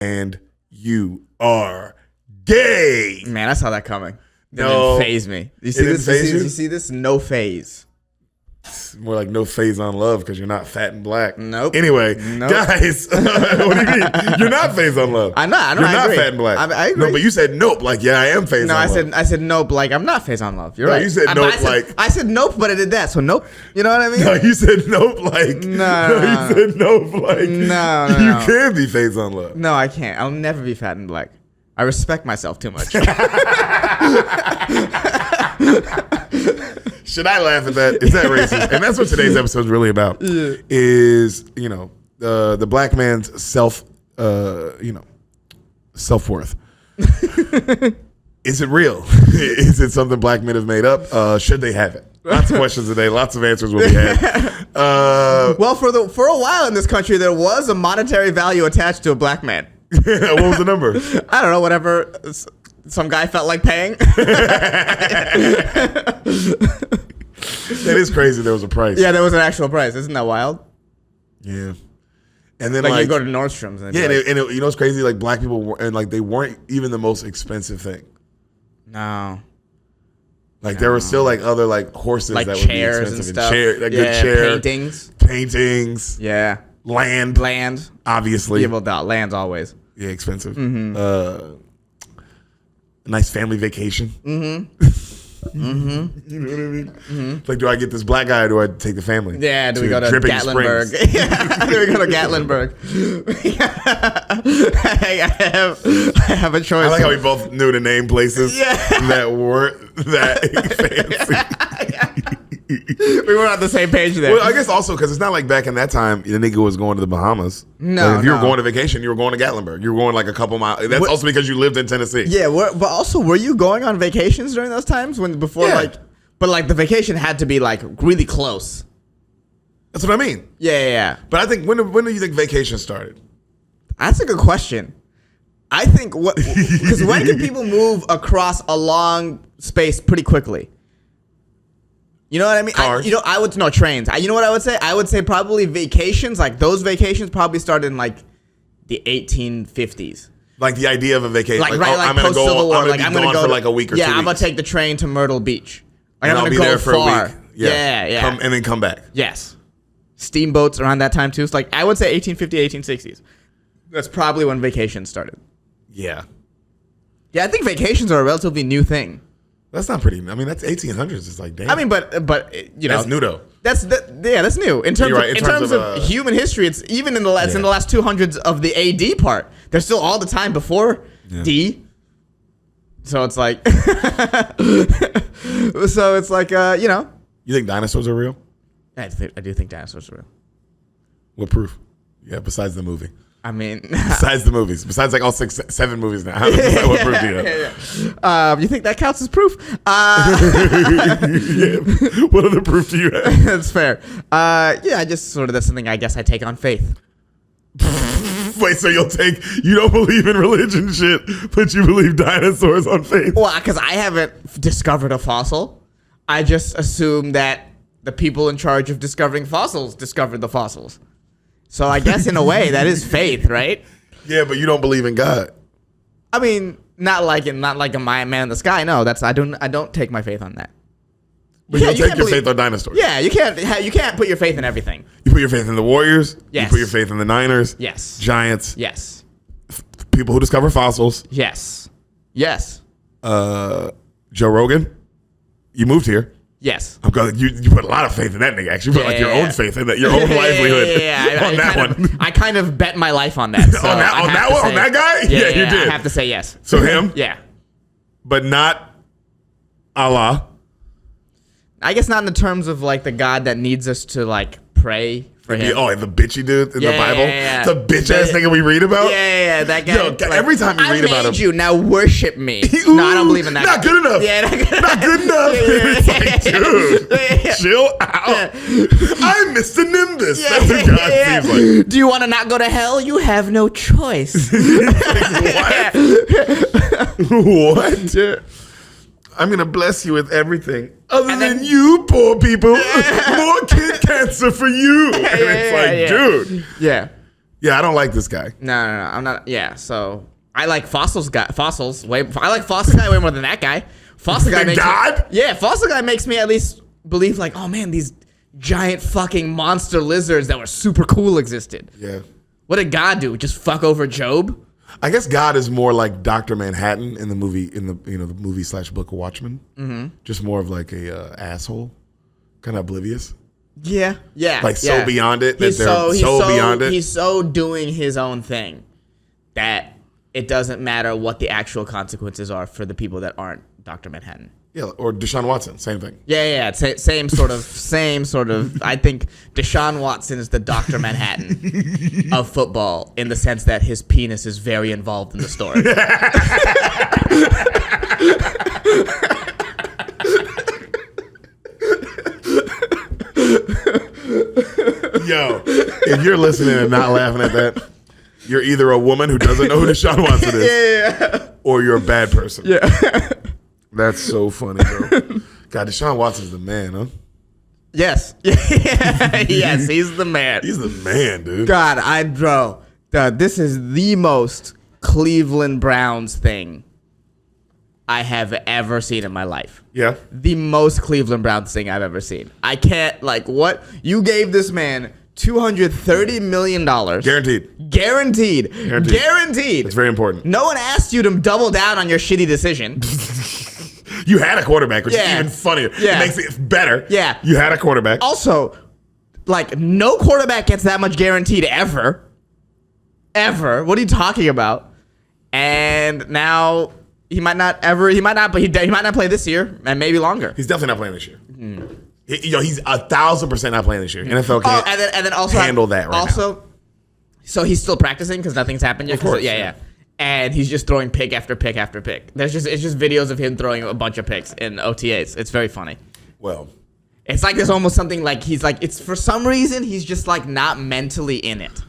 and you are gay. Man, I saw that coming. That No. didn't phase me. You see It didn't this? faze you? You see this? No phase. It's more like no phase on love because you're not fat and black. Nope. Anyway, Nope. guys, what do you mean? You're not phase on love. I'm not. You're I not agree. fat and black. I agree. No, but you said nope. Like, yeah, I am phase No, on I love. said nope. Like I'm not phase on love. You're No, right. you said nope, I said nope, but I did that. So nope. You know what I mean? No, you said nope. Like No. you said nope. Like No. you can be phase on love. No, I can't. I'll never be fat and black. I respect myself too much. Should I laugh at that? Is that racist? And that's what today's episode is really about. Is the black man's self-worth. Is it real? Is it something black men have made up? Should they have it? Lots of questions today. Lots of answers will be had. Well, for a while in this country, there was a monetary value attached to a black man. What was the number? I don't know. Whatever some guy felt like paying. That is crazy. There was a price. Yeah, there was an actual price. Isn't that wild? Yeah. And then Like you go to Nordstrom's. And yeah, and you know what's crazy? Like black people they weren't even the most expensive thing. No. Like there were still like other like horses Like that would be chairs expensive and stuff. good chair, Paintings. Yeah. land, obviously. Yeah, well, land's always. Yeah, expensive. Mm-hmm. Nice family vacation. Mm-hmm. You know what I mean? Mm-hmm. Like, do I get this black guy or do I take the family? Yeah, do we go to Dripping Gatlinburg? Springs? Yeah, do we go to Gatlinburg? I have a choice. I like how we both knew to name places that weren't that fancy. We were on the same page there. Well, I guess also because it's not like back in that time, the nigga was going to the Bahamas. No, like if you were no. going to vacation, you were going to Gatlinburg. You were going like a couple miles. That's also because you lived in Tennessee. Yeah, but also, were you going on vacations during those times Yeah. But the vacation had to be like really close. That's what I mean. Yeah. But I think when do you think vacation started? That's a good question. I think because when can people move across a long space pretty quickly? You know what I mean? Cars. Trains. You know what I would say? I would say probably vacations. Like those vacations probably started in like the 1850s. Like the idea of a vacation. I'm gonna Go. War. I'm gonna be gone for like a week or 2 weeks. Yeah, I'm gonna take the train to Myrtle Beach. And I'll be there for a week. Yeah. And then come back. Yes. Steamboats around that time too. It's like I would say 1850, 1860s. That's probably when vacations started. Yeah. Yeah, I think vacations are a relatively new thing. That's not pretty. I mean, that's 1800s. It's like, damn. I mean, but you know, that's new though. That's new in terms You're right. in terms of human history. It's even in the last 200s of the AD part. There's still all the time before D. So it's like, you know. You think dinosaurs are real? I do think dinosaurs are real. What proof? Yeah, besides the movie. I mean, Besides the movies. Besides like all 7 movies now. What proof do you have? You think that counts as proof? What other proof do you have? That's fair. I just that's something I guess I take on faith. Wait, so you don't believe in religion shit, but you believe dinosaurs on faith? Well, because I haven't discovered a fossil. I just assume that the people in charge of discovering fossils discovered the fossils. So I guess in a way that is faith, right? Yeah, but you don't believe in God. I mean, not like a man in the sky. No, I don't take my faith on that. But you take your faith on dinosaurs. Yeah, you can't put your faith in everything. You put your faith in the Warriors. Yes. You put your faith in the Niners. Yes. Giants. Yes. People who discover fossils. Yes. Joe Rogan. You moved here. Yes. I'm going. You put a lot of faith in that nigga. Actually, you put your own faith in that, your own livelihood. On that one. I kind of bet my life on that. So on that guy. Yeah, you did. I have to say yes. So him. Yeah. But not Allah. I guess not in the terms of like the God that needs us to like pray for him. Oh, the bitchy dude in the Bible? Yeah. The bitch ass nigga we read about? Yeah, that guy. Yo, every time you read about him. I made you, now worship me. No, I don't believe in that. Not good enough. Yeah, not good enough. It's like, dude, chill out. I'm Mr. Nimbus. That's what God seems like. Do you want to not go to hell? You have no choice. Like, what? I'm going to bless you with everything. Other than you, poor people. More kid cancer for you. And it's like, dude. Yeah. Yeah, I don't like this guy. No, I'm not. Yeah, so I like Fossils guy. Fossils way. I like Fossil guy way more than that guy. Fossil guy makes God? Fossil guy makes me at least believe like, oh man, these giant fucking monster lizards that were super cool existed. Yeah. What did God do? Just fuck over Job? I guess God is more like Dr. Manhattan in the movie, the movie / book of Watchmen. Mm-hmm. Just more of like a asshole, kind of oblivious. Yeah. Like so beyond it that He's they're so beyond it. He's so doing his own thing that it doesn't matter what the actual consequences are for the people that aren't Dr. Manhattan. Yeah, or Deshaun Watson, same thing. Yeah. Same sort of. I think Deshaun Watson is the Dr. Manhattan of football in the sense that his penis is very involved in the story. Yo, if you're listening and not laughing at that, you're either a woman who doesn't know who Deshaun Watson is, or you're a bad person. Yeah. That's so funny, bro. God, Deshaun Watson's the man, huh? Yes. Yes, he's the man. He's the man, dude. God, this is the most Cleveland Browns thing I have ever seen in my life. Yeah. The most Cleveland Browns thing I've ever seen. I can't, what? You gave this man $230 million. Guaranteed. Guaranteed. It's very important. No one asked you to double down on your shitty decision. You had a quarterback, which is even funnier. Yeah. It makes it better. Yeah. You had a quarterback. Also, no quarterback gets that much guaranteed ever. Ever. What are you talking about? And now he might not play this year and maybe longer. He's definitely not playing this year. Mm. He's 1,000% not playing this year. NFL can't and then also handle that right now. So he's still practicing because nothing's happened yet? Of course. Yeah. And he's just throwing pick after pick after pick. It's just videos of him throwing a bunch of picks in OTAs. It's very funny. Well, it's like there's almost something like it's for some reason he's just not mentally in it.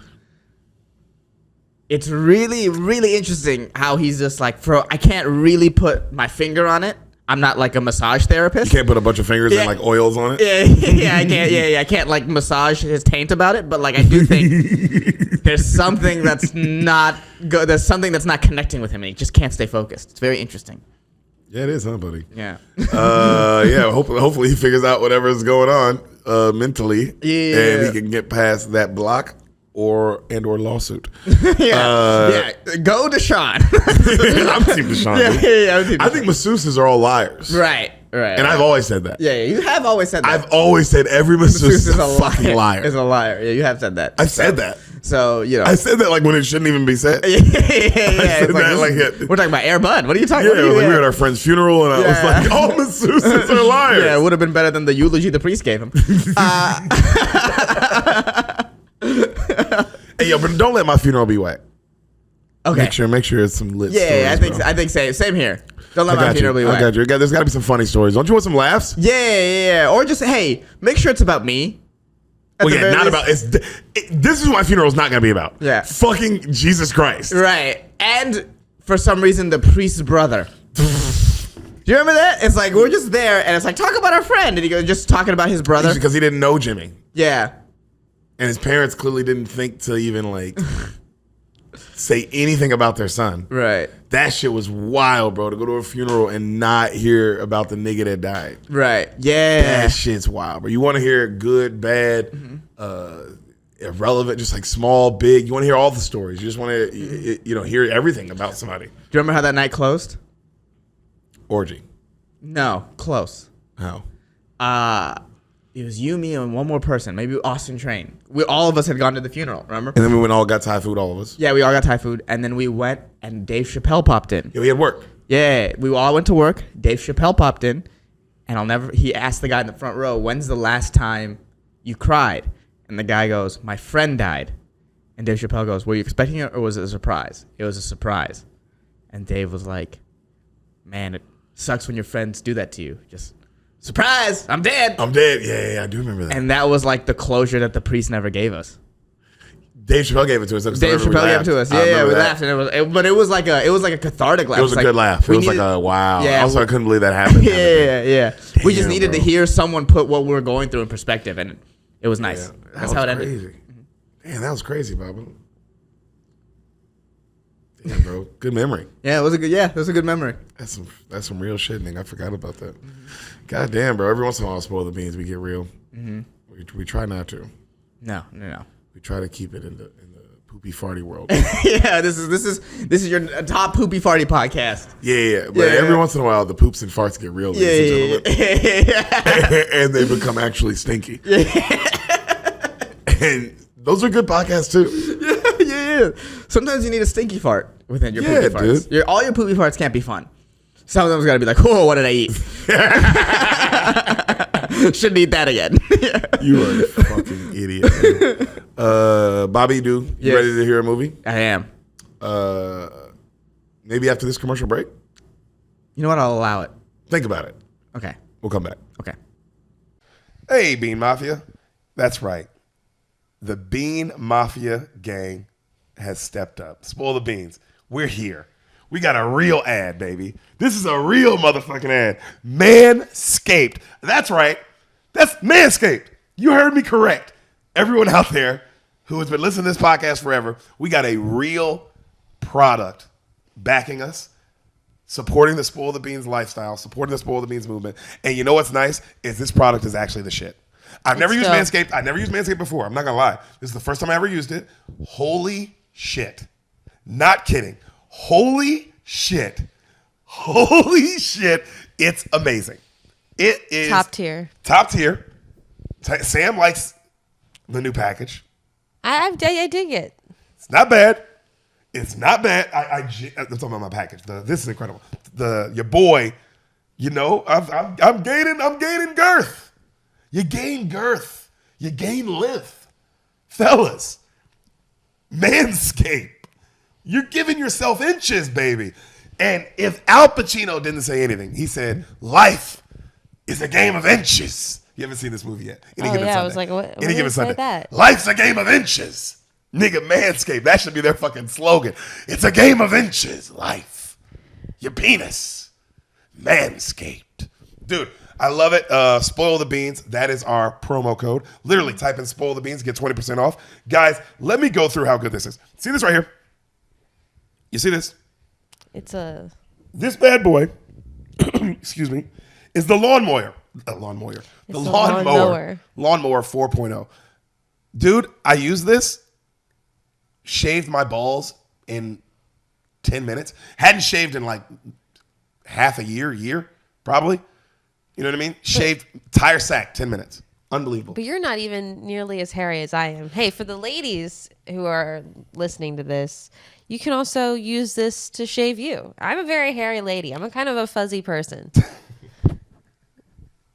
It's really, really interesting how he's just I can't really put my finger on it. I'm not like a massage therapist. You can't put a bunch of fingers and oils on it. Yeah, I can't. Yeah, I can't massage his taint about it. But I do think there's something that's not good. There's something that's not connecting with him, and he just can't stay focused. It's very interesting. Yeah, it is, huh, buddy? Yeah. Hopefully he figures out whatever's going on mentally, and he can get past that block or lawsuit. Go Deshaun. I'm Team Deshaun. Yeah, I think masseuses are all liars. Right. And I've always said that. Yeah, you have always said that. I've always said every masseuse is a fucking liar. Is a liar. Yeah, you have said that. I've said that. So, I said that when it shouldn't even be said. Yeah. We're talking about Air Bud. What are you talking about? Yeah, we were at our friend's funeral, and I was like, all masseuses are liars. Yeah, it would have been better than the eulogy the priest gave him. Hey, but don't let my funeral be whack. Okay. Make sure it's some lit. Yeah, stories, I think same here. Don't let my funeral be whack. I got you. There's got to be some funny stories. Don't you want some laughs? Yeah. Or just make sure it's about me. Not about. This is what my funeral is not going to be about. Yeah. Fucking Jesus Christ. Right. And for some reason, the priest's brother. Do you remember that? It's we're just there, and it's talk about our friend, and he goes just talking about his brother because he didn't know Jimmy. Yeah. And his parents clearly didn't think to even say anything about their son. Right. That shit was wild, bro, to go to a funeral and not hear about the nigga that died. Right. Yeah. That shit's wild, bro. You want to hear good, bad, irrelevant, just small, big. You want to hear all the stories. You just want to, hear everything about somebody. Do you remember how that night closed? Orgy. No, close. How? It was you, me, and one more person. Maybe Austin Train. All of us had gone to the funeral, remember? And then we went all got Thai food, all of us. Yeah, we all got Thai food. And then we went, and Dave Chappelle popped in. Yeah, we had work. Yeah, we all went to work. Dave Chappelle popped in. And he asked the guy in the front row, when's the last time you cried? And the guy goes, my friend died. And Dave Chappelle goes, were you expecting it or was it a surprise? It was a surprise. And Dave was like, man, it sucks when your friends do that to you. Just... surprise! I'm dead. Yeah, I do remember that. And that was the closure that the priest never gave us. Dave Chappelle gave it to us. Dave Chappelle gave it to us. Yeah, we laughed, and it was like a cathartic laugh. It was a good laugh. It was wow. Yeah, also, I couldn't believe that happened. Yeah. Damn, we just needed to hear someone put what we were going through in perspective, and it was nice. Yeah, that's how it ended. Crazy. Man, that was crazy, Baba. Damn, bro. Good memory. Yeah, it was a good memory. That's some real shit, nigga. I forgot about that. God damn, bro. Every once in a while, spoil the beans. We get real. We try not to. No. We try to keep it in the poopy farty world. Yeah, this is your top poopy farty podcast. Yeah. But every once in a while, the poops and farts get real, ladies and gentlemen. And they become actually stinky. And those are good podcasts too. Yeah. Sometimes you need a stinky fart within your poopy farts. Dude. All your poopy farts can't be fun. Some of them's got to be like, oh, what did I eat? Shouldn't eat that again. You are a fucking idiot. Bobby, you ready to hear a movie? I am. Maybe after this commercial break? You know what? I'll allow it. Think about it. Okay. We'll come back. Okay. Hey, Bean Mafia. That's right. The Bean Mafia gang has stepped up. Spoil the beans. We're here. We got a real ad, baby. This is a real motherfucking ad. Manscaped. That's right. That's Manscaped. You heard me correct. Everyone out there who has been listening to this podcast forever, we got a real product backing us, supporting the Spoil the Beans lifestyle, supporting the Spoil the Beans movement. And you know what's nice is this product is actually the shit. I've never used Manscaped. I never used Manscaped before. I'm not going to lie. This is the first time I ever used it. Holy shit. Not kidding. Holy shit. Holy shit. It's amazing. It is top tier. Top tier. Sam likes the new package. I dig it. It's not bad. It's not bad. I'm talking about my package. This is incredible. Your boy, I'm gaining girth. You gain girth. You gain length. Fellas, Manscaped. You're giving yourself inches, baby. And if Al Pacino didn't say anything, he said, life is a game of inches. You haven't seen this movie yet. I was like, what? Any given Sunday. That? Life's a game of inches. Nigga, Manscaped. That should be their fucking slogan. It's a game of inches. Life. Your penis. Manscaped. Dude, I love it. Spoil the Beans. That is our promo code. Literally type in Spoil the Beans, get 20% off. Guys, let me go through how good this is. See this right here? You see this? This bad boy, excuse me, is the lawnmower. Lawnmower 4.0. Dude, I use this, shaved my balls in 10 minutes. Hadn't shaved in like half a year, probably. You know what I mean? Shaved, tire sack, 10 minutes. Unbelievable. But you're not even nearly as hairy as I am. Hey, for the ladies who are listening to this, you can also use this to shave you. I'm a very hairy lady. I'm a kind of a fuzzy person.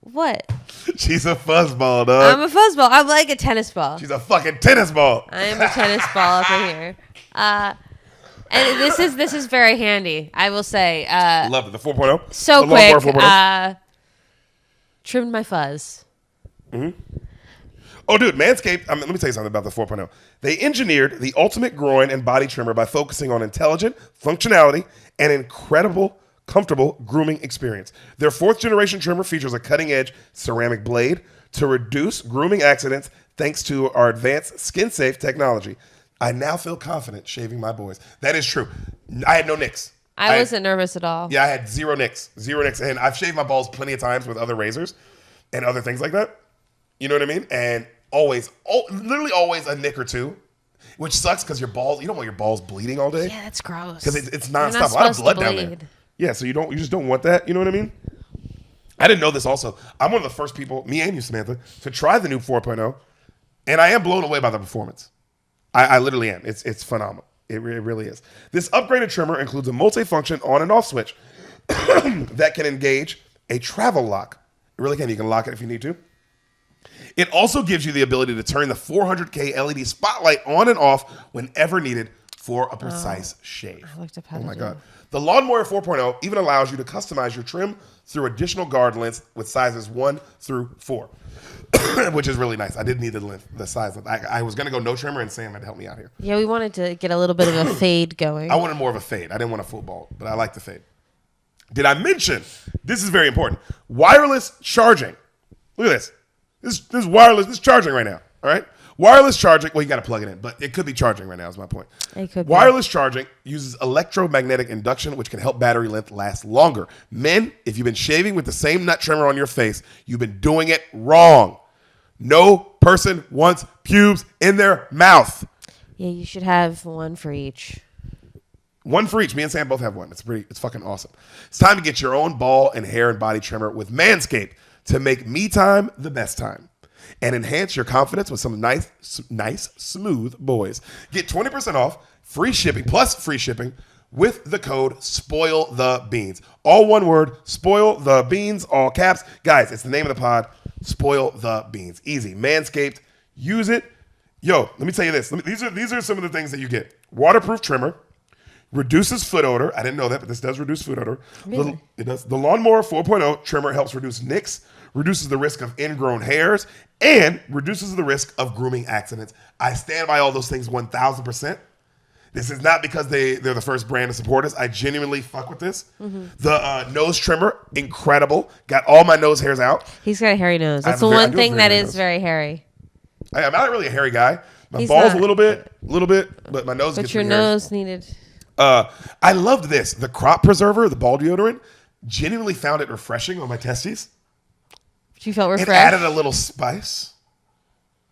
What? She's a fuzzball, dog. I'm a fuzzball. I'm like a tennis ball. She's a fucking tennis ball. I am a tennis ball up in here. And this is very handy, I will say. Love it. The 4.0. So quick. Trimmed my fuzz. Mm-hmm. Oh, dude, Manscaped, let me tell you something about the 4.0. They engineered the ultimate groin and body trimmer by focusing on intelligent functionality and incredible, comfortable grooming experience. Their 4th generation trimmer features a cutting-edge ceramic blade to reduce grooming accidents thanks to our advanced skin-safe technology. I now feel confident shaving my boys. That is true. I had no nicks. I wasn't nervous at all. Yeah, I had zero nicks. And I've shaved my balls plenty of times with other razors and other things like that. You know what I mean? And literally always a nick or two, which sucks because your balls, you don't want your balls bleeding all day. Yeah, that's gross. Because it's nonstop. A lot of blood down there. Yeah, so you just don't want that. You know what I mean? I didn't know this also. I'm one of the first people, me and you, Samantha, to try the new 4.0. And I am blown away by the performance. I literally am. It's phenomenal. It really is. This upgraded trimmer includes a multi-function on and off switch that can engage a travel lock. It really can. You can lock it if you need to. It also gives you the ability to turn the 400K LED spotlight on and off whenever needed for a precise shave. I looked up how to my do God. The Lawnmower 4.0 even allows you to customize your trim through additional guard lengths with sizes 1 through 4, which is really nice. I didn't need the size. I was going to go no trimmer, and Sam had to help me out here. Yeah, we wanted to get a little bit of a fade going. I wanted more of a fade. I didn't want a full ball, but I like the fade. Did I mention, this is very important, wireless charging. Look at this. This is wireless. This is charging right now, all right? Wireless charging. Well, you got to plug it in, but it could be charging right now. Is my point. It could be. Wireless charging uses electromagnetic induction, which can help battery length last longer. Men, if you've been shaving with the same nut trimmer on your face, you've been doing it wrong. No person wants pubes in their mouth. Yeah, you should have one for each. One for each. Me and Sam both have one. It's fucking awesome. It's time to get your own ball and hair and body trimmer with Manscaped to make me time the best time and enhance your confidence with some nice, smooth boys. Get 20% off, free shipping with the code SPOILTHEBEANS. All one word, Spoil the Beans, all caps. Guys, it's the name of the pod, Spoil the Beans. Easy. Manscaped, use it. Yo, let me tell you this. These are some of the things that you get. Waterproof trimmer. Reduces foot odor. I didn't know that, but this does reduce foot odor. Really? It does. The Lawnmower 4.0 trimmer helps reduce nicks, reduces the risk of ingrown hairs, and reduces the risk of grooming accidents. I stand by all those things 1,000%. This is not because they're the first brand to support us. I genuinely fuck with this. Mm-hmm. The nose trimmer, incredible. Got all my nose hairs out. He's got a hairy nose. That's the one thing that is very hairy. I'm not really a hairy guy. My balls a little bit, but my nose gets your nose needed. I loved this. The crop preserver, the ball deodorant, genuinely found it refreshing on my testes. You felt refreshed? It added a little spice.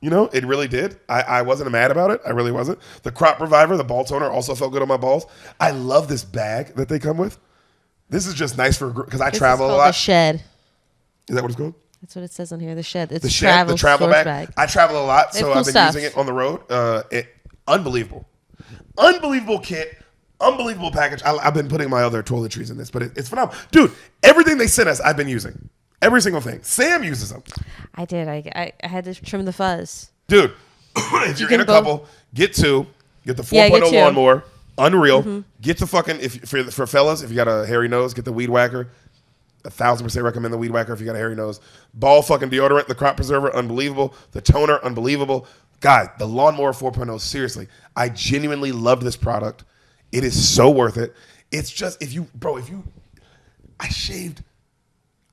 You know, it really did. I wasn't mad about it. I really wasn't. The crop reviver, the ball toner, also felt good on my balls. I love this bag that they come with. This is just nice for, because I travel a lot. The Shed. Is that what it's called? That's what it says on here. The Shed. It's the Shed, the travel bag. I travel a lot, so I've been using it on the road. Unbelievable. Unbelievable kit. Unbelievable package. I've been putting my other toiletries in this, but it's phenomenal. Dude, everything they sent us, I've been using. Every single thing. Sam uses them. I did. I had to trim the fuzz. Dude, if you're in a couple, get two. Get the 4.0 lawnmower. Unreal. Mm-hmm. Get the fucking, for fellas, if you got a hairy nose, get the weed whacker. 1,000% recommend the weed whacker if you got a hairy nose. Ball fucking deodorant, the crop preserver, unbelievable. The toner, unbelievable. God, the lawnmower 4.0, seriously. I genuinely loved this product. It is so worth it. It's just, I shaved.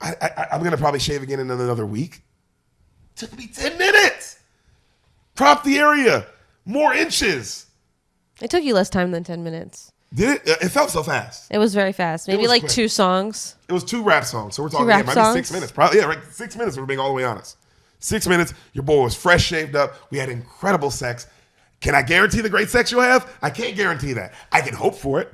I'm going to probably shave again in another week. It took me 10 minutes. Crop the area. More inches. It took you less time than 10 minutes. Did it? It felt so fast. It was very fast. Maybe like quick. 2 songs. It was 2 rap songs. So we're talking, it might be 6 minutes. Probably, yeah, right. 6 minutes, we're being all the way honest. 6 minutes. Your boy was fresh shaved up. We had incredible sex. Can I guarantee the great sex you'll have? I can't guarantee that. I can hope for it.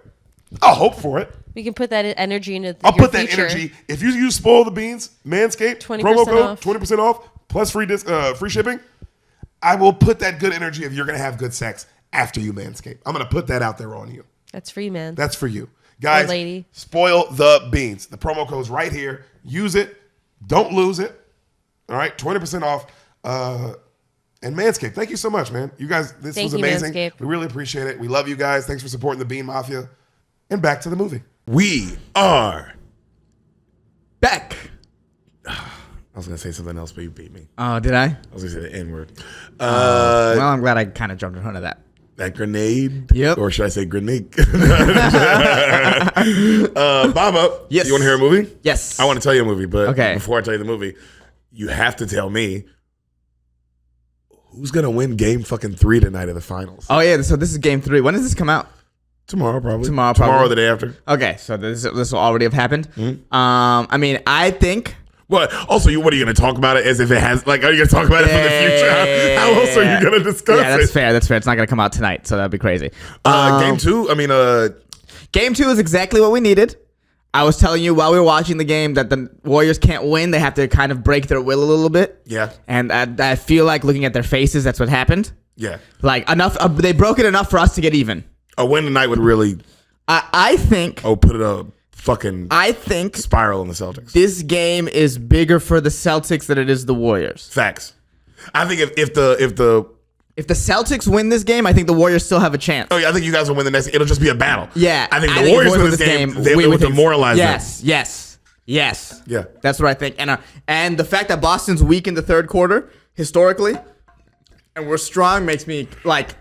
I'll hope for it. We can put that energy into I'll put that energy. If you use Spoil the Beans, Manscaped, promo code, off. 20% off, plus free shipping, I will put that good energy if you're going to have good sex after you Manscaped. I'm going to put that out there on you. That's free, man. That's for you. Guys, lady. Spoil the Beans. The promo code's right here. Use it. Don't lose it. All right, 20% off. And Manscaped, thank you so much, man. You guys, this was amazing. We really appreciate it. We love you guys. Thanks for supporting the Bean Mafia. And back to the movie. We are back. I was going to say something else, but you beat me. Oh, did I? I was going to say the N-word. Well, I'm glad I kind of jumped in front of that. That grenade? Yep. Or should I say grenade? Mama, yes. You want to hear a movie? Yes. I want to tell you a movie, but okay. Before I tell you the movie, you have to tell me who's going to win game fucking 3 tonight of the finals. Oh, yeah. So this is game 3. When does this come out? Tomorrow, probably. Tomorrow or the day after. Okay. So this will already have happened. Mm-hmm. I mean, I think... Well, also, what are you going to talk about it as if it has, like, are you going to talk about it for the future? How else are you going to discuss it? Yeah, that's fair. That's fair. It's not going to come out tonight, so that'd be crazy. Game 2, Game 2 is exactly what we needed. I was telling you while we were watching the game that the Warriors can't win. They have to kind of break their will a little bit. Yeah. And I feel like looking at their faces, that's what happened. Yeah. Like, enough. They broke it enough for us to get even. A win tonight would really... I think... put it up. Fucking spiral in the Celtics. This game is bigger for the Celtics than it is the Warriors. Facts. I think if the Celtics win this game, I think the Warriors still have a chance. Oh yeah, I think you guys will win the next. It'll just be a battle. Yeah, I think the Warriors win this game. They will demoralize them. Yes. Yeah, that's what I think. And the fact that Boston's weak in the third quarter historically, and we're strong makes me like,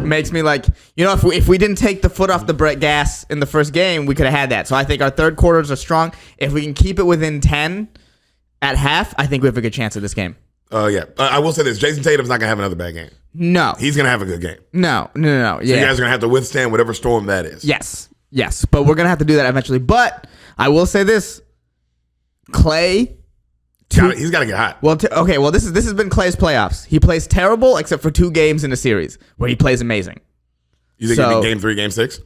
if we didn't take the foot off the gas in the first game, we could have had that. So I think our third quarters are strong. If we can keep it within 10 at half, I think we have a good chance at this game. Yeah. I will say this. Jason Tatum's not going to have another bad game. No. He's going to have a good game. No. So Yeah. you guys are going to have to withstand whatever storm that is. Yes. But we're going to have to do that eventually. But I will say this. Clay. He's got to get hot. Well, this has been Clay's playoffs. He plays terrible except for 2 games in a series where he plays amazing. You think you need game 3, game 6?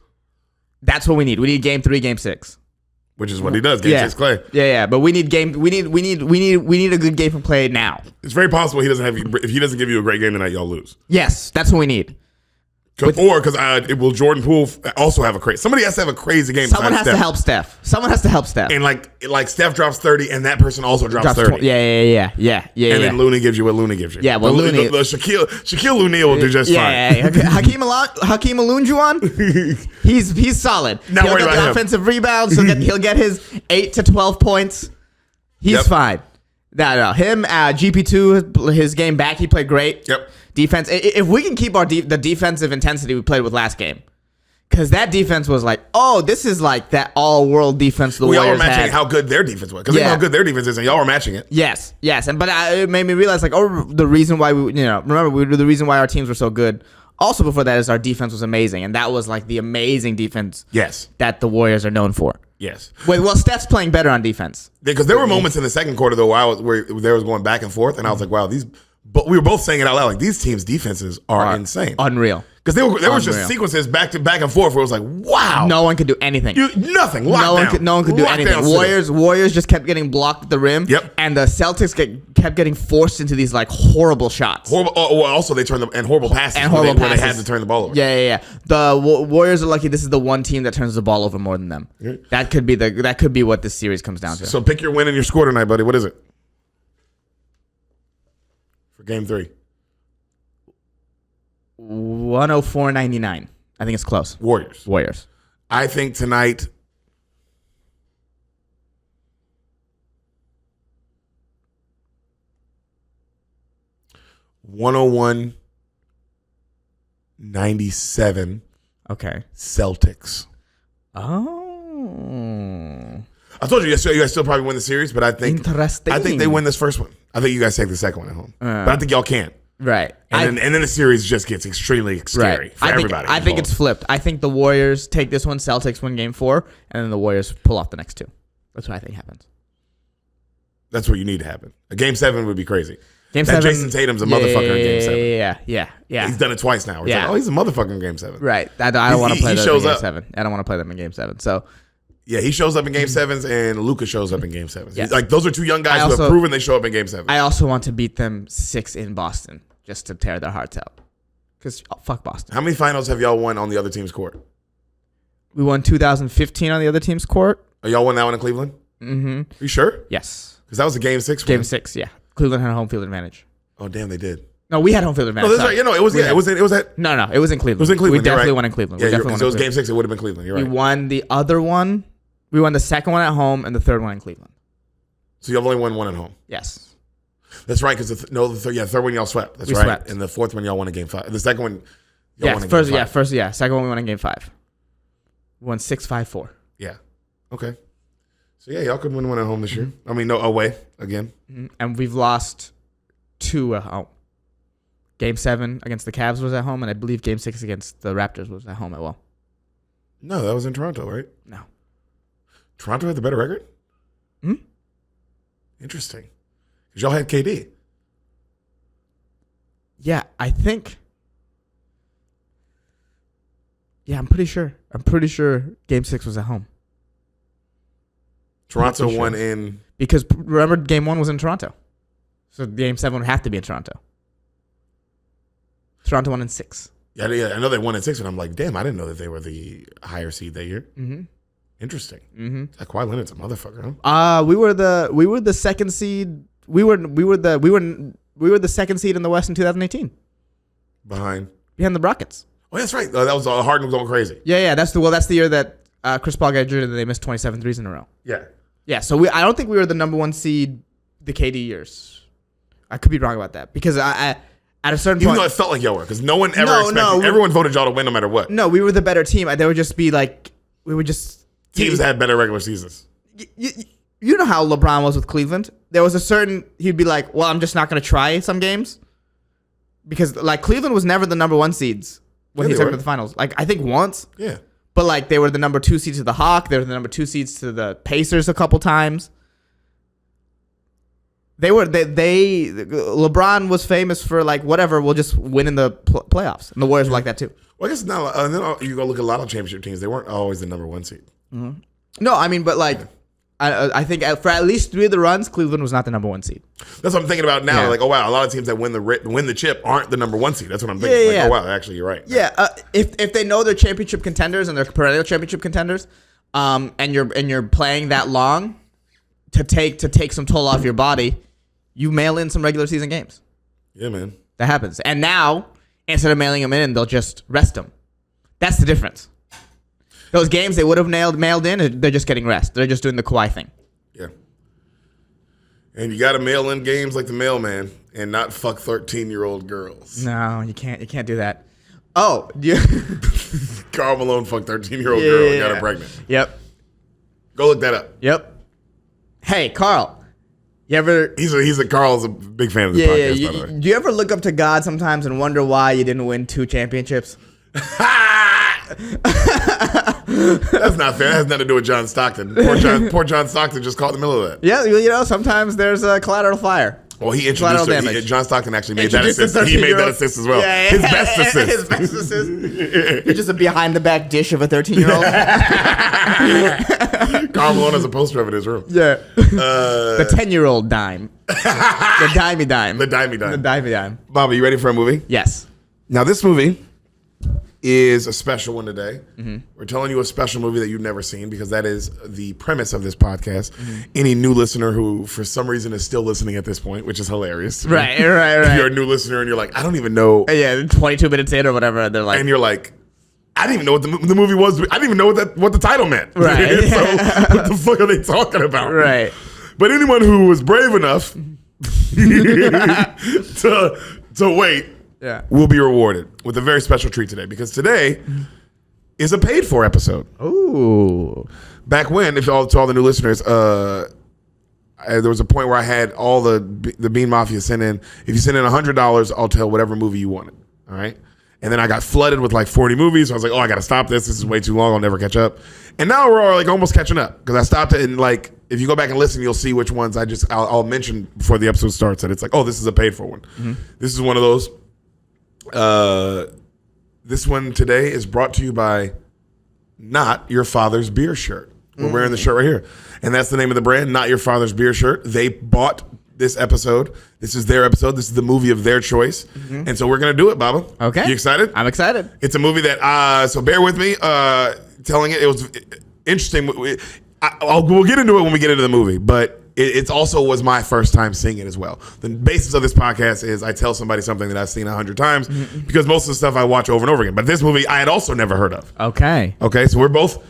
That's what we need. We need game 3, game 6. Which is what he does. Game 6 Clay. Yeah. But we need a good game from Clay now. It's very possible if he doesn't give you a great game tonight, y'all lose. Yes, that's what we need. Will Jordan Poole also have a crazy? Somebody has to have a crazy game. Someone has to help Steph. And like Steph drops 30, and that person also drops 30. Yeah. And then Looney gives you what Looney gives you. Yeah, well, the Shaquille O'Neal will do just fine. Yeah. Hakeem Olajuwon, he's solid. Not He'll worried get about the him. offensive rebounds. He'll get his 8 to 12 points. He's fine. No. Him, GP2, his game back, he played great. Yep. Defense. If we can keep the defensive intensity we played with last game, because that defense was like, oh, this is like that all-world defense the Warriors y'all were matching had. how good their defense was. Because they know how good their defense is, and y'all were matching it. Yes. But it made me realize, like, the reason why the reason why our teams were so good. Also, before that, is our defense was amazing, and that was like the amazing defense. Yes. That the Warriors are known for. Yes. Well, Steph's playing better on defense. Because there were moments in the second quarter though where there was going back and forth, and I was like, wow, but we were both saying it out loud, like these teams' defenses are insane, unreal. Because there was just sequences back and forth where it was like, wow, no one could do anything. Nothing. No one could do anything. Warriors just kept getting blocked at the rim. Yep. And the Celtics kept getting forced into these like horrible shots. Also, they turned horrible passes. Where they had to turn the ball over. Yeah. The Warriors are lucky. This is the one team that turns the ball over more than them. Yeah. That could be what this series comes down to. So pick your win and your score tonight, buddy. What is it for Game 3? 104-99. I think it's close. Warriors. I think tonight. $101-97. Okay. Celtics. Oh. I told you yesterday you guys still probably win the series, but I think they win this first one. I think you guys take the second one at home, but I think y'all can't. Right. And then the series just gets extremely scary for everybody. I think it's flipped. I think the Warriors take this one, Celtics win game 4, and then the Warriors pull off the next 2. That's what I think happens. That's what you need to happen. A Game 7 would be crazy. Game 7. Jason Tatum's a motherfucker in Game 7. Yeah. He's done it twice now. It's like, he's a motherfucker in Game 7. Right. I don't want to play them in Game 7. I don't want to play them in Game 7. So. Yeah, he shows up in Game 7s, and Luka shows up in Game 7s. Yes. Like, those are 2 young guys who have proven they show up in Game 7. I also want to beat them 6 in Boston just to tear their hearts out. Because fuck Boston. How many finals have y'all won on the other team's court? We won 2015 on the other team's court. Oh, y'all won that one in Cleveland? Mm-hmm. Are you sure? Yes. Because that was a Game 6 Game 6, yeah. Cleveland had a home field advantage. Oh, damn, they did. No, we had home field advantage. No, that's right. It was at. No, it was in Cleveland. It was in Cleveland. We definitely won in Cleveland. Yeah, because it was Game 6. It would have been Cleveland. You're right. We won the other one. We won the second one at home and the third one in Cleveland. So you've only won one at home. Yes. That's right. Because the third one y'all swept. That's right. Swept. And the fourth one y'all won in Game 5. The second one. Won in Game 5. Second one we won in Game 5. We won 6-5-4. Yeah. Okay. So yeah, y'all could win one at home this year. I mean, no, away again. Mm-hmm. And we've lost 2 at home. Game 7 against the Cavs was at home, and I believe Game 6 against the Raptors was at home as well. No, that was in Toronto, right? No. Toronto had the better record? Hmm? Interesting. Because y'all had KD. Yeah, I think. Yeah, I'm pretty sure. I'm pretty sure Game 6 was at home. Toronto won in. Because remember, Game 1 was in Toronto. So Game 7 would have to be in Toronto. Toronto won in 6. Yeah, I know they won in 6, and I'm like, damn, I didn't know that they were the higher seed that year. Mm-hmm. Interesting. Mm-hmm. That Kawhi Leonard's a motherfucker, huh? We were the second seed. We were the second seed in the West in 2018. Behind the Rockets. Oh, that's right. That was Harden going crazy. Yeah. That's the year that Chris Paul got injured and they missed 27 threes in a row. Yeah. Yeah. So I don't think we were the number 1 seed the KD years. I could be wrong about that because I at a certain point, even though it felt like y'all were, because no one ever expected. Everyone voted y'all to win no matter what. No, we were the better team. They would just be like, we would just teams that had better regular seasons. You know how LeBron was with Cleveland. There was a certain he'd be like, well, I'm just not going to try some games. because like Cleveland was never the number 1 seeds when Yeah, he they took were. them to the finals. Like I think once. Yeah. But like they were the number 2 seeds to the Hawks. They were the number 2 seeds to the Pacers a couple times. LeBron was famous for like whatever. We'll just win in the playoffs, and the Warriors were like that too. Well, I guess now, then you go look at a lot of championship teams. They weren't always the number 1 seed. No, I mean, but like, I think for at least 3 of the runs, Cleveland was not the number 1 seed. That's what I'm thinking about now. Yeah. Like, oh wow, a lot of teams that win the chip aren't the number 1 seed. That's what I'm thinking. Yeah. Oh wow, actually, you're right. Yeah, if they know they're championship contenders and they're perennial championship contenders, and you're playing that long, to take some toll off your body, you mail in some regular season games. Yeah, man. That happens. And now, instead of mailing them in, they'll just rest them. That's the difference. Those games they would have mailed in, they're just getting rest. They're just doing the Kawhi thing. Yeah. And you got to mail in games like the mailman and not fuck 13-year-old girls. No, you can't. You can't do that. Oh, Karl Malone fucked 13-year-old girl and got her pregnant. Yep. Go look that up. Yep. Hey, Carl. You ever? Carl's a big fan of this podcast, by the way. Do you ever look up to God sometimes and wonder why you didn't win 2 championships? That's not fair. That has nothing to do with John Stockton. Poor John Stockton just caught in the middle of that. Yeah, sometimes there's a collateral fire. Well, he introduced her. John Stockton actually made that assist. He made that assist as well. Yeah. His best assist. His best assist. You're just a behind-the-back dish of a 13-year-old. Karl Malone has a poster of it in his room. Yeah. The 10-year-old dime. The dimey dime. The dimey dime. The dimey dime. Bob, are you ready for a movie? Yes. Now, this movie is a special one today. Mm-hmm. We're telling you a special movie that you've never seen because that is the premise of this podcast. Mm-hmm. Any new listener who, for some reason, is still listening at this point, which is hilarious. Right. If you're a new listener and you're like, I don't even know. Yeah, 22 minutes in or whatever, they're like. And you're like, I didn't even know what the movie was. I didn't even know what the title meant. Right. So what the fuck are they talking about? Right. But anyone who was brave enough to wait will be rewarded with a very special treat today because today is a paid for episode. Ooh. Back when, to all the new listeners, there was a point where I had all the Bean Mafia send in. If you send in $100, I'll tell whatever movie you wanted. All right. And then I got flooded with like 40 movies. So I was like, oh, I got to stop this. This is way too long. I'll never catch up. And now we're all like almost catching up because I stopped it. And like, if you go back and listen, you'll see which ones I'll mention before the episode starts. And it's like, oh, this is a paid for one. Mm-hmm. This is one of those. This one today is brought to you by Not Your Father's Beer Shirt. We're wearing the shirt right here. And that's the name of the brand, Not Your Father's Beer Shirt. They bought this episode. This is their episode. This is the movie of their choice. Mm-hmm. And so we're going to do it, Baba. Okay. You excited? I'm excited. It's a movie that, so bear with me, telling it. It was interesting. We'll get into it when we get into the movie, but it also was my first time seeing it as well. The basis of this podcast is I tell somebody something that I've seen 100 times because most of the stuff I watch over and over again. But this movie I had also never heard of. Okay. Okay, so we're both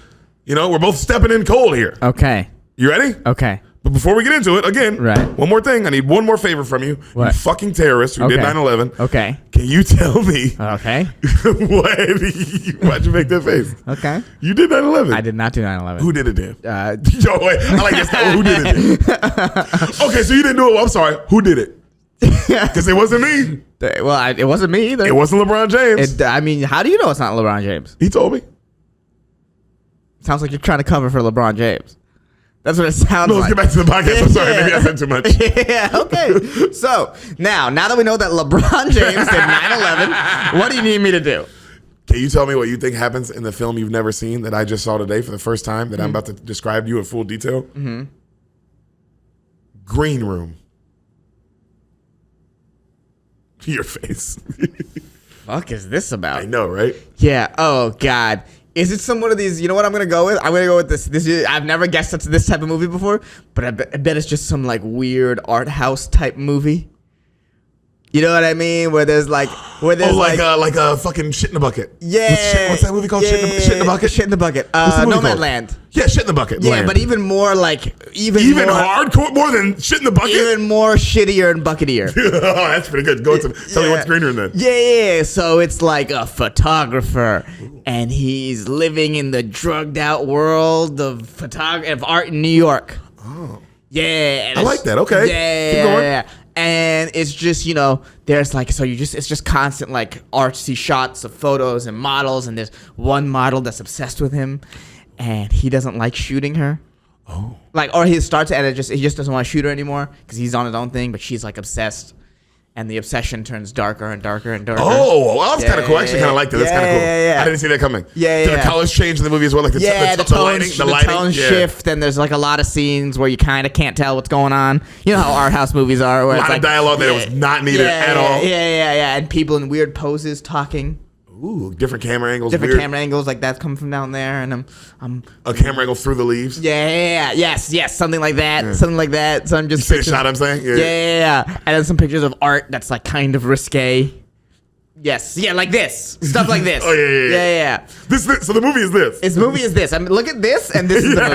stepping in cold here. Okay. You ready? Okay. But before we get into it, again, one more thing. I need one more favor from you. What? You fucking terrorist who did 9/11. Okay. Can you tell me Okay. why'd you make that face? Okay. You did 9/11. I did not do 9/11. Who did it then? Yo, wait, I like this. Who did it then? Okay, so you didn't do it. Well, I'm sorry. Who did it? Because it wasn't me. Well, it wasn't me either. It wasn't LeBron James. I mean, how do you know it's not LeBron James? He told me. Sounds like you're trying to cover for LeBron James. That's what it sounds like. Let's get back to the podcast. I'm sorry. Maybe I said too much. Yeah, okay. So, now that we know that LeBron James did 9/11, what do you need me to do? Can you tell me what you think happens in the film you've never seen that I just saw today for the first time that I'm about to describe to you in full detail? Mm-hmm. Green room. Your face. Fuck is this about? I know, right? Yeah. Oh, God. Is it some one of these? You know what I'm gonna go with? I'm gonna go with this. I've never guessed it's this type of movie before, but I bet it's just some like weird art house type movie. You know what I mean? Where there's like like a fucking shit in a bucket. Yeah. What's that movie called? Shit in the bucket. Shit in the bucket. Nomadland. Yeah, shit in the bucket. Yeah, Land. but even more like even more, hardcore, more than shit in the bucket. Even more shittier and bucketier. Oh, that's pretty good. Tell me what's green room then. Yeah. So it's like a photographer, and he's living in the drugged out world of art in New York. Oh. Yeah. I like that. Okay. Yeah. Keep going. Yeah. And it's just, there's like, it's just constant like artsy shots of photos and models. And there's one model that's obsessed with him and he doesn't like shooting her. Oh. Like, or he starts and he just doesn't want to shoot her anymore because he's on his own thing, but she's like obsessed. And the obsession turns darker and darker and darker. Oh, well, that's kind of cool. I actually kind of liked it. That's kind of cool. Yeah. I didn't see that coming. Yeah, Did the colors change in the movie as well? Like the lighting? The tone shift, and there's like a lot of scenes where you kind of can't tell what's going on. You know how art house movies are. Where a lot of dialogue that was not needed at all. Yeah. And people in weird poses talking. Ooh, different camera angles. Camera angles, like that's coming from down there, and I'm a camera angle through the leaves. Yes, something like that, So I'm just see the shot I'm saying. Yeah, and then some pictures of art that's like kind of risque. Yes, like this stuff like this. Oh yeah. This, so the movie is this. This movie is this. I mean, look at this, and this is the movie.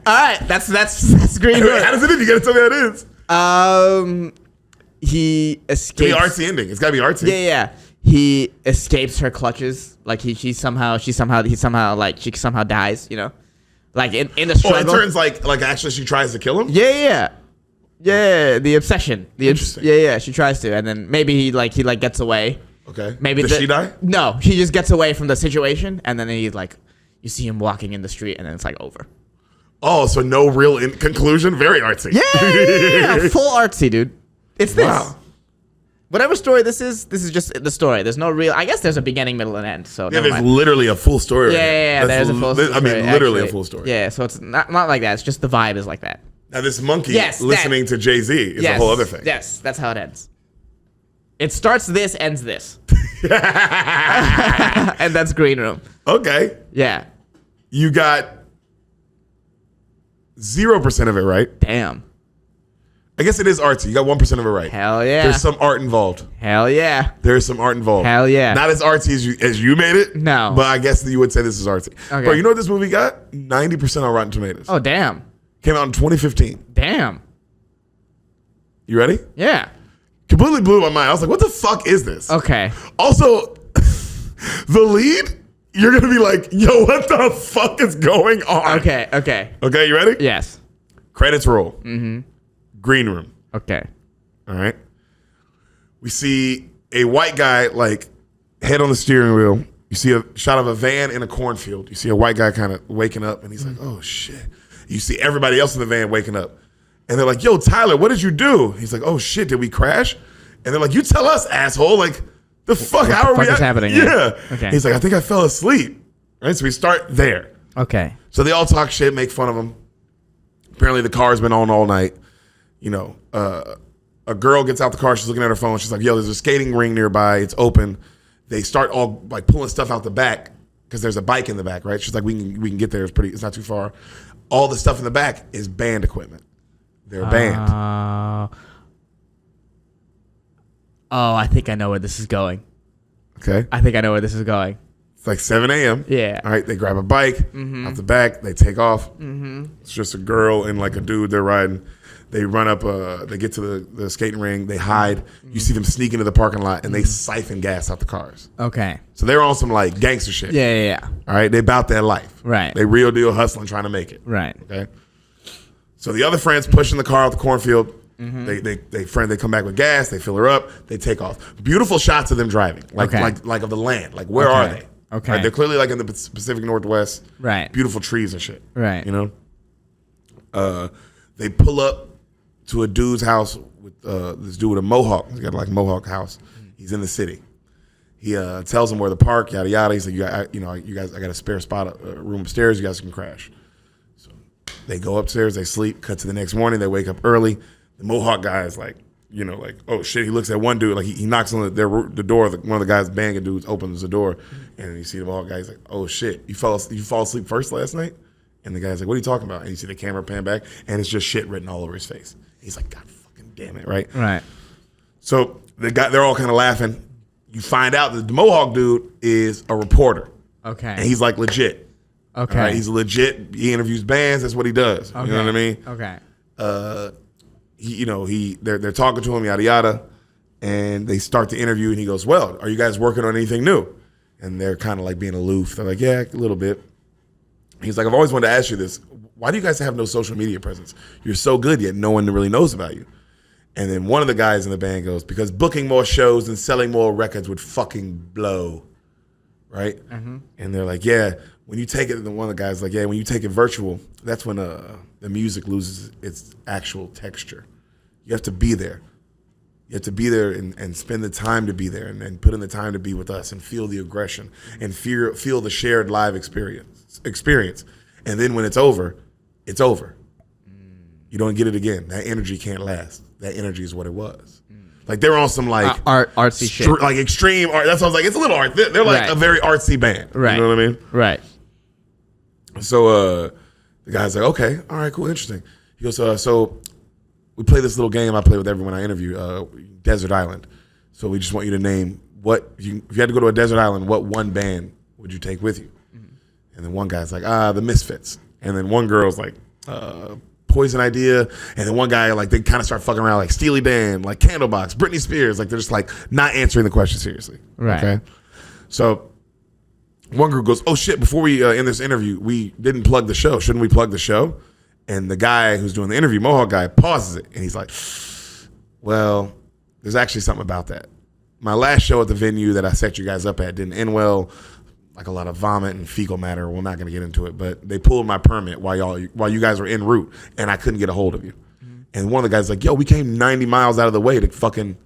All right, that's Green Room. How does it end? You gotta tell me how it is. He escapes. It's gotta be artsy ending. It's gotta be artsy. Yeah. He escapes her clutches. Like she somehow dies. Like in the struggle. Oh, it turns like actually she tries to kill him. Yeah. The obsession. Interesting. Yeah. She tries to, and then maybe he gets away. Okay. Maybe does she die? No, he just gets away from the situation, and then he's like, you see him walking in the street, and then it's like over. Oh, so no real conclusion. Very artsy. Yeah. Full artsy, dude. It's this. Wow. Whatever story this is just the story. There's no real. I guess there's a beginning, middle, and end. So there's literally a full story. Yeah. There's a full story. I mean, literally a full story. Yeah. So it's not like that. It's just the vibe is like that. Now this monkey listening to Jay-Z is a whole other thing. Yes, that's how it ends. It starts this, ends this, and that's Green Room. Okay. Yeah. You got 0% of it right. Damn. I guess it is artsy. You got 1% of it right. Hell yeah. There's some art involved. Hell yeah. There's some art involved. Hell yeah. Not as artsy as you made it. No. But I guess you would say this is artsy. Okay. Bro, you know what this movie got? 90% on Rotten Tomatoes. Oh, damn. Came out in 2015. Damn. You ready? Yeah. Completely blew my mind. I was like, what the fuck is this? Okay. Also, the lead, you're going to be like, yo, what the fuck is going on? Okay, you ready? Yes. Credits roll. Mm-hmm. Green Room. Okay. All right. We see a white guy, like, head on the steering wheel. You see a shot of a van in a cornfield. You see a white guy kind of waking up, and he's like, oh, shit. You see everybody else in the van waking up. And they're like, yo, Tyler, what did you do? He's like, oh, shit, did we crash? And they're like, you tell us, asshole. Like, the fuck? How are we? What is happening? Yeah. Okay. He's like, I think I fell asleep. Right? So we start there. Okay. So they all talk shit, make fun of him. Apparently the car's been on all night. You know, a girl gets out the car. She's looking at her phone. She's like, yo, there's a skating ring nearby. It's open. They start all like pulling stuff out the back because there's a bike in the back, right? She's like, we can get there. It's not too far. All the stuff in the back is band equipment. They're a band. I think I know where this is going. Okay. It's like 7 a.m. Yeah. All right. They grab a bike out the back. They take off. Mm-hmm. It's just a girl and like a dude. They're riding. They run up. They get to the skating ring. They hide. You see them sneak into the parking lot and they siphon gas out the cars. Okay. So they're on some like gangster shit. Yeah. All right. They about that life. Right. They real deal hustling, trying to make it. Right. Okay. So the other friends pushing the car out the cornfield. Mm-hmm. They come back with gas. They fill her up. They take off. Beautiful shots of them driving, like of the land. Like where are they? Okay. Right? They're clearly like in the Pacific Northwest. Right. Beautiful trees and shit. Right. You know. They pull up to a dude's house with this dude with a mohawk. He's got like a mohawk house. He's in the city. He tells them where to park. Yada yada. He's like, you guys, I got a spare spot, a room upstairs. You guys can crash. So they go upstairs. They sleep. Cut to the next morning. They wake up early. The mohawk guy is like, oh shit. He looks at one dude, like he knocks on the door. One of the guys banging dudes opens the door, and you see the mohawk guy. He's like, oh shit, you fall asleep first last night? And the guy's like, what are you talking about? And you see the camera pan back, and it's just shit written all over his face. He's like, God fucking damn it, right? Right. So they're all kind of laughing. You find out that the mohawk dude is a reporter. Okay. And he's like legit. Okay. Right? He's legit. He interviews bands. That's what he does. Okay. You know what I mean? Okay. They're talking to him, yada yada, and they start the interview, and he goes, "Well, are you guys working on anything new?" And they're kind of like being aloof. They're like, "Yeah, a little bit." He's like, "I've always wanted to ask you this. why do you guys have no social media presence? You're so good, yet no one really knows about you. And then one of the guys in the band goes, because booking more shows and selling more records would fucking blow, right? Mm-hmm. And they're like, yeah, when you take it, and one of the guys like, yeah, when you take it virtual, that's when the music loses its actual texture. You have to be there. You have to be there and spend the time to be there and put in the time to be with us and feel the aggression and feel the shared live experience. And then when it's over, it's over. You don't get it again. That energy can't last. That energy is what it was. Like they're on some like artsy shit, like extreme art. That's what I was like. It's a little art. They're like a very artsy band. Right. You know what I mean? Right. So the guy's like, okay, all right, cool, interesting. He goes, so we play this little game I play with everyone I interview, Desert Island. So we just want you to name if you had to go to a desert island, what one band would you take with you? Mm-hmm. And then one guy's like, the Misfits. And then one girl's like, Poison Idea. And then one guy, like, they kind of start fucking around, like Steely Dan, like Candlebox, Britney Spears. Like, they're just like not answering the question seriously. Right. Okay. So one girl goes, oh shit, before we end this interview, we didn't plug the show. Shouldn't we plug the show? And the guy who's doing the interview, Mohawk guy, pauses it. And he's like, well, there's actually something about that. My last show at the venue that I set you guys up at didn't end well. Like a lot of vomit and fecal matter. We're not going to get into it, but they pulled my permit while you guys were en route, and I couldn't get a hold of you. Mm-hmm. And one of the guys like, yo, we came 90 miles out of the way to fucking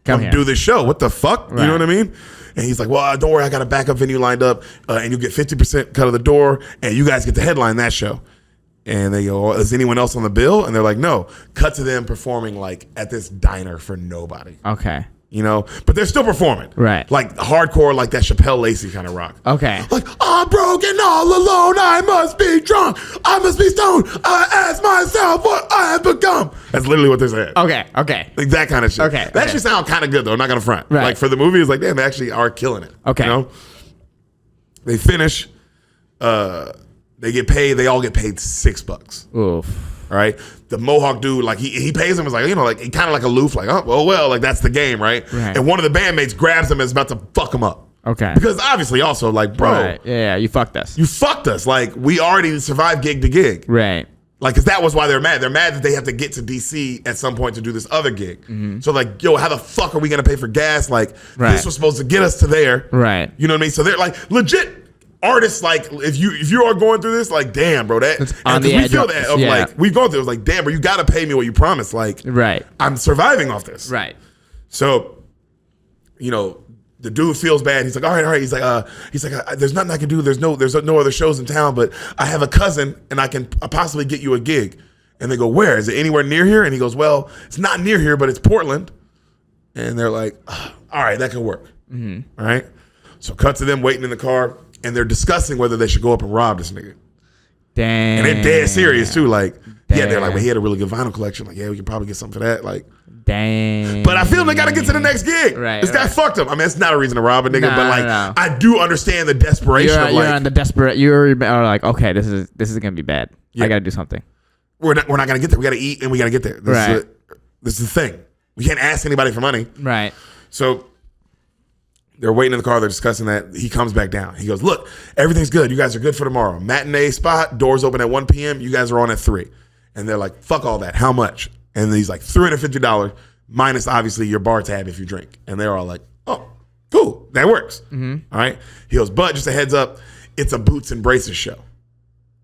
come do this show. What the fuck? Right. You know what I mean? And he's like, well, don't worry, I got a backup venue lined up, and you'll get 50% cut of the door, and you guys get to headline that show. And they go, is anyone else on the bill? And they're like, no. Cut to them performing like at this diner for nobody. Okay. You know, but they're still performing. Right. Like hardcore, like that Chappelle Lacey kind of rock. Okay. Like, I'm broken all alone. I must be drunk. I must be stoned. I ask myself what I have become. That's literally what they're saying. Okay. Okay. Like that kind of shit. Okay. That actually sounds kind of good, though. I'm not going to front. Right. Like for the movie, it's like, damn, they actually are killing it. Okay. You know? They finish. They get paid. They all get paid $6. Oof. All right. The Mohawk dude, like he pays him, is like, you know, like kind of like aloof, like, oh well, like that's the game, right? And one of the bandmates grabs him and is about to fuck him up. Okay. Because obviously, also like, bro, right. Yeah, you fucked us. You fucked us. Like we already survived gig to gig. Right. Like, because that was why they're mad. They're mad that they have to get to DC at some point to do this other gig. Mm-hmm. So like, yo, how the fuck are we gonna pay for gas? Like, this was supposed to get us to there. Right. You know what I mean? So they're like legit. Artists, like if you are going through this, like damn, bro, that on the we edge feel of, that of yeah. like we've gone through. It's like damn, bro, you got to pay me what you promised. Like, right, I'm surviving off this. Right. So, you know, the dude feels bad. He's like, all right. He's like, there's nothing I can do. There's no other shows in town, but I have a cousin and I can possibly get you a gig. And they go, where? Is it anywhere near here? And he goes, well, it's not near here, but it's Portland. And they're like, all right, that can work. Mm-hmm. All right. So cut to them waiting in the car. And they're discussing whether they should go up and rob this nigga. Damn. And they're dead serious too. Like, damn. Yeah, they're like, well, he had a really good vinyl collection. Like, yeah, we could probably get something for that. Like, damn. But I feel they got to get to the next gig. Right. This guy fucked him. I mean, it's not a reason to rob a nigga, but like, no. I do understand the desperation of like. You're on the desperate. You're like, okay, this is gonna be bad. Yeah. I got to do something. We're not gonna get there. We got to eat and we got to get there. This is the thing. We can't ask anybody for money. Right. So. They're waiting in the car. They're discussing that. He comes back down. He goes, look, everything's good. You guys are good for tomorrow. Matinee spot. Doors open at 1 p.m. You guys are on at 3. And they're like, fuck all that. How much? And he's like, $350 minus, obviously, your bar tab if you drink. And they're all like, oh, cool. That works. Mm-hmm. All right. He goes, but just a heads up, it's a Boots and Braces show.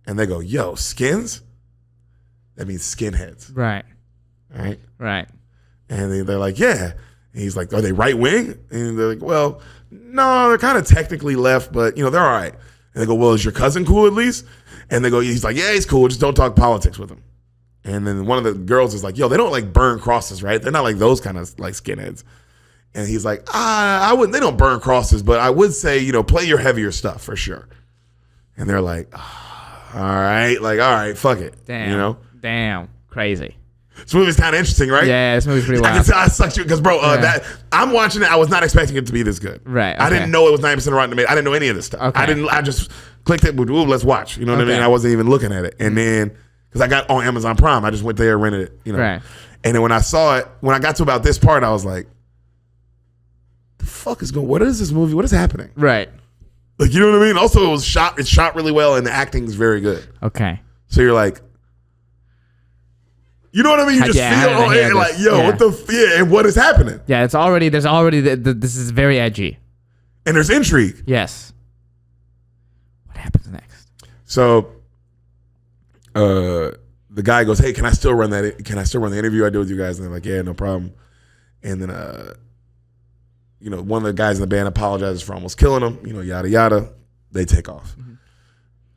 And they go, yo, skins? That means skinheads. Right. All right. Right. And they're like, yeah. And he's like, are they right wing? And they're like, well, no, they're kind of technically left, but, you know, they're all right. And they go, well, is your cousin cool at least? And they go, he's like, yeah, he's cool. Just don't talk politics with him. And then one of the girls is like, yo, they don't like burn crosses, right? They're not like those kind of like skinheads. And he's like, I wouldn't, they don't burn crosses, but I would say, you know, play your heavier stuff for sure. And they're like, all right, fuck it. Damn. You know? Damn. Crazy. This movie's kind of interesting, right? Yeah, this movie's pretty wild. I can tell I sucked you because, bro, that I'm watching it. I was not expecting it to be this good. Right. Okay. I didn't know it was 90% Rotten Tomatoes. I didn't know any of this stuff. Okay. I just clicked it. Ooh, let's watch. You know what I mean? I wasn't even looking at it. And then because I got on Amazon Prime, I just went there and rented it. You know. Right. And then when I saw it, when I got to about this part, I was like, "The fuck is going? What is this movie? What is happening?" Right. Like, you know what I mean? Also, it's shot really well, and the acting is very good. Okay. So you're like, you know what I mean? You just Yeah, how did I hear feel like, this? yo, Yeah. what the and what is happening? Yeah, there's already this is very edgy. And there's intrigue. Yes. What happens next? So, the guy goes, "Hey, can I still run the interview I did with you guys?" And they're like, "Yeah, no problem." And then, one of the guys in the band apologizes for almost killing him. Yada yada. They take off.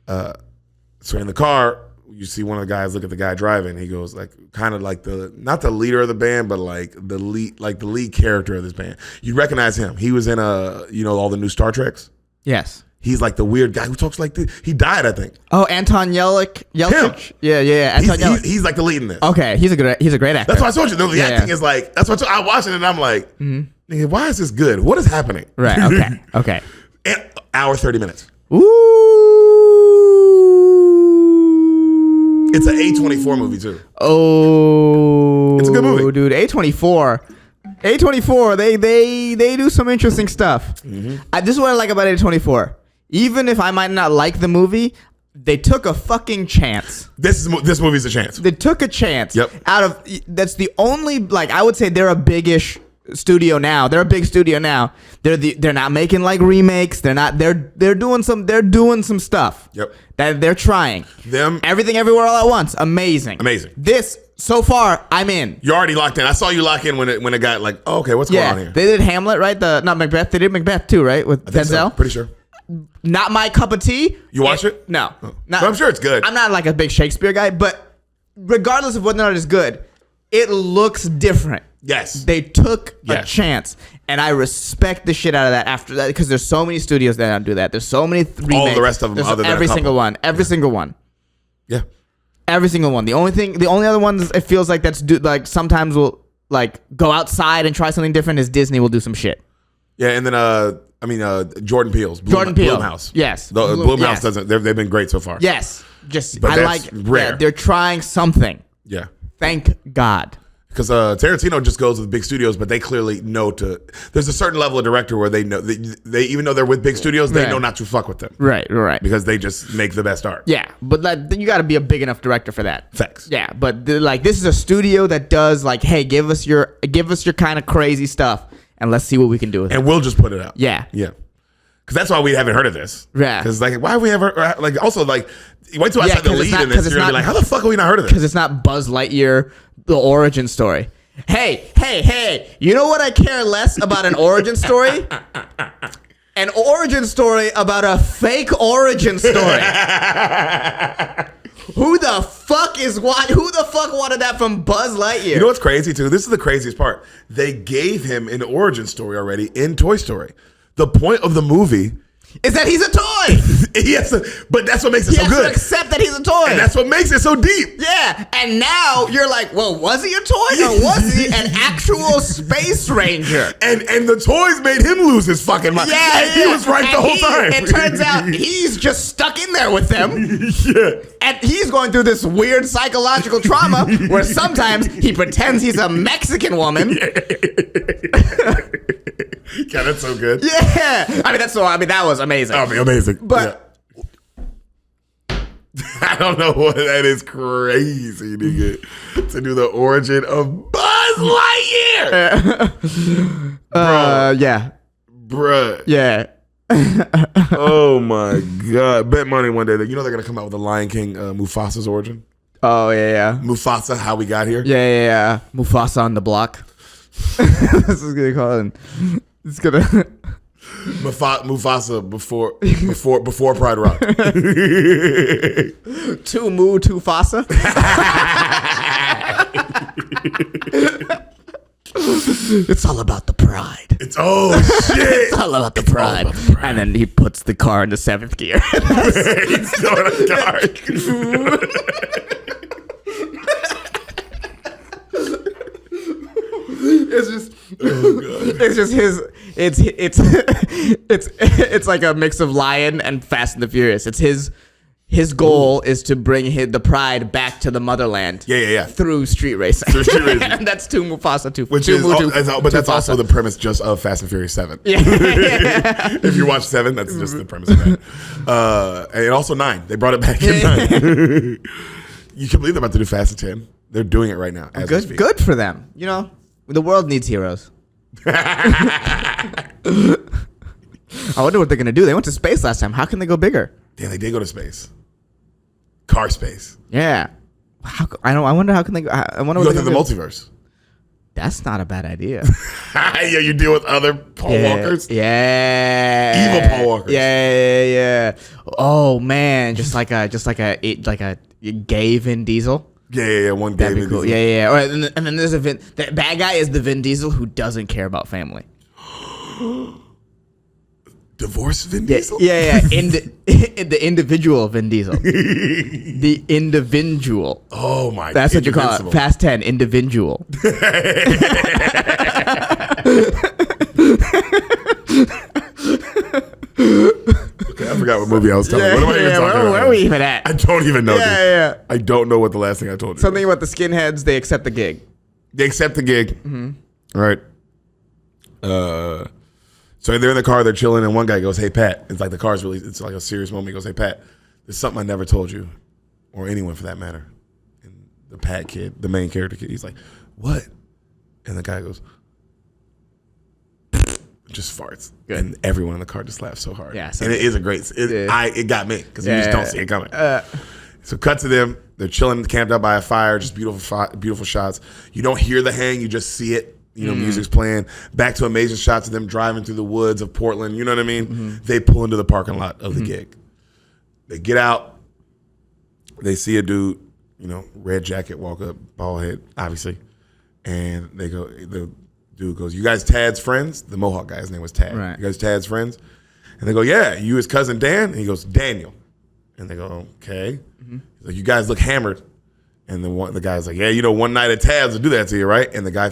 So in the car, you see one of the guys look at the guy driving. He goes like, kind of like not the leader of the band, but like the lead character of this band. You recognize him. He was in all the new Star Treks. Yes. He's like the weird guy who talks like this. He died, I think. Oh, Anton Yelchin. Him. Yeah. Anton Yelchin. He's like the lead in this. Okay, he's a great actor. That's why I told you. The acting is like, that's what I watched it and I'm like, nigga, why is this good? What is happening? Right. Okay. And hour 30 minutes. Ooh. It's an A24 movie too. Oh. It's a good movie, dude. A24. They do some interesting stuff. This is what I like about A24. Even if I might not like the movie, they took a fucking chance. This movie's a chance. They took a chance. Yep. That's the only, I would say they're a big-ish studio now. They're a big studio now. They're not making like remakes. They're doing some stuff. Yep. That they're trying. Them. Everything Everywhere All at Once. Amazing. This so far I'm in. You're already locked in. I saw you lock in when it got like, oh, okay, what's going on here? They did Hamlet, right? Not Macbeth. They did Macbeth too, right? With Denzel. So. Pretty sure. Not my cup of tea. You watch it? No. Oh. But I'm sure it's good. I'm not like a big Shakespeare guy, but regardless of whether or not it's good, it looks different. Yes. They took a chance, and I respect the shit out of that after that because there's so many studios that don't do that. There's so many remakes. All the rest of them, There's other than every a couple. single one. Every single one. Yeah. Every single one. The only other ones it feels like sometimes will like go outside and try something different is Disney will do some shit. Yeah, and then Jordan Peele's Blumhouse. Yes. Blumhouse doesn't. They've been great so far. Yes. But I that's like rare. Yeah, they're trying something. Yeah. Thank God. Because Tarantino just goes with big studios, but they clearly know there's a certain level of director where they know they even though they're with big studios, they know not to fuck with them. Right. Because they just make the best art. Yeah, but you got to be a big enough director for that. Facts. Yeah, but this is a studio that does like, hey, give us your kind of crazy stuff, and let's see what we can do with it. And we'll just put it out. Yeah. Because that's why we haven't heard of this. Yeah. Because why have we ever also wait till I said the lead in this, you're gonna be like, how the fuck have we not heard of this? Because it's not Buzz Lightyear, the origin story. Hey, you know what I care less about an origin story? An origin story about a fake origin story. Who the fuck wanted that from Buzz Lightyear? You know what's crazy too? This is the craziest part. They gave him an origin story already in Toy Story. The point of the movie is that he's a toy. Yes, but that's what makes it he so has good. to accept that he's a toy. And that's what makes it so deep. Yeah, and now you're like, well, was he a toy or was he an actual space ranger? And the toys made him lose his fucking mind. Yeah, and he was right the whole time. It turns out he's just stuck in there with them. Yeah. And he's going through this weird psychological trauma where sometimes he pretends he's a Mexican woman. God, that's so good. Yeah. That was amazing. Amazing. But I don't know what that is crazy, nigga. To do the origin of Buzz Lightyear. Yeah. Bruh. Yeah. Oh my God. Bet money one day that they're gonna come out with the Lion King Mufasa's origin. Oh yeah. Mufasa, how we got here. Yeah. Mufasa on the block. This is gonna call it. It's gonna Mufasa before Pride Rock. Too Fasa. It's all about the pride. It's shit. It's all about the pride. And then he puts the car into 7th gear. He's throwing a car. It's just, it's just his. It's like a mix of Lion and Fast and the Furious. It's his his goal is to bring the pride back to the motherland. Yeah. Through street racing. And that's to Mufasa too. Which is, but that's also the premise just of Fast and Furious 7. Yeah. If you watch 7, that's just the premise of that. And also 9. They brought it back in 9. You can believe they're about to do Fast and 10. They're doing it right now. As we speak. Good for them. You know, the world needs heroes. I wonder what they're gonna do. They went to space last time. How can they go bigger? Yeah, they did go to space. Car space. Yeah. I wonder how can they? I wonder. You go through the multiverse. That's not a bad idea. Yeah, you deal with other Paul Walkers. Yeah. Evil Paul Walkers. Yeah. Oh man, just like a gay Vin Diesel. Yeah. One day. That'd be cool. Yeah. All right, and then there's the bad guy is the Vin Diesel who doesn't care about family. Divorce Vin Diesel? Yeah. The individual Vin Diesel. The individual. Oh my god. That's what you call it. Fast 10, individual. Okay, I forgot what movie I was telling you. What am I even talking about? Where are we even at? I don't even know. Yeah. I don't know what the last thing I told you. Something about the skinheads, they accept the gig. They accept the gig. Mm-hmm. All right. So they're in the car, they're chilling, and one guy goes, "Hey Pat," it's like the car's really, it's like a serious moment. He goes, "Hey Pat, there's something I never told you, or anyone for that matter." And the Pat kid, the main character kid, he's like, "What?" And the guy goes, just farts. Good. And everyone in the car just laughs so hard. Yeah, and it is a great, it got me, because you just don't see it coming. So cut to them, they're chilling, camped out by a fire, just beautiful shots. You don't hear the hang, you just see it. You know, music's playing. Back to amazing shots of them driving through the woods of Portland. You know what I mean? Mm-hmm. They pull into the parking lot of the gig. They get out. They see a dude, you know, red jacket, walk up, bald head, obviously. And they go, the dude goes, "You guys Tad's friends?" The Mohawk guy, his name was Tad. Right. "You guys Tad's friends?" And they go, "Yeah, you his cousin Dan?" And he goes, "Daniel." And they go, "Okay." He's like, "You guys look hammered." And the guy's like, "Yeah, you know, one night at Tad's will do that to you, right?" And the guy,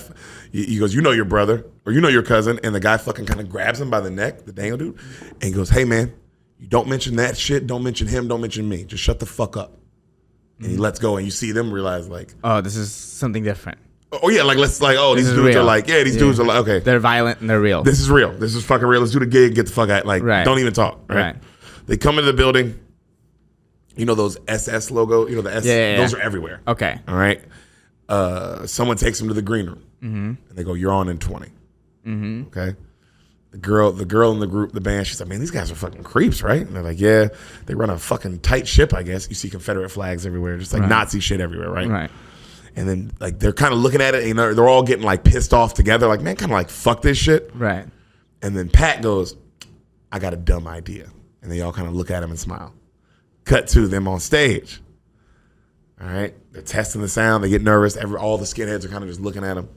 he goes, "You know your brother, or you know your cousin." And the guy fucking kind of grabs him by the neck, the Daniel dude, and he goes, "Hey man, you don't mention that shit. Don't mention him. Don't mention me. Just shut the fuck up." And he lets go, and you see them realize like, oh, this is something different. Oh yeah, like these dudes real. Are like, yeah, these dudes are like, okay, they're violent and they're real. This is real. This is fucking real. Let's do the gig. Get the fuck out. Like, don't even talk. Right? They come into the building. You know those SS logo? You know the S? Yeah. Those are everywhere. Okay. All right. Someone takes them to the green room, and they go, "You're on in 20." Okay. The girl in the group, the band, she's like, "Man, these guys are fucking creeps, right?" And they're like, "Yeah, they run a fucking tight ship, I guess." You see Confederate flags everywhere, just like Nazi shit everywhere, right? Right. And then like they're kind of looking at it, and they're all getting like pissed off together, like, "Man, kind of like fuck this shit." Right. And then Pat goes, "I got a dumb idea," and they all kind of look at him and smile. Cut to them on stage. All right, they're testing the sound. They get nervous. All the skinheads are kind of just looking at him.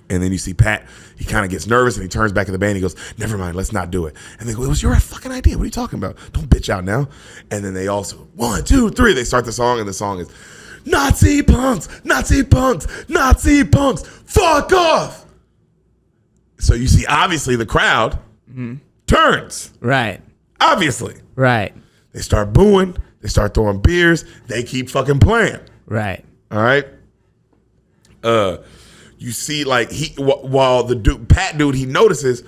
And then you see Pat. He kind of gets nervous and he turns back to the band. He goes, "Never mind, let's not do it." And they go, "It was your fucking idea. What are you talking about? Don't bitch out now." And then they also 1, 2, 3. They start the song, and the song is Nazi punks, Nazi punks, Nazi punks. Fuck off. So you see, obviously, the crowd turns. Right. Obviously. Right. They start booing. They start throwing beers. They keep fucking playing. Right. All right. You see, like while the Pat dude, he notices.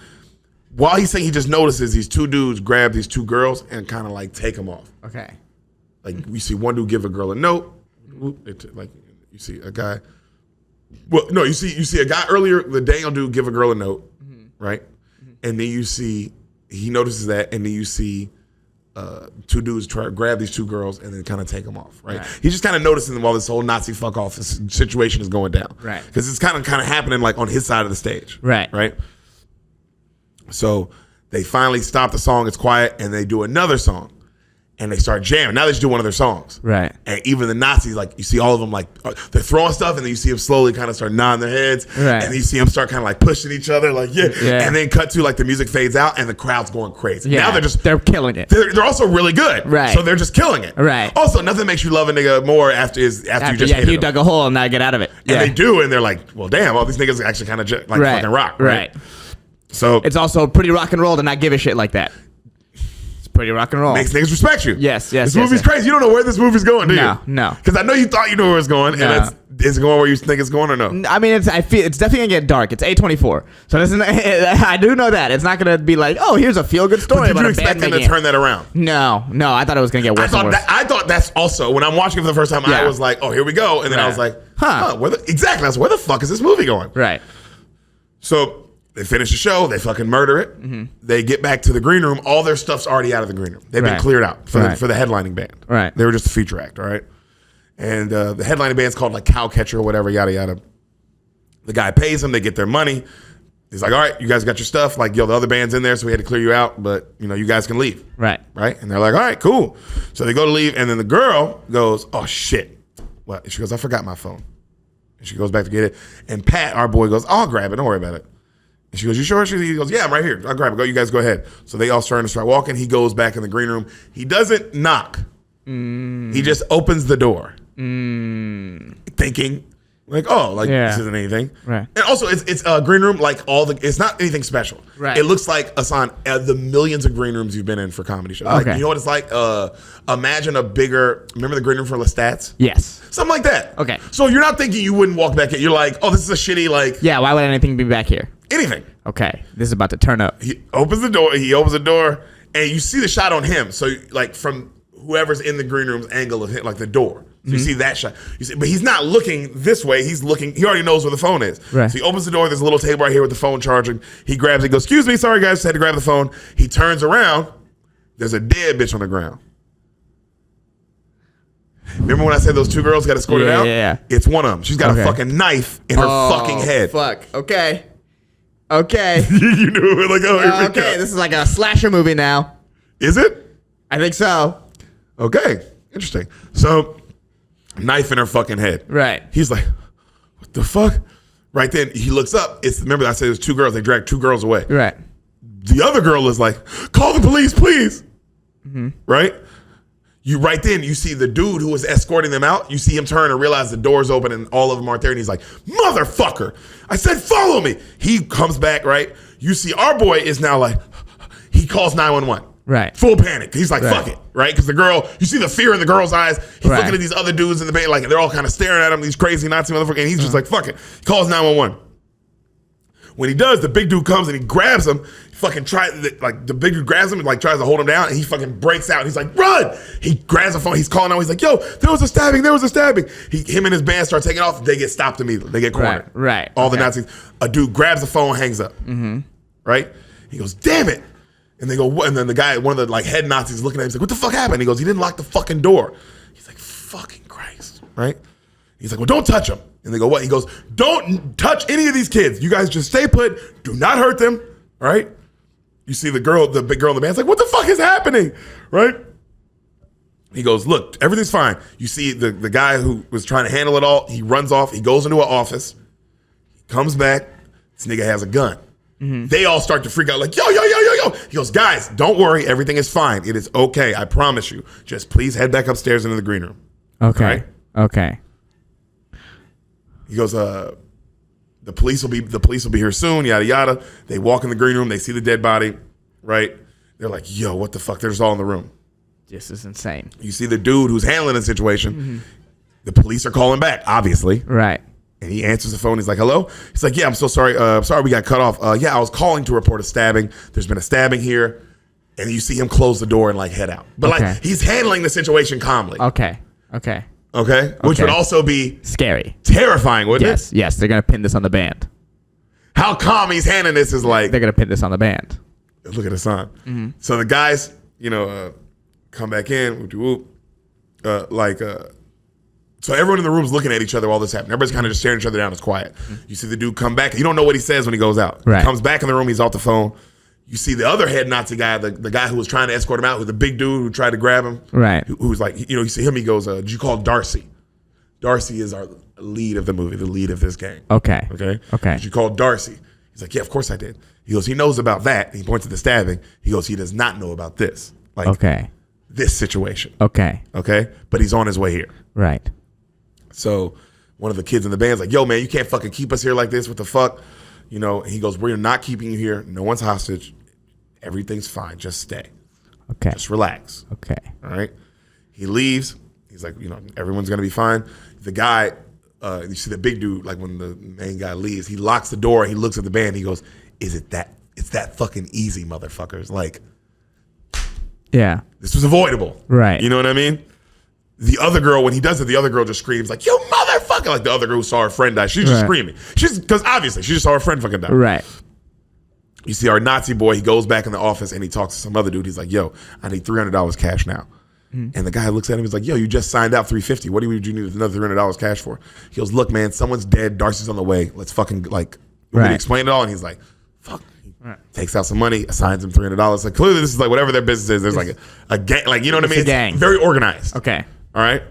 While he's saying, he just notices these two dudes grab these two girls and kind of like take them off. Okay. Like we see one dude give a girl a note. Like you see a guy. Well, no, you see a guy earlier. The Daniel dude give a girl a note, right? And then you see he notices that, and then you see. Two dudes try to grab these two girls and then kind of take them off, right? He's just kind of noticing them while this whole Nazi fuck off situation is going down, right? Because it's kind of happening like on his side of the stage, right? So they finally stop the song. It's quiet, and they do another song, and they start jamming. Now they just do one of their songs, right? And even the Nazis, like you see all of them, like they're throwing stuff, and then you see them slowly kind of start nodding their heads, right? And you see them start kind of like pushing each other, like yeah. And then cut to like the music fades out, and the crowd's going crazy. Yeah. Now they're killing it. They're also really good, right? So they're just killing it, right? Also, nothing makes you love a nigga more after you just hit you him. dug a hole and now get out of it, and they do, and they're like, well, damn, all these niggas actually kind of like fucking rock, right? Right. So it's also pretty rock and roll to not give a shit like that. pretty rock and roll. Makes niggas respect you. Yes. This movie's crazy. You don't know where this movie's going, do you? No. Because I know you thought you knew where it's going, and is it going where you think it's going or no? I mean, I feel it's definitely gonna get dark. It's A24, so this is, I do know that it's not gonna be like, oh, here's a feel good story. But did you expect them to turn that around? No, I thought it was gonna get worse. I thought that's also when I'm watching it for the first time. I was like, oh, here we go, and then I was like, exactly. That's where the fuck is this movie going? Right. So they finish the show. They fucking murder it. Mm-hmm. They get back to the green room. All their stuff's already out of the green room. They've been cleared out for the headlining band. Right. They were just a feature act. All right. And the headlining band's called like Cowcatcher or whatever, yada, yada. The guy pays them. They get their money. He's like, all right, you guys got your stuff. Like, yo, the other band's in there, so we had to clear you out. But, you guys can leave. Right. Right? And they're like, all right, cool. So they go to leave. And then the girl goes, oh, shit. What? She goes, I forgot my phone. And she goes back to get it. And Pat, our boy, goes, I'll grab it. Don't worry about it. And she goes, you sure? He goes, yeah, I'm right here. I'll grab it. Go, you guys go ahead. So they all start walking. He goes back in the green room. He doesn't knock. He just opens the door. Thinking like, oh, like this isn't anything. Right. And also it's a green room like it's not anything special. Right. It looks like Ehsan, the millions of green rooms you've been in for comedy shows. Okay. Like, you know what it's like? Imagine remember the green room for Lestat's? Yes. Something like that. Okay. So you're not thinking you wouldn't walk back in. You're like, oh, this is a shitty like. Yeah, why would anything be back here? Anything. Okay. This is about to turn up. He opens the door and you see the shot on him. So like from whoever's in the green room's angle of him, like the door. So you see that shot. But he's not looking this way. He already knows where the phone is. Right. So he opens the door. There's a little table right here with the phone charging. He grabs it, goes, excuse me, sorry guys, just had to grab the phone. He turns around. There's a dead bitch on the ground. Remember when I said those two girls got escorted out? Yeah. It's one of them. She's got a fucking knife in her fucking head. Fuck. Okay. Okay. You knew it. Like, oh, okay. This is like a slasher movie now. Is it? I think so. Okay. Interesting. So, knife in her fucking head. Right. He's like, what the fuck? Right then, he looks up. Remember I said there's two girls. They dragged two girls away. Right. The other girl is like, call the police, please. Mm-hmm. Right? Right then, you see the dude who was escorting them out. You see him turn and realize the door's open and all of them aren't there. And he's like, motherfucker. I said, follow me. He comes back, right? You see our boy is now like, he calls 911. Right. Full panic. He's like, fuck it. Right? Because the girl, you see the fear in the girl's eyes. He's looking at these other dudes in the band, like they're all kind of staring at him, these crazy Nazi motherfuckers. And he's just like, fuck it. He calls 911. When he does, the big dude comes and he grabs him. The big dude grabs him and like tries to hold him down, and he fucking breaks out. He's like, run! He grabs the phone. He's calling out. He's like, yo, there was a stabbing. Him and his band start taking off. They get stopped immediately. They get cornered. Right. All the Nazis. A dude grabs the phone, hangs up. Mm-hmm. Right? He goes, damn it. And they go, what? And then the guy, one of the like head Nazis, is looking at him. He's like, what the fuck happened? He goes, he didn't lock the fucking door. He's like, fucking Christ. Right? He's like, well, don't touch him. And they go, what? He goes, don't touch any of these kids. You guys just stay put. Do not hurt them. Right? You see the big girl in the band's like, what the fuck is happening? Right? He goes, look, everything's fine. You see the guy who was trying to handle it all, he runs off. He goes into an office. He comes back. This nigga has a gun. Mm-hmm. They all start to freak out like, yo. He goes, guys, don't worry. Everything is fine. It is okay. I promise you. Just please head back upstairs into the green room. Okay. Right? Okay. He goes, the police will be here soon, yada, yada. They walk in the green room. They see the dead body, right? They're like, yo, what the fuck? They're just all in the room. This is insane. You see the dude who's handling the situation. Mm-hmm. The police are calling back, obviously. Right. And he answers the phone. He's like, hello? He's like, yeah, I'm so sorry. Sorry we got cut off. Yeah, I was calling to report a stabbing. There's been a stabbing here. And you see him close the door and like head out. But like he's handling the situation calmly. Okay. Which would also be scary. Terrifying, wouldn't it? Yes. They're going to pin this on the band. How calm he's handling this is like. They're going to pin this on the band. Look at Ehsan. Mm-hmm. So the guys, come back in. So everyone in the room's looking at each other while this happened. Everybody's kind of just staring each other down. It's quiet. Mm-hmm. You see the dude come back. You don't know what he says when he goes out. Right. He comes back in the room. He's off the phone. You see the other head Nazi guy, the guy who was trying to escort him out, who's the big dude who tried to grab him. Right. Who's like, you see him, he goes, did you call Darcy? Darcy is our lead of the movie, the lead of this gang. Okay. Did you call Darcy? He's like, yeah, of course I did. He goes, he knows about that. He points to the stabbing. He goes, he does not know about this. This situation. Okay. But he's on his way here. Right. So one of the kids in the band's like, yo, man, you can't fucking keep us here like this. What the fuck? He goes, we're not keeping you here. No one's hostage. Everything's fine. Just stay. Okay. Just relax. Okay. All right. He leaves. He's like, everyone's going to be fine. The guy, you see the big dude, like when the main guy leaves, he locks the door. He looks at the band. He goes, it's that fucking easy, motherfuckers. Like, Yeah. this was avoidable. Right. You know what I mean? The other girl, when he does it, the other girl just screams like, you motherfucker. Like the other girl who saw her friend die. She's just screaming. Because obviously she just saw her friend fucking die. Right. You see our Nazi boy, he goes back in the office and he talks to some other dude. He's like, yo, I need $300 cash now. And the guy looks at him. He's like, yo, you just signed out $350. What do you need another $300 cash for? He goes, look, man, someone's dead. Darcy's on the way. Let's fucking explain it all. And he's like, fuck. Right. Takes out some money, assigns him $300. Like clearly this is like whatever their business is. There's like a gang, like, you know what I mean? It's a gang. Very organized. Okay. All right.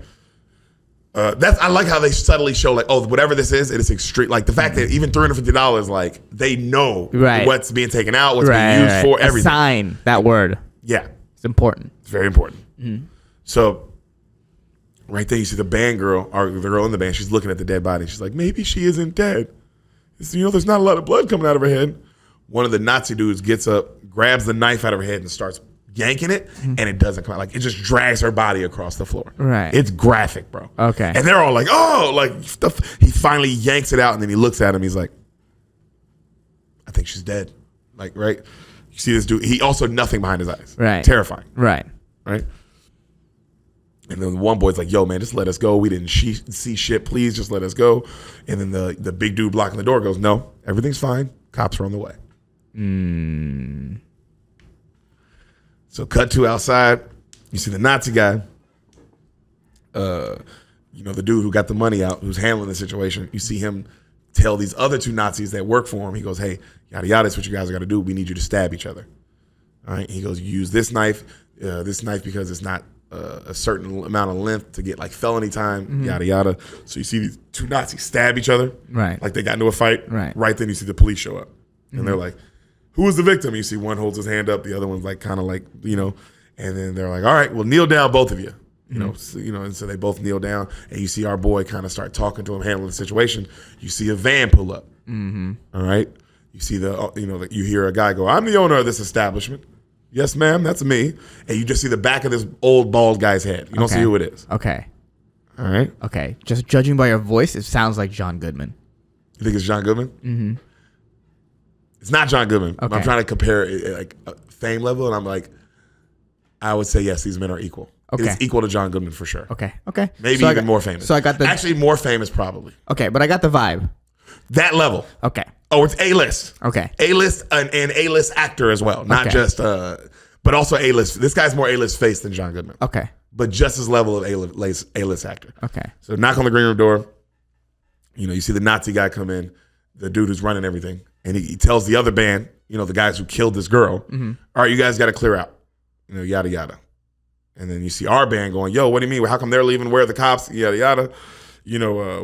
I like how they subtly show like, oh, whatever this is, it is extreme. Like the fact that even $350, like they know what's being taken out, what's being used for, everything. Assign that word. Yeah. It's important. It's very important. So right there, you see the band girl, or the girl in the band, she's looking at the dead body. She's like, maybe she isn't dead. There's not a lot of blood coming out of her head. One of the Nazi dudes gets up, grabs the knife out of her head and starts yanking it, and it doesn't come out. Like, it just drags her body across the floor. Right. It's graphic, bro. Okay. And they're all like, oh, like, he finally yanks it out, and then he looks at him. He's like, I think she's dead. Like, right? You see this dude. He also nothing behind his eyes. Right. Terrifying. Right. Right? And then one boy's like, yo, man, just let us go. We didn't see shit. Please just let us go. And then the big dude blocking the door goes, no, everything's fine. Cops are on the way. So cut to outside. You see the Nazi guy. The dude who got the money out, who's handling the situation. You see him tell these other two Nazis that work for him. He goes, hey, yada, yada, that's what you guys got to do. We need you to stab each other. All right. He goes, you use this knife because it's not a certain amount of length to get like felony time, yada, yada. So you see these two Nazis stab each other. Right. Like they got into a fight. Right. Right then you see the police show up. And they're like, who was the victim? You see one holds his hand up. The other one's like kind of like, and then they're like, all right, well, kneel down, both of you. And so they both kneel down, and you see our boy kind of start talking to him, handling the situation. You see a van pull up. All right. You see you hear a guy go, I'm the owner of this establishment. Yes, ma'am, that's me. And you just see the back of this old bald guy's head. You don't see who it is. Okay. All right. Okay. Just judging by your voice, it sounds like John Goodman. You think it's John Goodman? Mm-hmm. It's not John Goodman. Okay. I'm trying to compare it like fame level, and I'm like, I would say yes, these men are equal. Okay. It's equal to John Goodman for sure. Okay. Maybe even more famous. So I got the actually more famous probably. Okay, but I got the vibe. That level. Okay. Oh, it's A-list. Okay. A-list and A-list actor as well, not just but also A-list. This guy's more A-list face than John Goodman. Okay. But just as level of A-list actor. Okay. So knock on the green room door. You see the Nazi guy come in, the dude who's running everything, and he tells the other band, the guys who killed this girl, all right, you guys got to clear out, yada, yada. And then you see our band going, yo, what do you mean? How come they're leaving? Where are the cops? Yada, yada.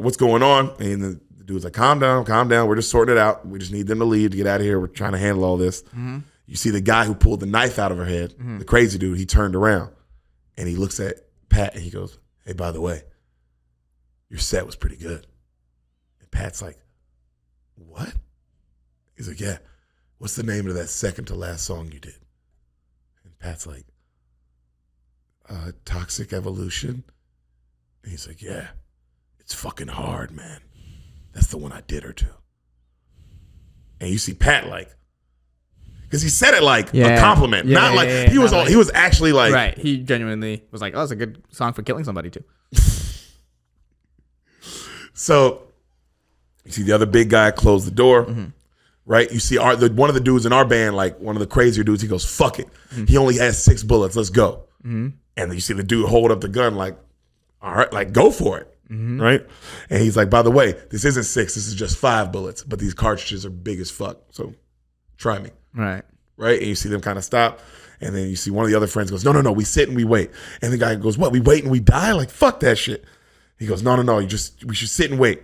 What's going on? And the dude's like, calm down. We're just sorting it out. We just need them to leave to get out of here. We're trying to handle all this. You see the guy who pulled the knife out of her head, the crazy dude, he turned around and he looks at Pat and he goes, hey, by the way, your set was pretty good. And Pat's like, what? He's like, yeah. What's the name of that second to last song you did? And Pat's like, Toxic Evolution. And he's like, yeah, it's fucking hard, man. That's the one I did her to. And you see Pat like, because he said it like a compliment, not like he was. He was actually like, right. He genuinely was like, "Oh, it's a good song for killing somebody too." So you see the other big guy close the door, right? You see one of the dudes in our band, like one of the crazier dudes. He goes, "Fuck it." He only has 6 bullets. Let's go. And then you see the dude hold up the gun, like, "All right, like go for it." Right? And he's like, "By the way, this isn't 6. This is just 5 bullets, but these cartridges are big as fuck. So try me." Right. And you see them kind of stop. And then you see one of the other friends goes, no, we sit and we wait. And the guy goes, what, we wait and we die? Like, fuck that shit. He goes, no, we should sit and wait.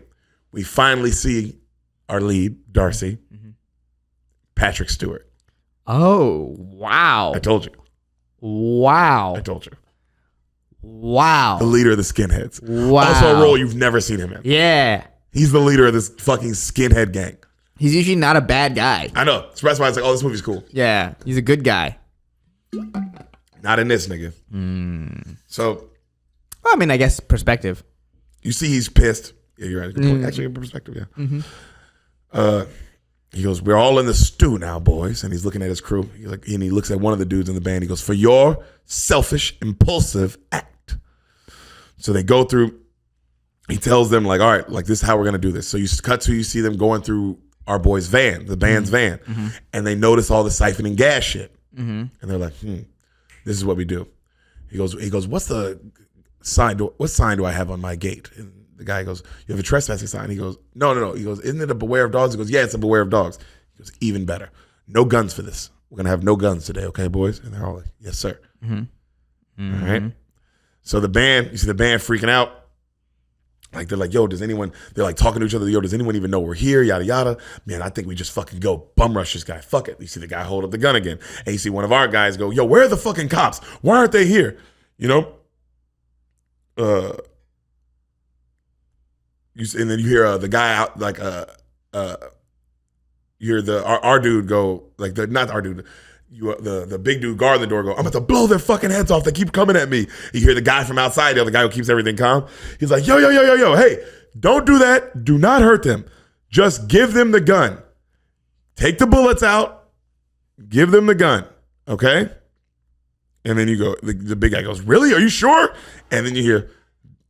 We finally see our lead, Darcy, Patrick Stewart. Oh, wow. I told you. Wow. I told you. Wow. The leader of the skinheads. Wow. Also a role you've never seen him in. Yeah. He's the leader of this fucking skinhead gang. He's usually not a bad guy. I know. So that's why I was like, oh, this movie's cool. Yeah. He's a good guy. Not in this nigga. So Well, I mean, I guess perspective. you see he's pissed. Yeah, you're right. Good point. Actually, perspective, yeah. He goes, we're all in the stew now, boys. And he's looking at his crew. And he looks at one of the dudes in the band. He goes, for your selfish, impulsive act. So they go through. He tells them, like, all right, like, this is how we're going to do this. So you see them going through our boy's van, the band's van. And they notice all the siphoning gas shit. And they're like, this is what we do. He goes, what's the sign? What sign do I have on my gate? And the guy goes, you have a trespassing sign. He goes, no. He goes, isn't it a beware of dogs? He goes, yeah, it's a beware of dogs. He goes, even better. No guns for this. We're going to have no guns today, okay, boys? And they're all like, yes, sir. All right. So you see the band freaking out. Like, they're like, yo, they're like talking to each other. Yo, does anyone even know we're here? Yada, yada. Man, I think we just fucking go bum rush this guy. Fuck it. You see the guy hold up the gun again. And you see one of our guys go, yo, where are the fucking cops? Why aren't they here? You know? And then you hear the guy out, like, you hear our dude go, like, not our dude, the big dude guarding the door go, I'm about to blow their fucking heads off. They keep coming at me. You hear the guy from outside, the other guy who keeps everything calm. He's like, yo, hey, don't do that. Do not hurt them. Just give them the gun. Take the bullets out. Give them the gun. Okay? And then you go, the big guy goes, really? Are you sure? And then you hear,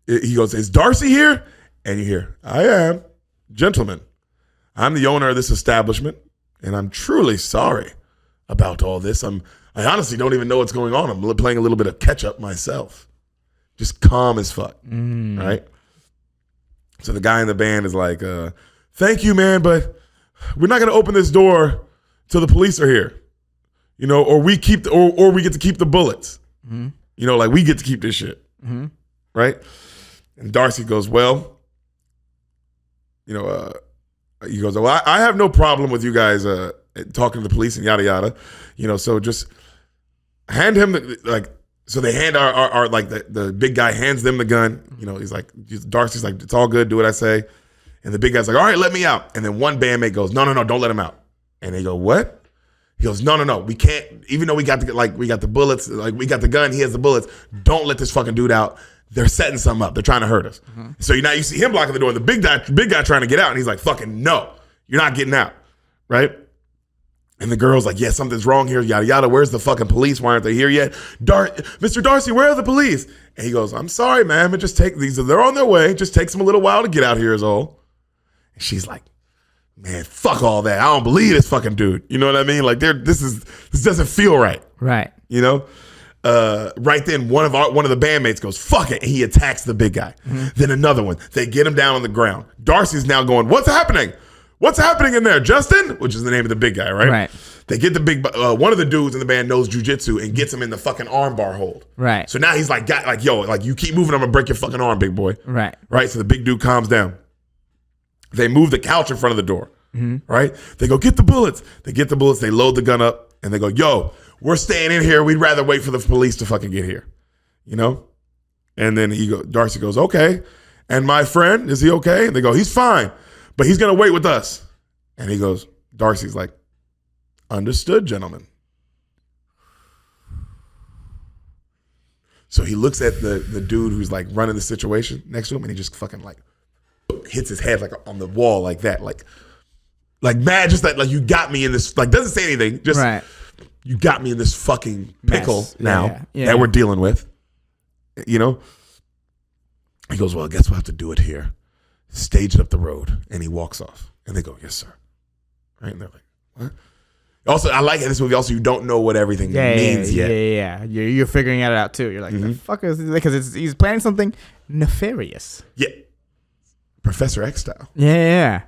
he goes, is Darcy here? And you hear, I am. Gentlemen, I'm the owner of this establishment, and I'm truly sorry about all this. I honestly don't even know what's going on. I'm playing a little bit of catch up myself. Just calm as fuck. Right? So the guy in the band is like, thank you, man, but we're not going to open this door till the police are here. You know, or we get to keep the bullets. You know, like, we get to keep this shit. Right? And Darcy goes, well, you know, he goes, well, I have no problem with you guys talking to the police and yada yada, you know. So just hand him so they hand our like the big guy hands them the gun. You know, he's like, Darcy's like, it's all good, do what I say. And the big guy's like, all right, let me out. And then one bandmate goes, no, don't let him out. And they go, what? He goes, no, we can't. Even though we got the bullets, like, we got the gun, he has the bullets. Don't let this fucking dude out. They're setting something up. They're trying to hurt us. So now you see him blocking the door. The big guy trying to get out, and he's like, fucking no, you're not getting out, right? And the girl's like, yeah, something's wrong here, yada, yada. Where's the fucking police? Why aren't they here yet? Mr. Darcy, where are the police? And he goes, I'm sorry, man, but just they're on their way. Just takes them a little while to get out here is all. And she's like, man, fuck all that. I don't believe this fucking dude. You know what I mean? Like, this doesn't feel right. Right. You know? Right then, one of the bandmates goes, fuck it, and he attacks the big guy. Then another one. They get him down on the ground. Darcy's now going, what's happening? What's happening in there, Justin? Which is the name of the big guy, right? Right. They get the one of the dudes in the band knows jujitsu and gets him in the fucking armbar hold. Right. So now he's like, yo, like, you keep moving, I'm gonna break your fucking arm, big boy. Right. Right. So the big dude calms down. They move the couch in front of the door. Right. They go, get the bullets. They get the bullets. They load the gun up, and they go, yo, we're staying in here. We'd rather wait for the police to fucking get here. You know? And then Darcy goes, okay. And my friend, is he okay? And they go, he's fine, but he's going to wait with us. And he goes, Darcy's like, understood, gentlemen. So he looks at the dude who's like running the situation next to him, and he just fucking like hits his head like on the wall like that. Like mad, just like you got me in this, like, doesn't say anything. Just, right. You got me in this fucking pickle now that we're dealing with. You know? He goes, well, I guess we'll have to do it here. Stage it up the road. And he walks off. And they go, yes, sir. Right? And they're like, what? Also, I like in this movie, also, you don't know what everything means yet. Yeah. You're figuring it out, too. You're like, the fuck is this? Because he's planning something nefarious. Yeah. Professor X style. Yeah.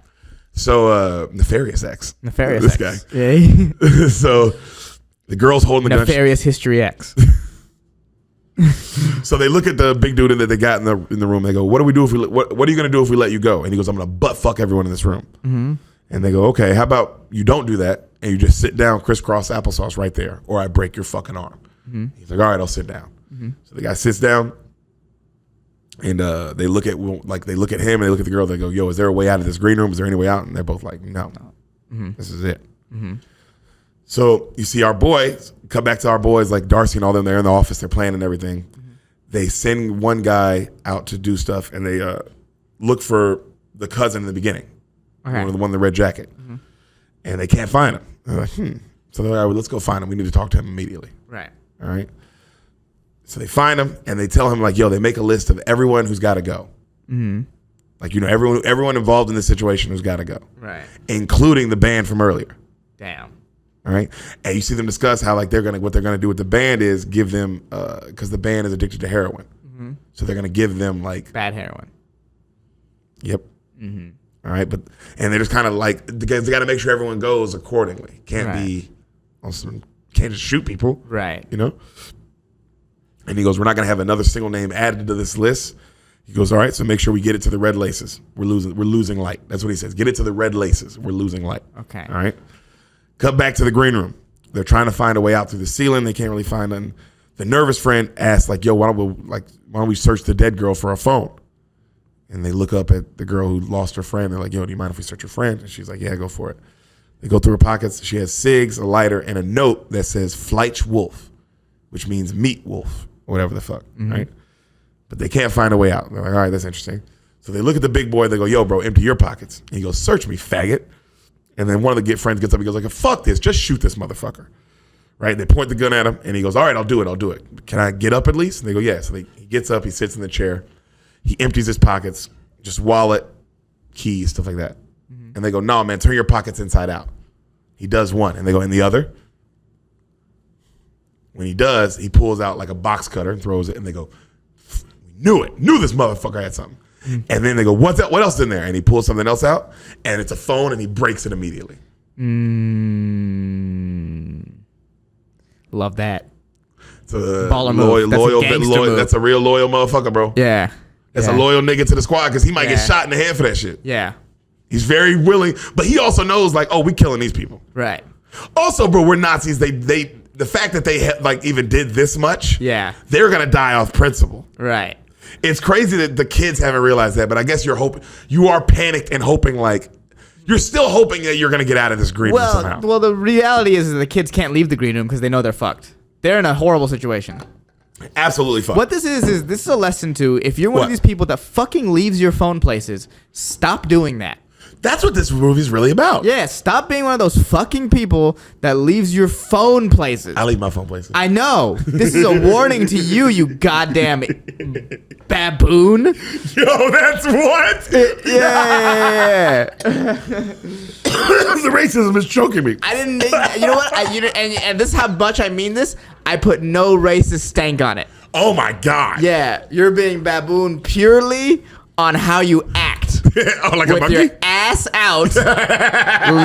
So, Nefarious X. Nefarious X. This guy. Yeah. So, the girl's holding the gun. Nefarious History X. So they look at the big dude that they got in the room. They go, "What do we do if we? What are you going to do if we let you go?" And he goes, "I'm going to butt fuck everyone in this room." And they go, "Okay, how about you don't do that and you just sit down, crisscross applesauce right there, or I break your fucking arm." He's like, "All right, I'll sit down." So the guy sits down, and they look at him and they look at the girl. They go, "Yo, is there a way out of this green room? Is there any way out?" And they're both like, "No, this is it." So you see our boys, come back to our boys like Darcy and all them. They're in the office. They're playing and everything. Mm-hmm. They send one guy out to do stuff, and they look for the cousin in the beginning, the one in the red jacket, and they can't find him. They're like, So they're like, all right, well, let's go find him. We need to talk to him immediately. Right. All right. So they find him, and they tell him like, yo, they make a list of everyone who's got to go. Mm-hmm. Like, everyone involved in this situation who's got to go. Right. Including the band from earlier. Damn. All right. And you see them discuss how like what they're gonna do with the band is give them because the band is addicted to heroin. Mm-hmm. So they're gonna give them like bad heroin. Yep. Mm-hmm. All right, and they're just kind of like because they got to make sure everyone goes accordingly. Can't just shoot people. Right. You know. And he goes, we're not gonna have another single name added to this list. He goes, all right, so make sure we get it to the red laces. We're losing light. That's what he says. Get it to the red laces. We're losing light. Okay. All right. Cut back to the green room. They're trying to find a way out through the ceiling. They can't really find none. The nervous friend asks, like, yo, why don't we search the dead girl for a phone? And they look up at the girl who lost her friend. They're like, yo, do you mind if we search your friend? And she's like, yeah, go for it. They go through her pockets. She has cigs, a lighter, and a note that says Fleitch Wolf, which means meat wolf, or whatever the fuck, right? But they can't find a way out. They're like, all right, that's interesting. So they look at the big boy. They go, yo, bro, empty your pockets. And he goes, search me, faggot. And then one of the friends gets up. He goes like, fuck this. Just shoot this motherfucker. Right? They point the gun at him. And he goes, all right, I'll do it. Can I get up at least? And they go, yeah. So he gets up. He sits in the chair. He empties his pockets. Just wallet, keys, stuff like that. Mm-hmm. And they go, no, man, turn your pockets inside out. He does one. And they go, and the other? When he does, he pulls out like a box cutter and throws it. And they go, we knew it. Knew this motherfucker had something. And then they go, what else in there? And he pulls something else out, and it's a phone, and he breaks it immediately. Love that. It's a baller move. That's a real loyal motherfucker, bro. Yeah. That's a loyal nigga to the squad because he might get shot in the head for that shit. Yeah. He's very willing, but he also knows like, oh, we killing these people. Right. Also, bro, we're Nazis. The fact that they even did this much, they're gonna die off principle. Right. It's crazy that the kids haven't realized that, but I guess you are panicked and hoping like you're still hoping that you're going to get out of this green room somehow. Well, the reality is that the kids can't leave the green room because they know they're fucked. They're in a horrible situation. Absolutely fucked. What this is a lesson to if you're one of these people that fucking leaves your phone places, stop doing that. That's what this movie's really about. Yeah, stop being one of those fucking people that leaves your phone places. I leave my phone places. I know. This is a warning to you, you goddamn baboon. Yo, that's what? Yeah. The racism is choking me. I didn't. You know what? And this is how much I mean this. I put no racist stank on it. Oh my god. Yeah, you're being baboon purely on how you act. Oh, like with a monkey? Your ass out,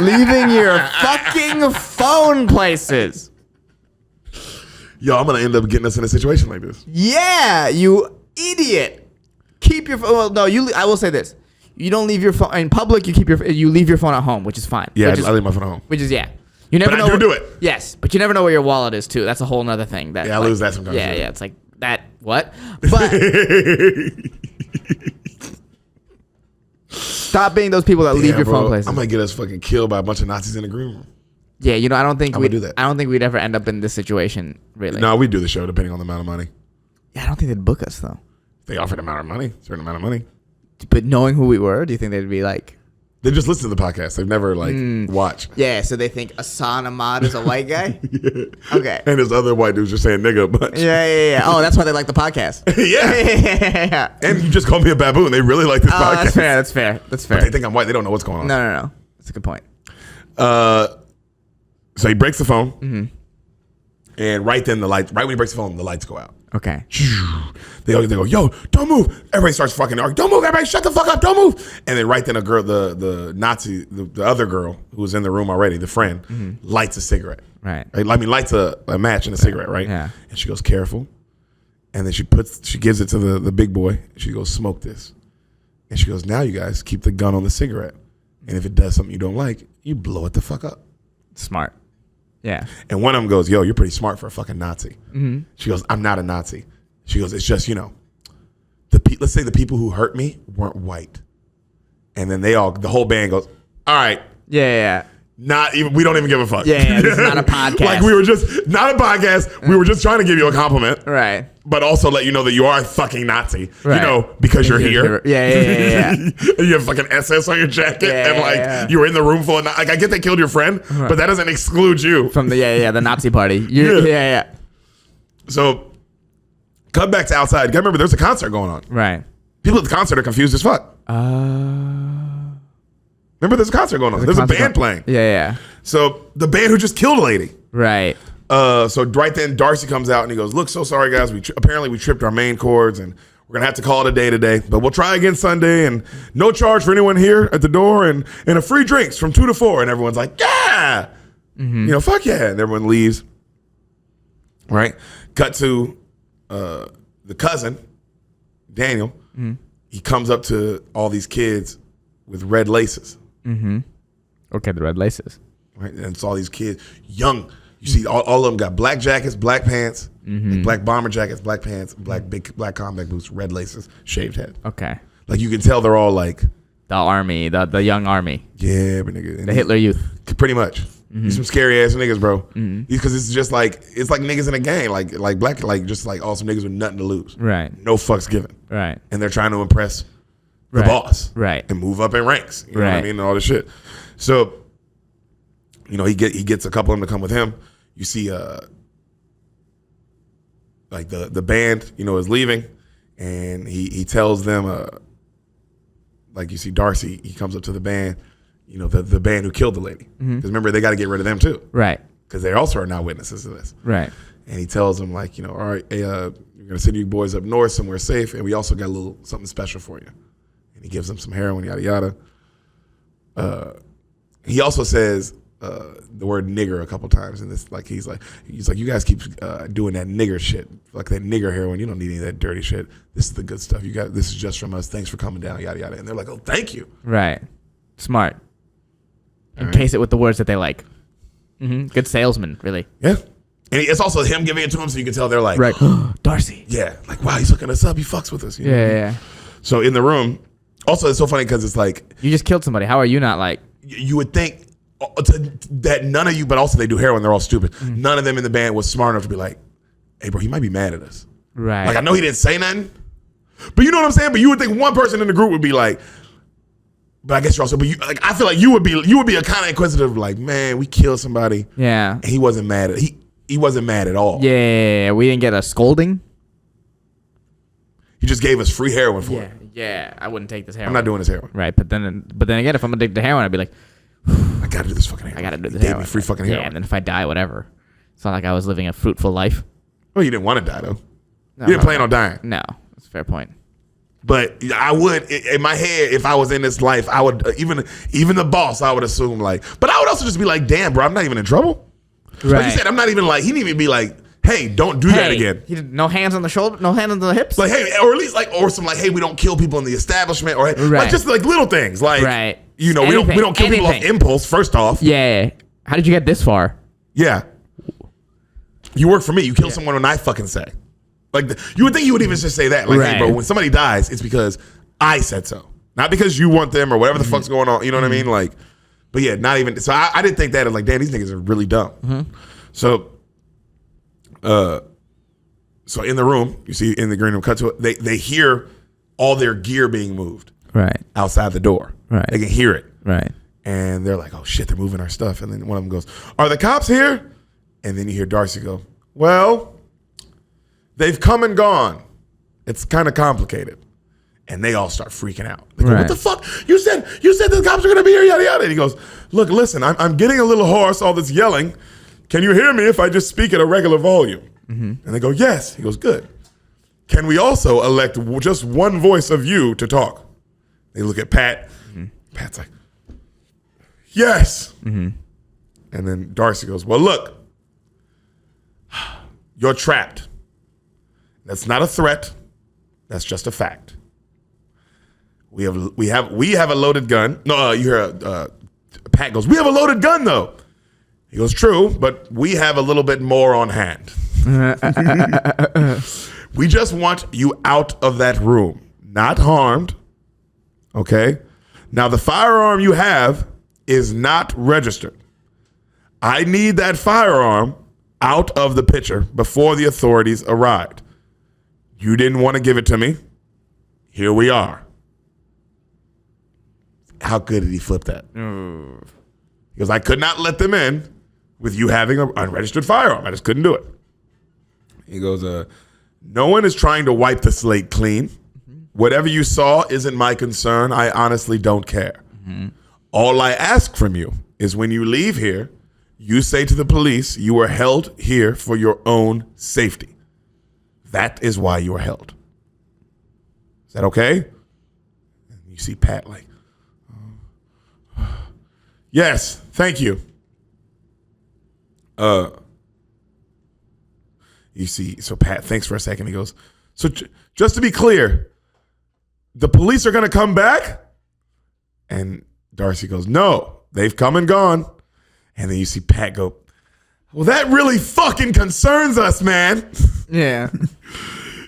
leaving your fucking phone places. Yo, I'm gonna end up getting us in a situation like this. Yeah, you idiot. Keep your phone. Well, no, I will say this: you don't leave your phone in public. You leave your phone at home, which is fine. Yeah, I leave my phone at home. Which is You never but know. I do it. Yes, but you never know where your wallet is too. That's a whole nother thing. I lose that sometimes. Yeah, it's like that. What? But stop being those people that leave your phone places. I might get us fucking killed by a bunch of Nazis in the green room. Yeah, I don't think we'd do that. I don't think we'd ever end up in this situation. Really? No, we do the show depending on the amount of money. Yeah, I don't think they'd book us though. They offered a certain amount of money. But knowing who we were, do you think they'd be like? They just listen to the podcast. They've never watched. Yeah, so they think Ehsan Ahmad is a white guy? Yeah. Okay. And his other white dudes just saying nigga a bunch. Yeah. Oh, that's why they like the podcast. Yeah. And you just called me a baboon. They really like this podcast. That's fair. But they think I'm white. They don't know what's going on. No. That's a good point. So he breaks the phone. Mm-hmm. And right when he breaks the phone, the lights go out. Okay. They go, yo, don't move. Everybody starts fucking arguing. Don't move, everybody, shut the fuck up, don't move. And then right then a girl, the Nazi, the other girl who was in the room already, the friend, lights a cigarette. Right. Lights a match and a cigarette, right? Yeah. And she goes, careful. And then she gives it to the big boy. She goes, smoke this. And she goes, now you guys keep the gun on the cigarette. And if it does something you don't like, you blow it the fuck up. Smart. Yeah. And one of them goes, yo, you're pretty smart for a fucking Nazi. Mm-hmm. She goes, I'm not a Nazi. She goes, it's just, let's say the people who hurt me weren't white. And then the whole band goes, all right. Yeah. Not even. We don't even give a fuck. Yeah, this is not a podcast. Like we were just not a podcast. We were just trying to give you a compliment, Right. but also let you know that you are a fucking Nazi. Right. You know, because you're here. Yeah. And you have fucking SS on your jacket, Yeah, and like yeah. you were in the room full of. Like I get they killed your friend, but that doesn't exclude you. From the the Nazi party. Yeah. Yeah. So, come back to outside. You gotta remember, there's a concert going on. Right. People at the concert are confused as fuck. Remember, there's a concert going on. There's a band playing. Yeah. So the band who just killed a lady. Right. So right then, Darcy comes out and he goes, "Look, so sorry guys. Apparently we tripped our main chords and we're gonna have to call it a day today. But we'll try again Sunday and no charge for anyone here at the door and a free drinks from 2 to 4." And everyone's like, "Yeah, fuck yeah!" And everyone leaves. Right. Cut to the cousin, Daniel. He comes up to all these kids with red laces. Okay, the red laces. Right, and it's all these kids, young. You see, all of them got black jackets, black pants, like black bomber jackets, black pants, black combat boots, red laces, shaved head. Okay. Like you can tell they're all like The army, the young army. Yeah, but nigga, The Hitler Youth. pretty much. These some scary ass niggas, bro. Because it's just like niggas in a gang, like black, like just like awesome niggas with nothing to lose. Right. No fucks given. Right. And they're trying to impress the Right. boss. Right. And move up in ranks. You know what I Right. mean? And all this shit. So, he gets a couple of them to come with him. You see like the band, is leaving, and he tells them like you see Darcy, he comes up to the band, the band who killed the lady. Because remember, they got to get rid of them too. Right. Because they also are now witnesses to this. Right. And he tells them like, all right, hey, you're going to send you boys up north somewhere safe, and we also got a little something special for you. And he gives them some heroin, yada, yada. He also says the word nigger a couple times in this. Like he's like, you guys keep doing that nigger shit, like that nigger heroin. You don't need any of that dirty shit. This is the good stuff. This is just from us. Thanks for coming down, yada, yada. And they're like, oh, thank you. Right. Smart. Right. Encase it with the words that they like. Good salesman, really. Yeah. And it's also him giving it to him, so you can tell they're like, Right. Darcy. yeah, like, wow, he's hooking us up. He fucks with us. You know? Yeah. So in the room, also it's so funny because it's like, You just killed somebody. How are you not like? you would think that none of you, but also they do heroin, they're all stupid. None of them in the band was smart enough to be like, hey, bro, he might be mad at us. Right. Like, I know he didn't say nothing, but you know what I'm saying? But you would think one person in the group would be like, but I guess you're also, but I feel like you would be a kind of inquisitive, like, man, we killed somebody. Yeah. And he wasn't mad he wasn't mad at all. Yeah. We didn't get a scolding. He just gave us free heroin for it. Yeah. I wouldn't take this heroin. I'm not doing this heroin. Right. But then again, if I'm addicted to heroin, I'd be like, I gotta do this fucking heroin. I gotta do this He gave heroin. me free fucking heroin. Yeah. And then if I die, whatever. It's not like I was living a fruitful life. Well, you didn't want to die though. No, You didn't plan on dying. No. That's a fair point. But I would, in my head, if I was in this life, I would, even the boss, I would assume like, but I would also just be like, damn, bro, I'm not even in trouble. Like Right. you said, I'm not even like, he didn't even be like, hey, don't do that again. He did no hands on the shoulder, no hand on the hips. Like, hey, or at least like, or some like, hey, we don't kill people in the establishment, or like Right. just like little things. Like, Right. we don't kill people off Anything. impulse, first off. Yeah. How did you get this far? Yeah. You work for me. You kill someone when I fucking say. Like, you would think you would even just say that. Like, hey, bro, Right. when somebody dies, it's because I said so. Not because you want them or whatever the fuck's going on. You know what I mean? Like, but yeah, not even. So I didn't think that. Like, damn, these niggas are really dumb. So, so in the room, you see in the green room, cut to it, they hear all their gear being moved Right. outside the door. Right. They can hear it. Right. And they're like, oh shit, they're moving our stuff. And then one of them goes, are the cops here? And then you hear Darcy go, well, they've come and gone. It's kind of complicated. And they all start freaking out. They go, Right. what the fuck? You said the cops are going to be here, yada, yada. And he goes, look, listen, I'm getting a little hoarse, all this yelling. Can you hear me if I just speak at a regular volume? And they go, yes. He goes, good. Can we also elect just one voice of you to talk? They look at Pat. Pat's like, yes. And then Darcy goes, well, look, you're trapped. That's not a threat. That's just a fact. We have a loaded gun. No, you hear Pat goes, we have a loaded gun though. He goes, true, but we have a little bit more on hand. We just want you out of that room, not harmed. Okay. Now the firearm you have is not registered. I need that firearm out of the picture before the authorities arrived. You didn't want to give it to me. Here we are. How good did he flip that? He goes, I could not let them in with you having an unregistered firearm. I just couldn't do it. He goes, no one is trying to wipe the slate clean. Whatever you saw isn't my concern. I honestly don't care. All I ask from you is when you leave here, you say to the police you were held here for your own safety. That is why you are held. Is that okay? And you see Pat like, yes, thank you. You see, so Pat thinks for a second. He goes, so just to be clear, the police are going to come back? And Darcy goes, no, they've come and gone. And then you see Pat go, well, that really fucking concerns us, man. Yeah.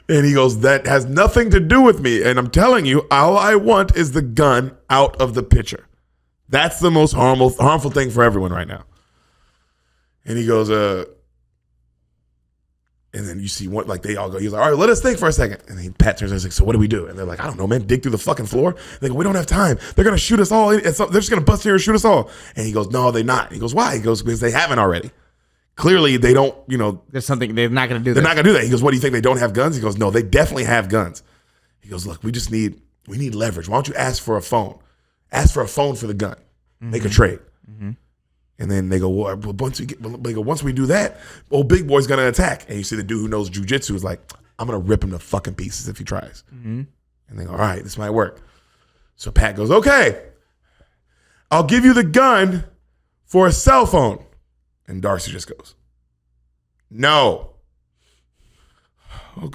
And he goes, that has nothing to do with me. And I'm telling you, all I want is the gun out of the picture. That's the most harmful thing for everyone right now. And he goes, and then you see what, like they all go, he's like, all right, let us think for a second. And then Pat turns and he's like, so what do we do? And they're like, I don't know, man, dig through the fucking floor. They go, we don't have time. They're going to shoot us all. They're just going to bust here and shoot us all. And he goes, no, they're not. He goes, why? He goes, because they haven't already. Clearly they don't, There's something they're not going to do. They're not going to do that. He goes, what do you think? They don't have guns? He goes, no, they definitely have guns. He goes, look, we need leverage. Why don't you ask for a phone? Ask for a phone for the gun. Make a trade. And then they go, well, once we do that, old big boy's gonna attack. And you see the dude who knows jujitsu is like, I'm gonna rip him to fucking pieces if he tries. And they go, all right, this might work. So Pat goes, okay, I'll give you the gun for a cell phone. And Darcy just goes, no.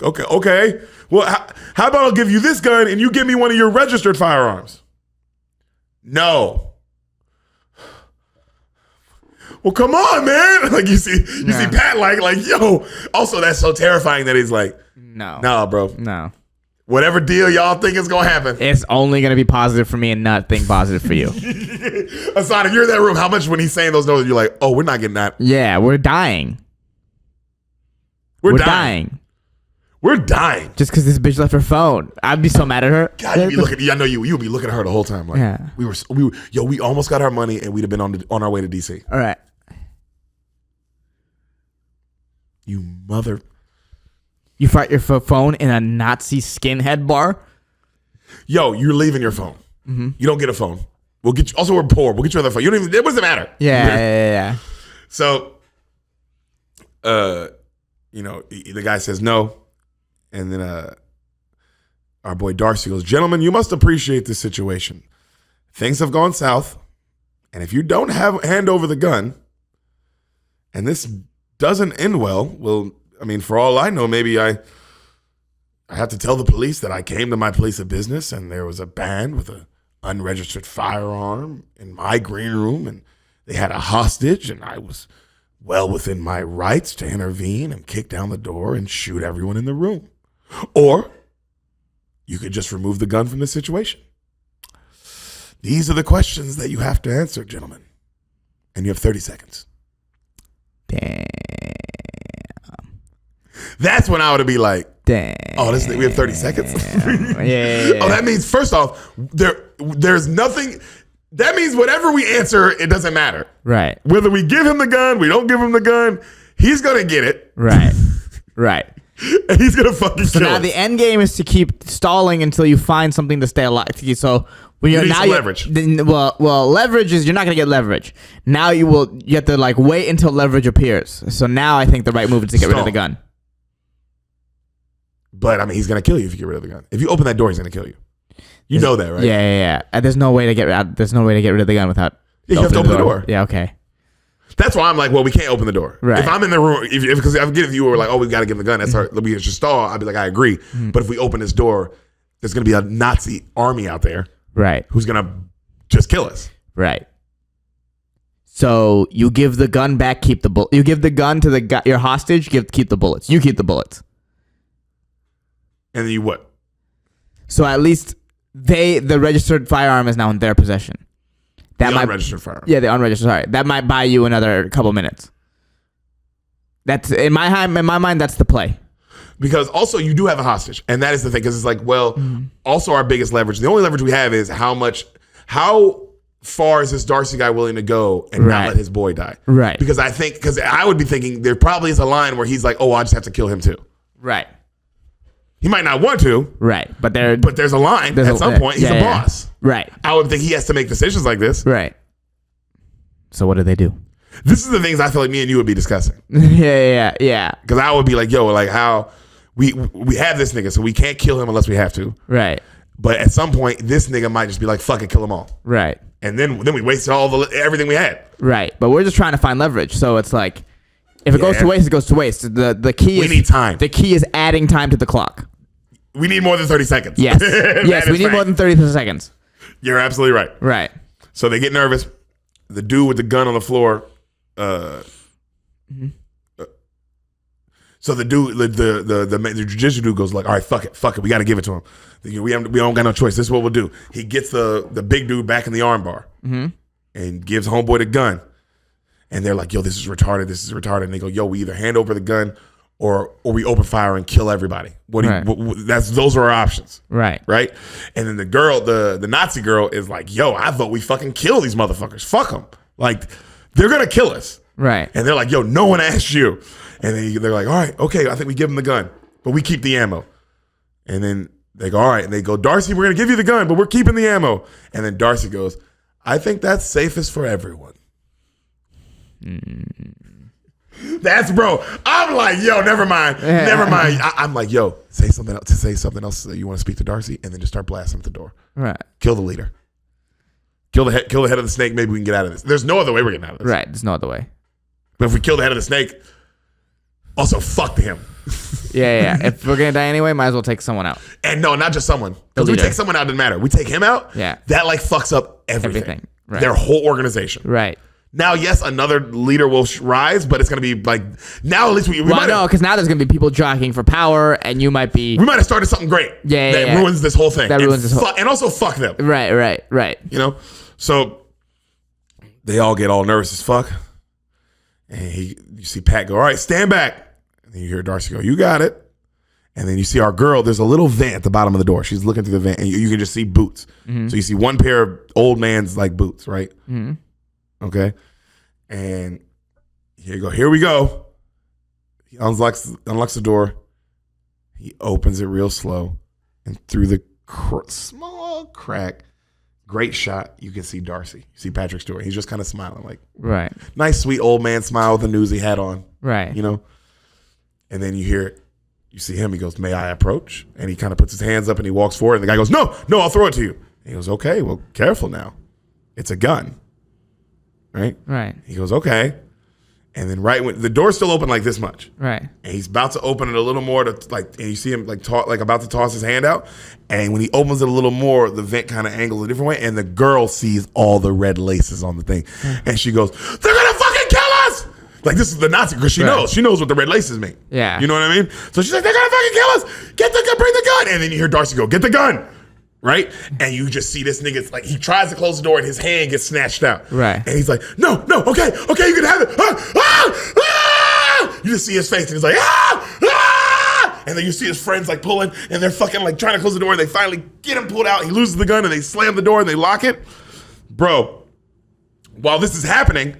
Okay. Well, how about I'll give you this gun and you give me one of your registered firearms? No. Well, come on, man. Like you see Pat like, yo. Also, that's so terrifying that he's like, no, bro. No. Whatever deal y'all think is gonna happen, it's only gonna be positive for me and nothing positive for you. Ehsan, if you're in that room, how much when he's saying those notes, you're like, oh, we're not getting that. Yeah, we're dying. We're dying. We're dying. Just because this bitch left her phone. I'd be so mad at her. God, you be looking. I know you would be looking at her the whole time. Like, yeah. We almost got our money and we'd have been on our way to DC. All right. You mother. You fight your phone in a Nazi skinhead bar? Yo, you're leaving your phone. You don't get a phone. We'll get you. Also, we're poor. We'll get you another phone. You don't even. It doesn't matter. Yeah. So, the guy says no, and then our boy Darcy goes, gentlemen, you must appreciate this situation. Things have gone south, and if you don't hand over the gun, and this doesn't end well, I mean, for all I know, maybe I have to tell the police that I came to my place of business and there was a band with an unregistered firearm in my green room and they had a hostage and I was well within my rights to intervene and kick down the door and shoot everyone in the room. Or you could just remove the gun from the situation. These are the questions that you have to answer, gentlemen. And you have 30 seconds. Damn. That's when I would be like, damn. Oh, we have 30 seconds. Yeah. Oh, that means first off, there's nothing. That means whatever we answer, it doesn't matter. Right. Whether we give him the gun, we don't give him the gun, he's gonna get it. Right. And he's gonna fucking kill now us. the end game is to keep stalling until you find something to stay alive. So when you need some leverage. Well, leverage is you're not gonna get leverage. Now you have to like wait until leverage appears. So now I think the right move is to get rid of the gun. But I mean, he's gonna kill you if you get rid of the gun. If you open that door, he's gonna kill you. You know that, right? Yeah. And there's no way to get rid of the gun without. Yeah, you have to open the door. Yeah, okay. That's why I'm like, well, we can't open the door. Right. If I'm in the room, because if you were like, oh, we got to give him the gun, that's hard. We should stall. I'd be like, I agree. But if we open this door, there's going to be a Nazi army out there, right? Who's going to just kill us, right? So you give the gun back, keep the bullet. You give the gun to your hostage, keep the bullets. You keep the bullets. And then you what? So at least the registered firearm is now in their possession. That The might unregistered firearm. Yeah, the unregistered. Sorry, that might buy you another couple minutes. That's in my mind. That's the play. Because also you do have a hostage, and that is the thing. Because it's like, well, also our biggest leverage. The only leverage we have is how far is this Darcy guy willing to go and not let his boy die? Right. Because I would be thinking there probably is a line where he's like, oh, I just have to kill him too. Right. He might not want to. Right. But there's a line at some point. He's a boss. Right. I would think he has to make decisions like this. Right. So what do they do? This is the things I feel like me and you would be discussing. yeah. Because I would be like, yo, like how we have this nigga, so we can't kill him unless we have to. Right. But at some point, this nigga might just be like, fuck it, kill them all. Right. And then we wasted everything we had. Right. But we're just trying to find leverage. So it's like, if it goes to waste, it goes to waste. The key is... We need time. The key is adding time to the clock. We need more than 30 seconds. Yes. Yes, we need more than 30 seconds. You're absolutely right. Right. So they get nervous. The dude with the gun on the floor... So the dude, the jiu-jitsu dude goes like, all right, fuck it, we got to give it to him. We don't got no choice. This is what we'll do. He gets the big dude back in the armbar and gives homeboy the gun. And they're like, yo, this is retarded. And they go, yo, we either hand over the gun or we open fire and kill everybody. Those are our options. Right. Right. And then the girl, the Nazi girl is like, yo, I vote we fucking kill these motherfuckers. Fuck them. Like, they're going to kill us. Right. And they're like, yo, no one asked you. And they're like, all right, okay, I think we give him the gun, but we keep the ammo. And then they go, all right. And they go, Darcy, we're going to give you the gun, but we're keeping the ammo. And then Darcy goes, I think that's safest for everyone. That's, bro. I'm like, yo, never mind. I'm like, yo, say something else that you want to speak to Darcy, and then just start blasting at the door. Right. Kill the leader. Kill the head of the snake. Maybe we can get out of this. There's no other way we're getting out of this. Right. There's no other way. But if we kill the head of the snake, also fuck him. Yeah. If we're gonna die anyway, might as well take someone out. And no, not just someone. Because we take someone out, doesn't matter. We take him out. Yeah. That like fucks up everything. Right. Their whole organization. Right. Now, yes, another leader will rise, but it's gonna be like now at least we well, no, because now there's gonna be people jockeying for power, and you might be. We might have started something great. That ruins this whole thing. And also fuck them. Right. You know, so they all get all nervous as fuck. And you see Pat go, all right, stand back. And then you hear Darcy go, you got it. And then you see our girl, there's a little vent at the bottom of the door. She's looking through the vent, and you can just see boots. Mm-hmm. So you see one pair of old man's like boots, right? Mm-hmm. Okay. And here you go. Here we go. He unlocks the door. He opens it real slow. And through the small crack, great shot, you can see Darcy. You see Patrick Stewart. He's just kind of smiling, like, right. Nice, sweet old man smile with the newsy hat on. Right. You know? And then you see him. He goes, may I approach? And he kind of puts his hands up and he walks forward. And the guy goes, no, I'll throw it to you. And he goes, okay, well, careful now. It's a gun. Right. He goes, okay. And then right when the door's still open like this much. Right. And he's about to open it a little more and you see him about to toss his hand out. And when he opens it a little more, the vent kind of angles a different way. And the girl sees all the red laces on the thing. And she goes, they're going to fucking kill us. Like, this is the Nazi, because she knows what the red laces mean. Yeah. You know what I mean? So she's like, they're going to fucking kill us. Get the gun, bring the gun. And then you hear Darcy go, get the gun. Right? And you just see this nigga, like, he tries to close the door and his hand gets snatched out. Right. And he's like, no, okay, you can have it. You just see his face and he's like, and then you see his friends like pulling and they're fucking like trying to close the door and they finally get him pulled out. He loses the gun and they slam the door and they lock it. Bro, while this is happening,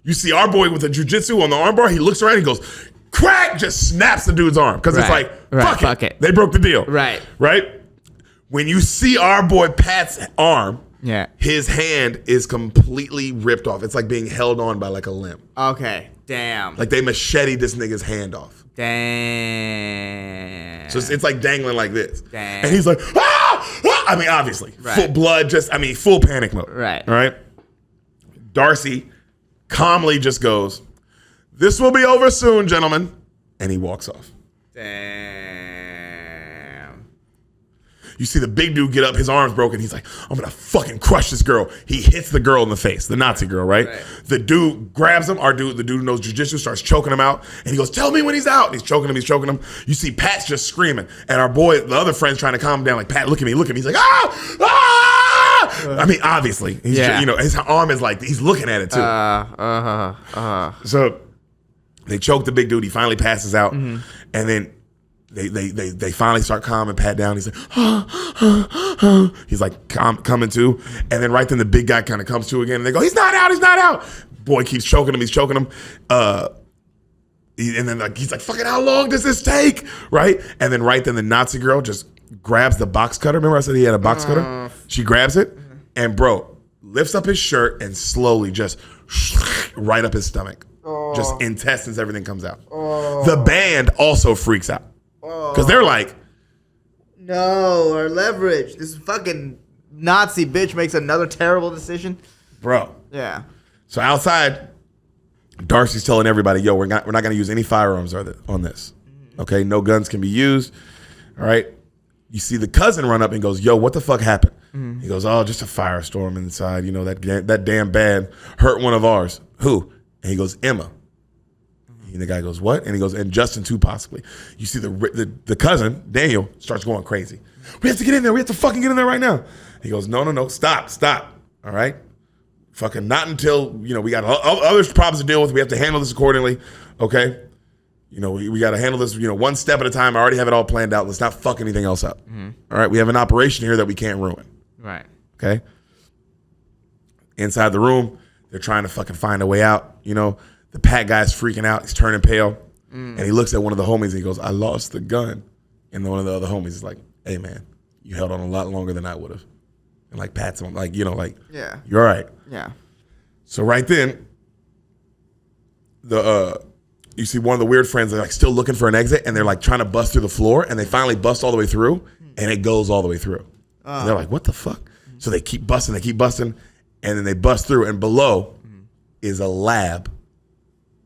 you see our boy with the jiu-jitsu on the armbar. He looks around and he goes, crack, just snaps the dude's arm. Because it's like, fuck it. They broke the deal. Right. When you see our boy Pat's arm, his hand is completely ripped off. It's like being held on by like a limb. Okay. Damn. Like they macheted this nigga's hand off. Damn. So it's like dangling like this. Damn. And he's like, ah! I mean, obviously. Full blood, full panic mode. Right. All right. Darcy calmly just goes, this will be over soon, gentlemen. And he walks off. Damn. You see the big dude get up, his arm's broken. He's like, I'm going to fucking crush this girl. He hits the girl in the face, the Nazi girl, right? The dude grabs him, the dude who knows jiu-jitsu, starts choking him out. And he goes, tell me when he's out. And he's choking him. You see Pat's just screaming. And our boy, the other friend's trying to calm him down, like, Pat, look at me. He's like, I mean, obviously, he's his arm is like he's looking at it too. So they choke the big dude. He finally passes out, and then they finally start calming Pat down. He's like, he's like coming to, and then right then the big guy kind of comes to again, and they go, he's not out. Boy keeps choking him. He's choking him. And then he's like, fucking, how long does this take? Right? And then right then the Nazi girl just grabs the box cutter. Remember I said he had a box cutter? She grabs it and bro, lifts up his shirt and slowly just right up his stomach. Just intestines, everything comes out. The band also freaks out. Because they're like, no, our leverage. This fucking Nazi bitch makes another terrible decision. Bro. Yeah. So outside, Darcy's telling everybody, yo, we're not going to use any firearms on this. Okay, no guns can be used. All right. You see the cousin run up and goes, yo, what the fuck happened? He goes, oh, just a firestorm inside. You know, that damn band hurt one of ours. Who? And he goes, Emma. And the guy goes, what? And he goes, and Justin too, possibly. You see the cousin, Daniel, starts going crazy. We have to get in there. We have to fucking get in there right now. He goes, no, stop. All right? Fucking not until, we got other problems to deal with. We have to handle this accordingly, okay? We got to handle this, one step at a time. I already have it all planned out. Let's not fuck anything else up. All right? We have an operation here that we can't ruin. Right. Okay? Inside the room, they're trying to fucking find a way out. The Pat guy's freaking out. He's turning pale. And he looks at one of the homies and he goes, I lost the gun. And one of the other homies is like, hey, man, you held on a lot longer than I would have. And like pats him, yeah, you're all right. Yeah. So right then, you see one of the weird friends, they're like still looking for an exit and they're like trying to bust through the floor and they finally bust all the way through and it goes all the way through. And they're like, what the fuck? So they keep busting, and then they bust through and below is a lab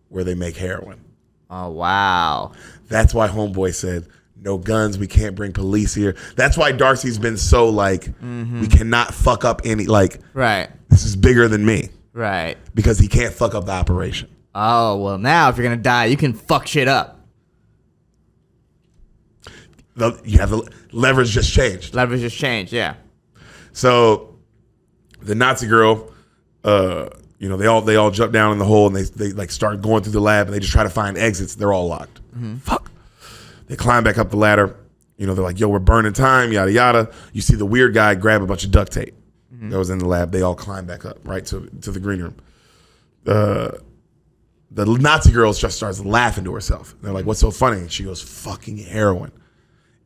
where they make heroin. Oh, wow. That's why homeboy said, no guns, we can't bring police here. That's why Darcy's been so we cannot fuck up any, right. This is bigger than me. Right. Because he can't fuck up the operation. Oh, well, now if you're going to die, you can fuck shit up. You have the leverage just changed. Leverage just changed, yeah. So the Nazi girl, they all jump down in the hole and they start going through the lab and they just try to find exits. They're all locked. Fuck. They climb back up the ladder. They're like, yo, we're burning time, yada, yada. You see the weird guy grab a bunch of duct tape that was in the lab. They all climb back up, right, to the green room. The Nazi girl just starts laughing to herself. They're like, what's so funny? And she goes, fucking heroin.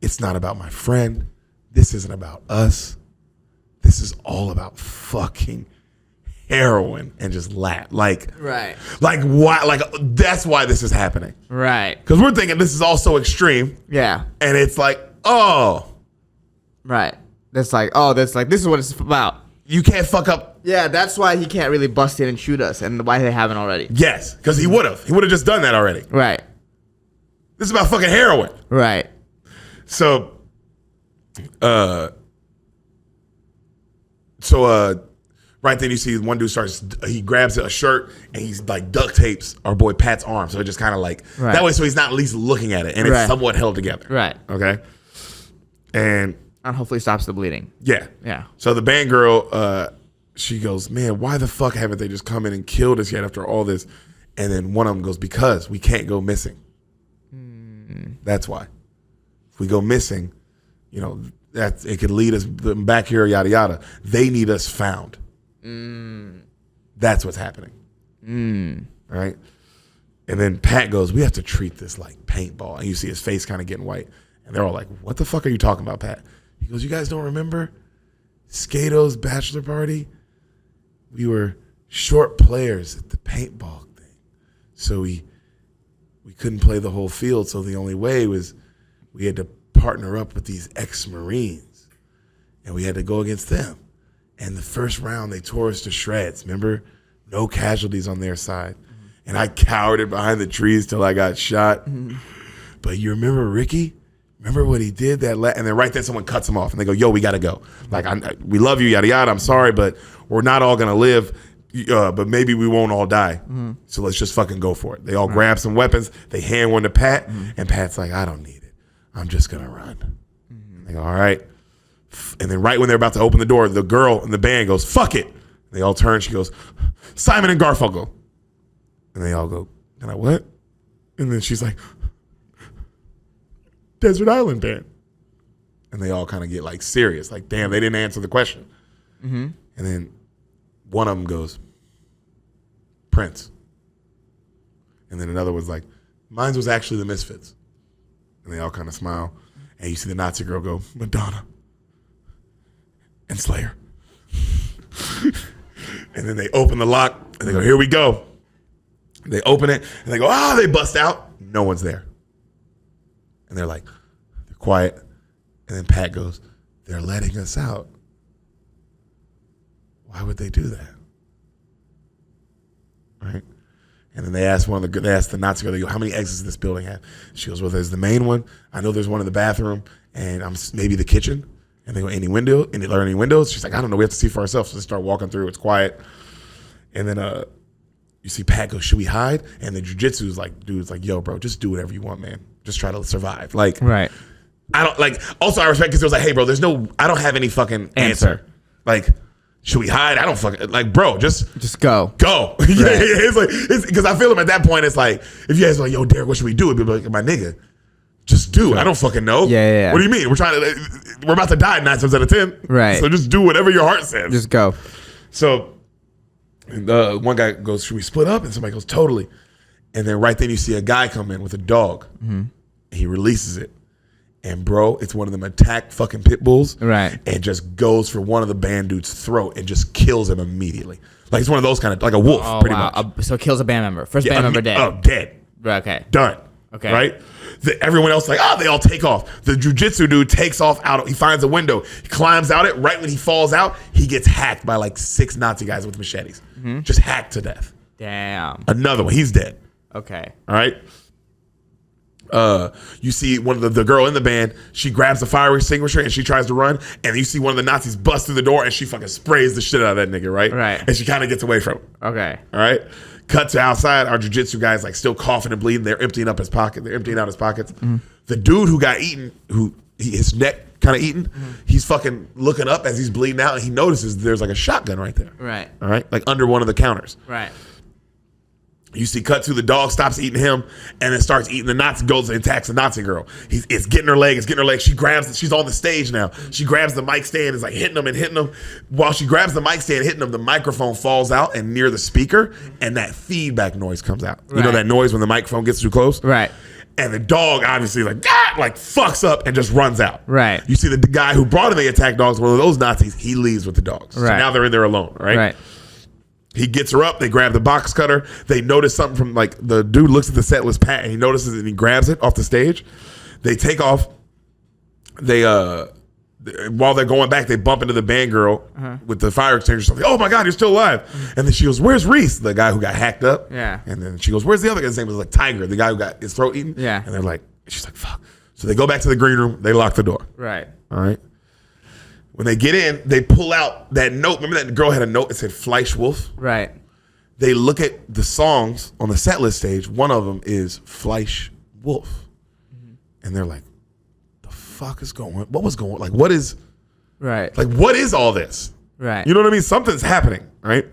It's not about my friend. This isn't about us. This is all about fucking heroin, and just laugh. Right. Why? That's why this is happening. Right. Because we're thinking this is all so extreme. Yeah. And it's like, oh. Right. This is what it's about. You can't fuck up. Yeah, that's why he can't really bust in and shoot us, and why they haven't already. Yes, because he would have. He would have just done that already. Right. This is about fucking heroin. Right. So, right then you see one dude he grabs a shirt and he's like duct tapes our boy Pat's arm. So it just kind of right. That way so he's not at least looking at it and it's somewhat held together. Right. Okay. And hopefully stops the bleeding. Yeah. Yeah. So the band girl, she goes, man, why the fuck haven't they just come in and killed us yet after all this? And then one of them goes, because we can't go missing. That's why. If we go missing, that it could lead us back here, yada, yada. They need us found. That's what's happening. All right. And then Pat goes, we have to treat this like paintball. And you see his face kind of getting white. And they're all like, what the fuck are you talking about, Pat? He goes, you guys don't remember Skato's bachelor party? We were short players at the paintball thing. So we couldn't play the whole field. So the only way was we had to partner up with these ex-Marines. And we had to go against them. And the first round, they tore us to shreds. Remember? No casualties on their side. And I cowered behind the trees till I got shot. But you remember Ricky? Remember what he did? And then right then someone cuts him off. And they go, yo, we got to go. We love you, yada, yada. I'm sorry, but we're not all going to live. But maybe we won't all die. So let's just fucking go for it. They all grab some weapons. They hand one to Pat. And Pat's like, I don't need it. I'm just going to run. They go, all right. And then right when they're about to open the door, the girl in the band goes, fuck it. They all turn. She goes, Simon and Garfunkel. And they all go, and I what? And then she's like, Desert Island Band. And they all kind of get like serious. Like, damn, they didn't answer the question. Mm-hmm. And then one of them goes, Prince. And then another was like, mine was actually the Misfits. And they all kind of smile. And you see the Nazi girl go, Madonna and Slayer. And then they open the lock and they go, here we go. They open it and they go, oh, they bust out. No one's there. And they're like, they're quiet. And then Pat goes, they're letting us out. Why would they do that? Right? And then they asked the Nazi girl, they go, how many exits does this building have? She goes, well, there's the main one. I know there's one in the bathroom and maybe the kitchen. And they go, any windows? She's like, I don't know. We have to see for ourselves. So they start walking through. It's quiet. And then you see Pat go, should we hide? And the jujitsu's like, dude's like, yo, bro, just do whatever you want, man. Just try to survive. Like, Right. I don't like, also I respect because it was like, hey, bro, I don't have any fucking answer. Like, should we hide? I don't fucking, like, bro, just go. Go. Right. It's like, because I feel him at that point, it's like, if you guys are like, yo, Derek, what should we do? It'd be like, my nigga, just do it. I don't fucking know. Yeah. What do you mean? We're about to die 9 times out of 10. Right. So just do whatever your heart says. Just go. So one guy goes, should we split up? And somebody goes, totally. And then right then you see a guy come in with a dog. Mm-hmm. He releases it. And bro, it's one of them attack fucking pit bulls. Right. And just goes for one of the band dude's throat and just kills him immediately. Like it's one of those kind of, like a wolf, pretty much. So kills a band member. First band member dead. Oh, dead. Okay. Done. Okay. Right? Everyone else like, they all take off. The jujitsu dude takes off out. He finds a window. He climbs out it. Right when he falls out, he gets hacked by like 6 Nazi guys with machetes. Mm-hmm. Just hacked to death. Damn. Another one. He's dead. Okay. All right. You see one of the girl in the band, she grabs the fire extinguisher and she tries to run, and you see one of the Nazis bust through the door and she fucking sprays the shit out of that nigga, right? Right. And she kind of gets away from him. Okay. All right. Cut to outside, our jiu-jitsu guy's like still coughing and bleeding. They're emptying out his pockets. Mm-hmm. The dude who got eaten, his neck kind of eaten, he's fucking looking up as he's bleeding out, and he notices there's like a shotgun right there. Right. All right. Like under one of the counters. Right. You see cut to the dog stops eating him and then starts eating the Nazi, goes and attacks the Nazi girl. It's getting her leg. She grabs it. She's on the stage now. She grabs the mic stand, is like hitting him. While she grabs the mic stand, hitting him, the microphone falls out and near the speaker, and that feedback noise comes out. Right. You know that noise when the microphone gets too close? Right. And the dog obviously like fucks up and just runs out. Right. You see the guy who brought in the attack dogs, one of those Nazis, he leaves with the dogs. Right. So now they're in there alone, right? Right. He gets her up. They grab the box cutter. They notice something from like the dude looks at the set list Pat and he notices it and he grabs it off the stage. They take off. They while they're going back, they bump into the band girl with the fire extinguisher. Like, oh my God, you're still alive! And then she goes, "Where's Reese?" The guy who got hacked up. Yeah. And then she goes, "Where's the other guy?" His name was like Tiger, the guy who got his throat eaten. Yeah. And they're like, she's like, "Fuck." So they go back to the green room. They lock the door. Right. All right. When they get in, they pull out that note. Remember that girl had a note that said Fleischwolf? Right. They look at the songs on the set list stage. One of them is Fleisch Wolf. Mm-hmm. And they're like, the fuck is going on? What was going on? Like, what is, Right. like, what is all this? Right. You know what I mean? Something's happening, right?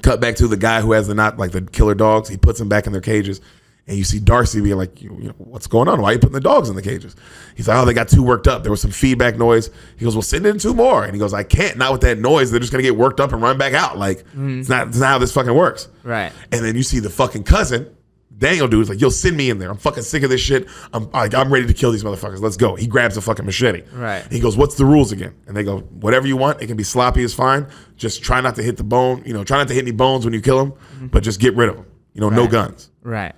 Cut back to the guy who has the killer dogs. He puts them back in their cages. And you see Darcy being like, you know, what's going on? Why are you putting the dogs in the cages? He's like, oh, they got too worked up. There was some feedback noise. He goes, well, send in 2 more. And he goes, I can't. Not with that noise. They're just going to get worked up and run back out. Like, it's not how this fucking works. Right. And then you see the fucking cousin, Daniel dude, is like, yo, send me in there. I'm fucking sick of this shit. I'm ready to kill these motherfuckers. Let's go. He grabs a fucking machete. Right. And he goes, what's the rules again? And they go, whatever you want. It can be sloppy is fine. Just try not to hit the bone. You know, try not to hit any bones when you kill them, but just get rid of them. You know, no guns. Right.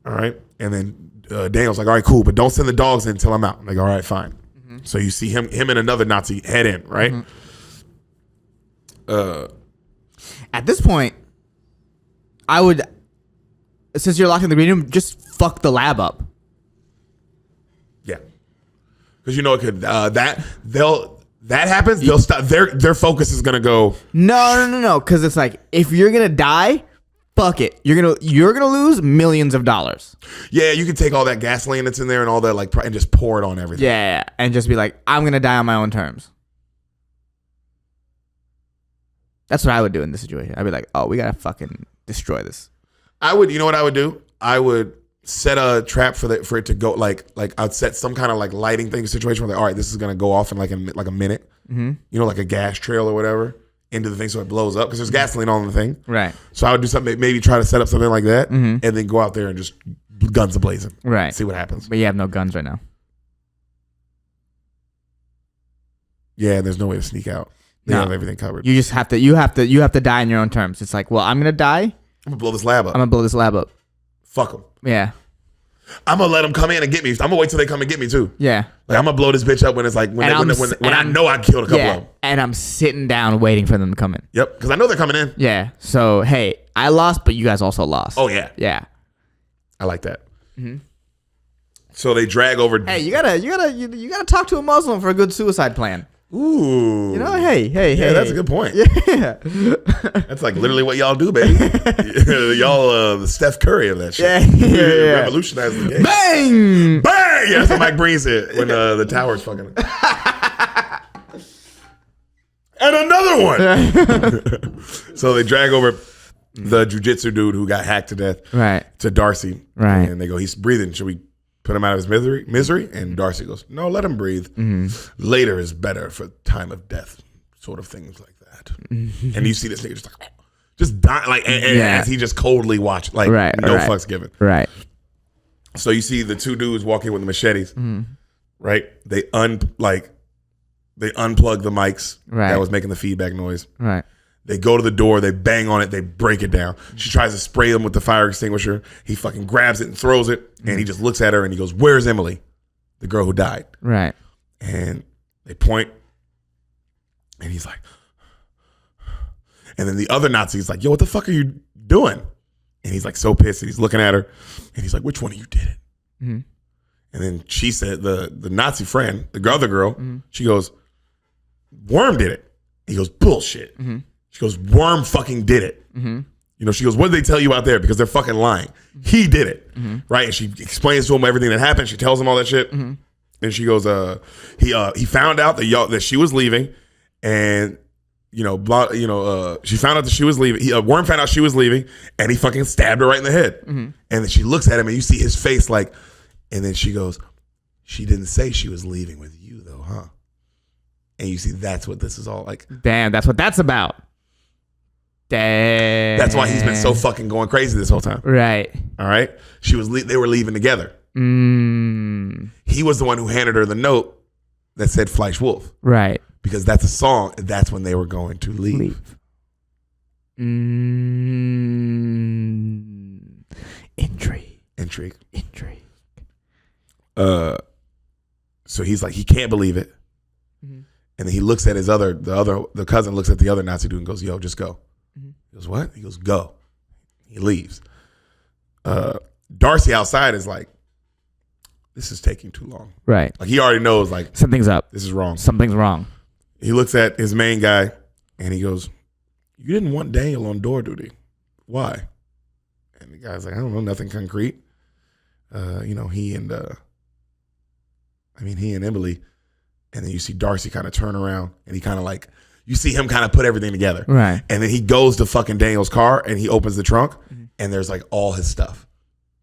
All right. And then Daniel's like, all right, cool, but don't send the dogs in until I'm out. I'm like, all right, fine. Mm-hmm. So you see him and another Nazi head in, right? Mm-hmm. At this point, I would, since you're locked in the green room, just fuck the lab up. Yeah. Because you know it could, that happens, they'll stop, their focus is going to go. No. Because it's like, if you're going to die, fuck it. You're gonna lose millions of dollars. Yeah, you can take all that gasoline that's in there and all that like and just pour it on everything. Yeah, and just be like, I'm gonna die on my own terms. That's what I would do in this situation. I'd be like, oh, we gotta fucking destroy this. I would, you know what I would do? I would set a trap for it to go like I'd set some kind of like lighting thing situation where like, all right, this is gonna go off in like a minute. Mm-hmm. You know, like a gas trail or whatever into the thing so it blows up because there's gasoline on the thing. Right. So I would do something, maybe try to set up something like that, and then go out there and just guns a-blazing. Right. See what happens. But you have no guns right now. Yeah, there's no way to sneak out. They have everything covered. You just have to die on your own terms. It's like, well, I'm gonna die. I'm gonna blow this lab up. I'm gonna blow this lab up. Fuck them. Yeah. I'm gonna let them come in and get me. I'm gonna wait till they come and get me too. Yeah. Like I'm gonna blow this bitch up when it's like when I know I killed a couple of them. And I'm sitting down waiting for them to come in. Yep, because I know they're coming in. Yeah. So hey, I lost, but you guys also lost. Oh yeah. Yeah. I like that. Mm-hmm. So they drag over. Hey, you gotta talk to a Muslim for a good suicide plan. Ooh. You know, hey. Yeah, that's a good point. Yeah. That's like literally what y'all do, baby. Y'all the Steph Curry of that shit. Yeah. Revolutionize the game. Bang! Bang! Yeah, that's what Mike Breen said when the tower's fucking. And another one. So they drag over the jujitsu dude who got hacked to death to Darcy. Right. And they go, he's breathing. Should we put him out of his misery? And Darcy goes, no, let him breathe. Later is better for time of death, sort of things like that. And you see this nigga just die, like, as he just coldly watched, like, no fucks given. Right. So you see the two dudes walking with the machetes, right? They unplug the mics that was making the feedback noise. Right. They go to the door, they bang on it, they break it down. She tries to spray them with the fire extinguisher. He fucking grabs it and throws it, and he just looks at her and he goes, "Where's Emily, the girl who died?" Right. And they point, and he's like, and then the other Nazi's like, "Yo, what the fuck are you doing?" And he's like so pissed, and he's looking at her, and he's like, "Which one of you did it?" And then she said, the Nazi friend, the other girl, she goes, "Worm did it." He goes, "Bullshit." She goes, "Worm fucking did it." You know, she goes, "What did they tell you out there?" Because they're fucking lying. He did it. Right? And she explains to him everything that happened. She tells him all that shit. And she goes, he found out that she was leaving, and she found out that she was leaving. Worm found out she was leaving, and he fucking stabbed her right in the head. And then she looks at him, and you see his face like, and then she goes, "She didn't say she was leaving with you though, huh?" And you see that's what this is all like. Damn, that's what that's about. Damn. That's why he's been so fucking going crazy this whole time. Right. All right. They were leaving together. He was the one who handed her the note that said Fleisch Wolf. Right. Because that's a song. That's when they were going to leave. Intrigue. So he's like, he can't believe it. And then he looks at the cousin looks at the other Nazi dude and goes, "Yo, just go." He goes, "What?" He goes, "Go." He leaves. Darcy outside is like, this is taking too long. Right. Like he already knows like something's up. This is wrong. Something's wrong. He looks at his main guy and he goes, "You didn't want Daniel on door duty. Why?" And the guy's like, "I don't know, nothing concrete. He and Emily." And then you see Darcy kind of turn around and he kind of like, you see him kind of put everything together. Right. And then he goes to fucking Daniel's car and he opens the trunk and there's like all his stuff.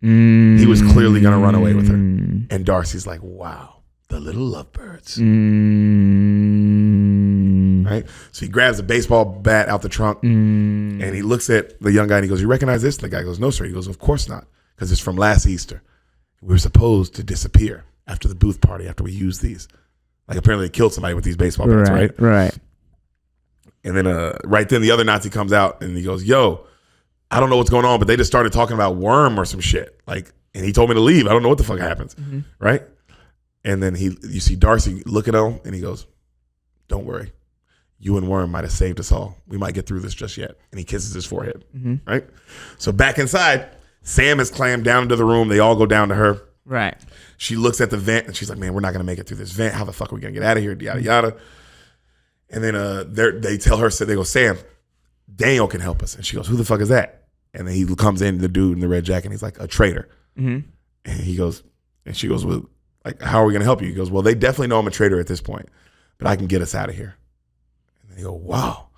He was clearly going to run away with her. And Darcy's like, "Wow, the little lovebirds." Right? So he grabs a baseball bat out the trunk and he looks at the young guy and he goes, "You recognize this?" The guy goes, "No, sir." He goes, "Of course not, because it's from last Easter. We were supposed to disappear after the booth party after we used these." Like apparently they killed somebody with these baseball bats, right? Right. And then right then the other Nazi comes out and he goes, "Yo, I don't know what's going on, but they just started talking about Worm or some shit. Like, and he told me to leave. I don't know what the fuck happens." Right? And then you see Darcy looking at him and he goes, "Don't worry. You and Worm might have saved us all. We might get through this just yet." And he kisses his forehead. Right? So back inside, Sam has clammed down into the room. They all go down to her. Right. She looks at the vent and she's like, "Man, we're not going to make it through this vent. How the fuck are we going to get out of here?" Yada, yada. And then they tell her, they go, "Sam, Daniel can help us." And she goes, "Who the fuck is that?" And then he comes in, the dude in the red jacket, and he's like, a traitor. And he goes, and she goes, well, like, how are we going to help you? He goes, well, they definitely know I'm a traitor at this point, but I can get us out of here. And they go, wow.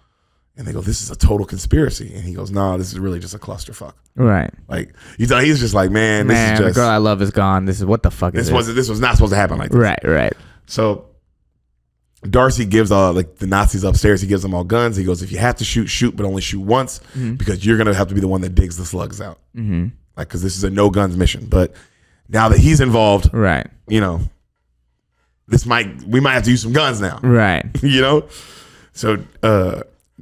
And they go, this is a total conspiracy. And he goes, no, this is really just a clusterfuck. Right. Like, he's just like, man, this is just. The girl I love is gone. This is what the fuck is this? This was not supposed to happen like this. Right. So Darcy gives like the Nazis upstairs, he gives them all guns. He goes, if you have to shoot, but only shoot once, because you're going to have to be the one that digs the slugs out. Like, because this is a no guns mission. But now that he's involved, right, you know, we might have to use some guns now. Right. You know? So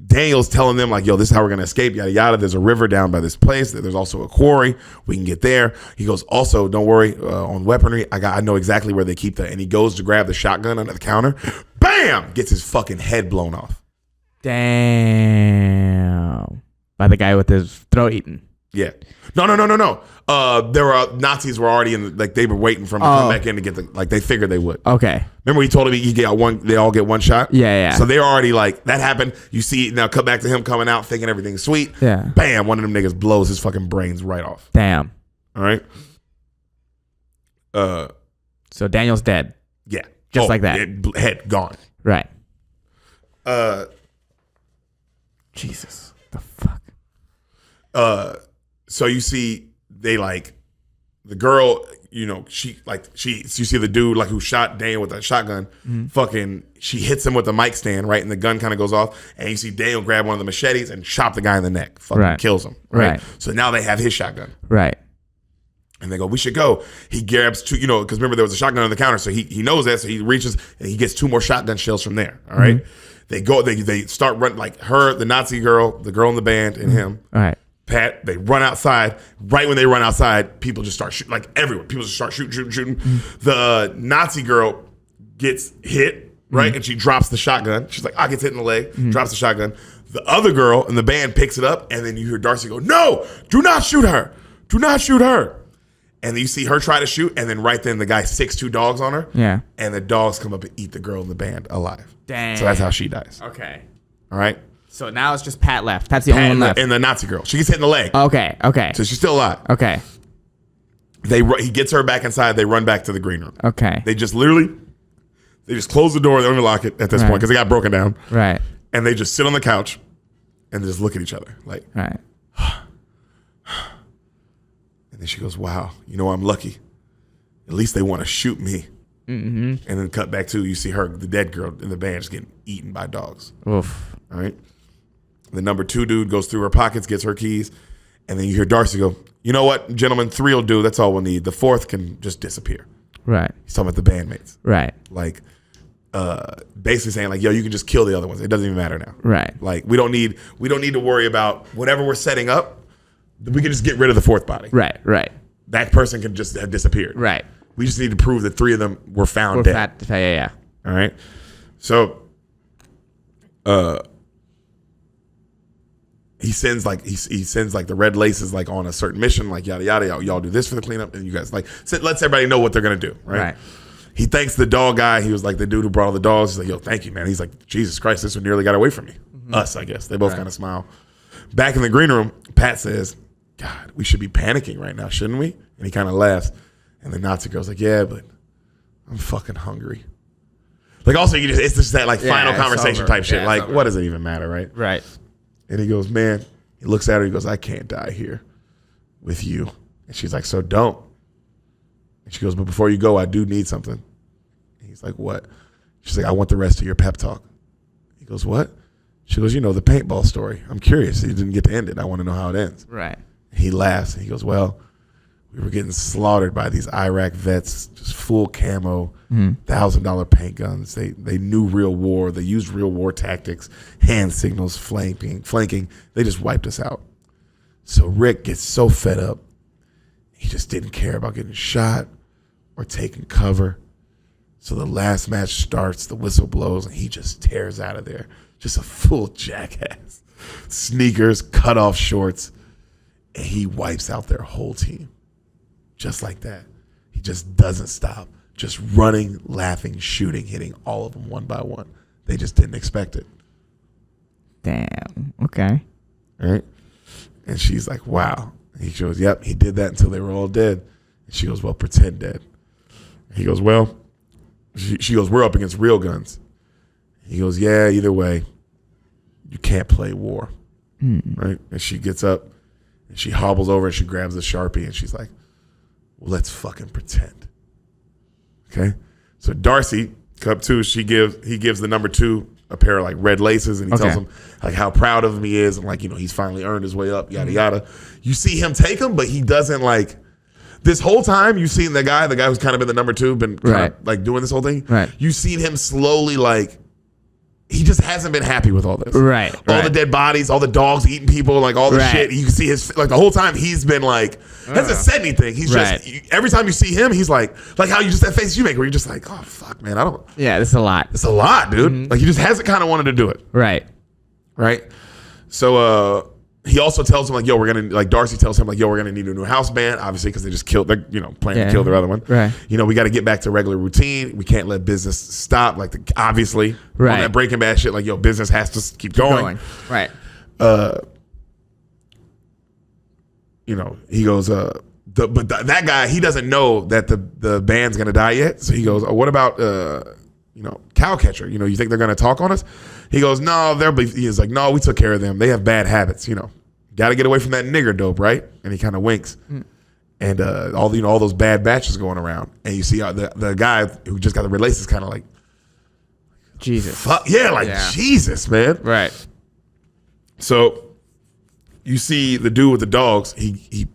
Daniel's telling them, like, yo, this is how we're going to escape, yada, yada. There's a river down by this place. There's also a quarry. We can get there. He goes, also, don't worry, on weaponry, I know exactly where they keep that. And he goes to grab the shotgun under the counter. Bam! Gets his fucking head blown off. Damn. By the guy with his throat eaten. Yeah. No. There were Nazis were already in, like, they were waiting for him to come back in to get like, they figured they would. Okay. Remember he told him they all get one shot? Yeah. So they're already like, that happened. You see, now cut back to him coming out thinking everything's sweet. Yeah. Bam, one of them niggas blows his fucking brains right off. Damn. All right. So Daniel's dead. Yeah. Just like that. Head gone. Right. Jesus. The fuck? So you see, they like, the girl, you know, you see the dude like who shot Daniel with that shotgun, fucking, she hits him with the mic stand, right? And the gun kind of goes off, and you see Daniel grab one of the machetes and chop the guy in the neck, fucking kills him, right? So now they have his shotgun. Right. And they go, we should go. He grabs two, you know, because remember there was a shotgun on the counter, so he knows that, so he reaches and he gets 2 more shotgun shells from there. All right. They go, they start running, like her, the Nazi girl, the girl in the band, and him. All right. Pat, they run outside. Right when they run outside, people just start shooting, like everyone. People just start shooting. The Nazi girl gets hit, right? And she drops the shotgun. She's like, I get hit in the leg, drops the shotgun. The other girl in the band picks it up, and then you hear Darcy go, no, do not shoot her. Do not shoot her. And then you see her try to shoot, and then right then the guy sicks 2 dogs on her. Yeah. And the dogs come up and eat the girl in the band alive. Damn. So that's how she dies. Okay. All right? So now it's just Pat left. Pat's the only one left. And the Nazi girl. She gets hit in the leg. Okay. So she's still alive. Okay. He gets her back inside. They run back to the green room. Okay. They just close the door. They don't even lock it at this point because it got broken down. Right. And they just sit on the couch and they just look at each other like. Right. And then she goes, wow, you know, I'm lucky. At least they want to shoot me. And then cut back to, you see her, the dead girl in the band, just getting eaten by dogs. Oof. All right. The number 2 dude goes through her pockets, gets her keys. And then you hear Darcy go, you know what, gentlemen, 3 will do. That's all we'll need. The 4th can just disappear. Right. He's talking about the bandmates. Right. Like, basically saying like, yo, you can just kill the other ones. It doesn't even matter now. Right. Like, we don't need to worry about whatever we're setting up. We can just get rid of the 4th body. Right. That person can just have disappeared. Right. We just need to prove that 3 of them were found dead. Yeah. All right. So, he sends like the red laces like on a certain mission, like yada yada. Y'all do this for the cleanup, and you guys like lets everybody know what they're gonna do. Right. He thanks the dog guy. He was like the dude who brought all the dogs. He's like, yo, thank you, man. He's like, Jesus Christ, this one nearly got away from me. Us, I guess. They both kind of smile. Back in the green room, Pat says, God, we should be panicking right now, shouldn't we? And he kind of laughs. And the Nazi girl's like, yeah, but I'm fucking hungry. Like, also, it's just that like final conversation type shit. Like, what does it even matter, right? Right. And he goes, man, he looks at her, he goes, I can't die here with you. And she's like, so don't. And she goes, but before you go, I do need something. And he's like, what? She's like, I want the rest of your pep talk. He goes, what? She goes, you know, the paintball story. I'm curious. He didn't get to end it. I want to know how it ends. Right. He laughs and he goes, well, we were getting slaughtered by these Iraq vets, just full camo, $1,000 paint guns. They knew real war. They used real war tactics, hand signals, flanking. They just wiped us out. So Rick gets so fed up. He just didn't care about getting shot or taking cover. So the last match starts, the whistle blows, and he just tears out of there. Just a full jackass. Sneakers, cut off shorts, and he wipes out their whole team. Just like that. He just doesn't stop. Just running, laughing, shooting, hitting all of them one by one. They just didn't expect it. Damn. Okay. All right. And she's like, wow. And he goes, yep, he did that until they were all dead. And she goes, well, pretend dead. He goes, well, she goes, we're up against real guns. He goes, yeah, either way, you can't play war. Right? And she gets up and she hobbles over and she grabs the Sharpie and she's like, well, let's fucking pretend. Okay? So Darcy, Cup 2, he gives the number 2 a pair of like red laces, and he tells him like how proud of him he is, and like, you know, he's finally earned his way up, yada yada. You see him take him, but he doesn't like. This whole time you've seen the guy who's kind of been the number 2, been kind of like doing this whole thing. Right. You've seen him slowly like. He just hasn't been happy with all this. Right. All the dead bodies, all the dogs eating people, like all the shit. You can see his, like the whole time he's been like, hasn't said anything. He's just, every time you see him, he's like how you just, that face you make where you're just like, oh, fuck, man, I don't. Yeah, this is a lot. It's a lot, dude. Like he just hasn't kind of wanted to do it. Right. Right. So, he also tells him like, yo, we're going to, like Darcy tells him like, yo, we're going to need a new house band, obviously, because they just killed, they're, you know, planning to kill their other one. Right. You know, we got to get back to regular routine. We can't let business stop. Like, obviously, on that Breaking Bad shit, like, yo, business has to keep going. Right. You know, he goes, but that guy, he doesn't know that the band's going to die yet. So he goes, oh, what about, you know, Cowcatcher? You know, you think they're going to talk on us? He goes, no, he's like, no, we took care of them. They have bad habits, you know. Got to get away from that nigger dope, right? And he kind of winks. And all those bad batches going around. And you see the guy who just got the red laces kind of like, Jesus. Fuck, Jesus, man. Right. So you see the dude with the dogs, he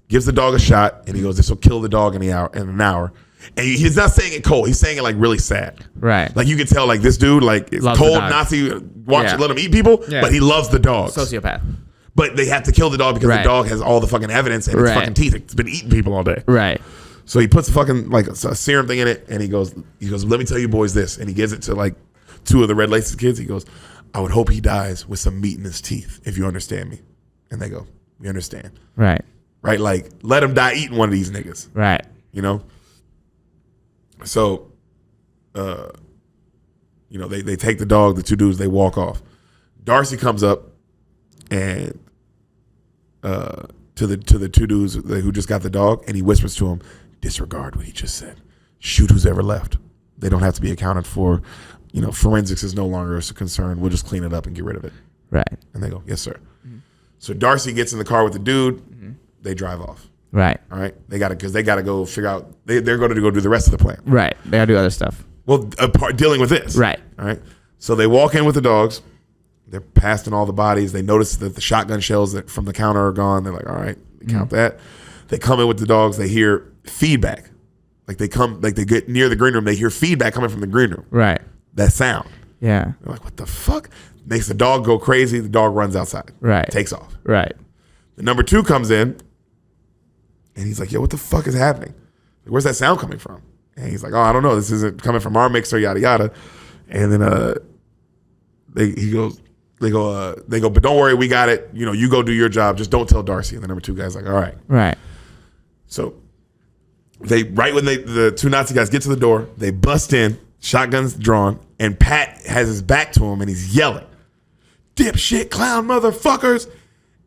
gives the dog a shot and he goes, this will kill the dog in an hour. And he's not saying it cold. He's saying it like really sad. Right. Like you can tell like this dude like is loves cold Nazi, let him eat people, but he loves the dogs. Sociopath. But they have to kill the dog because the dog has all the fucking evidence and its fucking teeth. It's been eating people all day. Right. So he puts a fucking like a serum thing in it and he goes, let me tell you boys this. And he gives it to like 2 of the red laces kids. He goes, I would hope he dies with some meat in his teeth, if you understand me. And they go, we understand. Right. Right? Like, let him die eating one of these niggas. Right. You know? So, you know, they take the dog, the 2 dudes, they walk off. Darcy comes up and to the 2 dudes who just got the dog, and he whispers to him, disregard what he just said. Shoot who's ever left. They don't have to be accounted for. You know, forensics is no longer a concern. We'll just clean it up and get rid of it. Right. And they go, yes, sir. So Darcy gets in the car with the dude. They drive off. Right. All right. They got to go figure out. They're going to go do the rest of the plan. Right. They got to do other stuff. Well, dealing with this. Right. All right. So they walk in with the dogs. They're passing all the bodies. They notice that the shotgun shells that from the counter are gone. They're like, all right, they count that. They come in with the dogs. They hear feedback. Like they get near the green room. They hear feedback coming from the green room. Right. That sound. Yeah. They're like, what the fuck? Makes the dog go crazy. The dog runs outside. Right. Takes off. Right. The number 2 comes in, and he's like, yo, what the fuck is happening? Like, where's that sound coming from? And he's like, oh, I don't know. This isn't coming from our mixer, yada, yada. And then they go, but don't worry, we got it. You know, you go do your job. Just don't tell Darcy. And the number 2 guy's like, all right. Right. So right when the 2 Nazi guys get to the door, they bust in, shotguns drawn, and Pat has his back to him, and he's yelling, dipshit clown motherfuckers.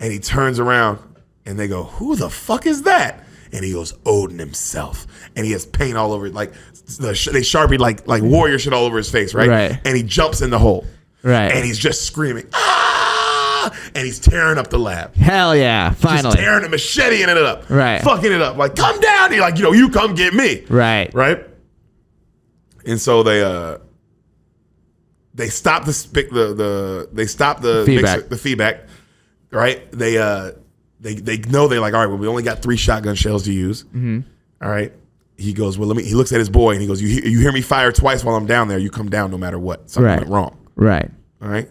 And he turns around, and they go, who the fuck is that? And he goes, Odin himself. And he has paint all over it. Like, they Sharpie like warrior shit all over his face, right? Right. And he jumps in the hole. Right. And he's just screaming, ah! And he's tearing up the lab. Hell yeah. Finally. Just tearing it, macheteing it up. Right. Fucking it up. Like, come down here. Like, you know, you come get me. Right. Right? And so they stop the feedback. Mixer, the feedback. Right? They know they're like, all right, well, we only got 3 shotgun shells to use. All right. He goes, well, he looks at his boy and he goes, you hear me fire twice while I'm down there, you come down no matter what. Something went wrong. Right. All right.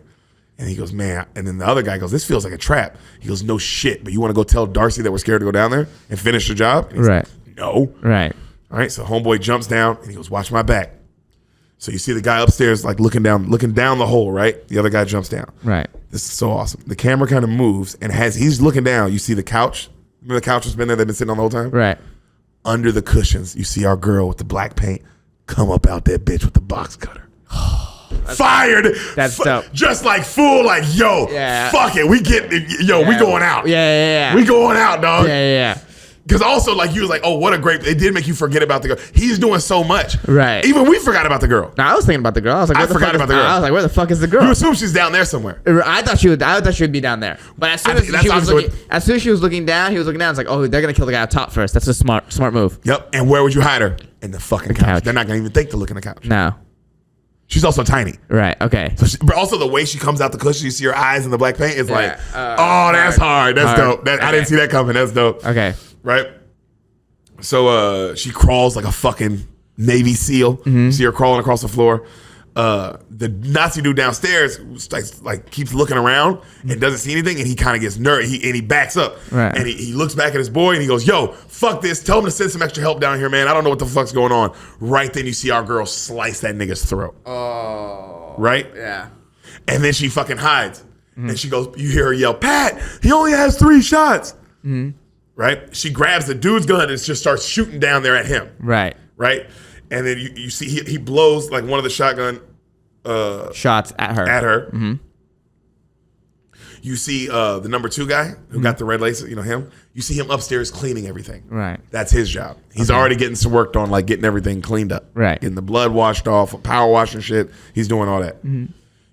And he goes, man. And then the other guy goes, this feels like a trap. He goes, no shit. But you want to go tell Darcy that we're scared to go down there and finish the job? Right. Like, no. Right. All right. So homeboy jumps down and he goes, watch my back. So you see the guy upstairs like looking down the hole, right? The other guy jumps down. Right. This is so awesome. The camera kind of moves, and as he's looking down, you see the couch. Remember the couch has been there? They've been sitting on the whole time? Right. Under the cushions, you see our girl with the black paint come up out that bitch with the box cutter. fired. That's dope. Just like fool, like yo, fuck it, we going out. Yeah. We going out, dog. Yeah. Because also, like, you was like, oh, what a great. It did make you forget about the girl. He's doing so much. Right. Even we forgot about the girl. No, I was thinking about the girl. I was like, I forgot about the girl. I was like, where the fuck is the girl? You assume she's down there somewhere. I thought she would be down there. But as soon as she was looking down, he was looking down. It's like, oh, they're gonna kill the guy up top first. That's a smart move. Yep. And where would you hide her? In the fucking couch. They're not gonna even think to look in the couch. No. She's also tiny. Right. Okay. So but also the way she comes out the cushion, you see her eyes in the black paint. It's like, oh, that's hard. That's dope. I didn't see that coming. That's dope. Okay. Right. So she crawls like a fucking Navy SEAL. Mm-hmm. You see her crawling across the floor. The Nazi dude downstairs like keeps looking around and doesn't see anything, and he kind of gets nervous. He backs up, right. And he looks back at his boy and he goes, "Yo, fuck this! Tell him to send some extra help down here, man. I don't know what the fuck's going on." Right then, you see our girl slice that nigga's throat. Oh, right, yeah. And then she fucking hides, and she goes. You hear her yell, "Pat, he only has 3 shots." Right? She grabs the dude's gun and just starts shooting down there at him. Right. Right? And then you see he blows like one of the shotgun shots at her. Mm-hmm. You see the number 2 guy who got the red laces, you know him? You see him upstairs cleaning everything. Right. That's his job. He's already getting some worked on, like getting everything cleaned up. Right. Getting the blood washed off, power washing shit. He's doing all that. Mm-hmm.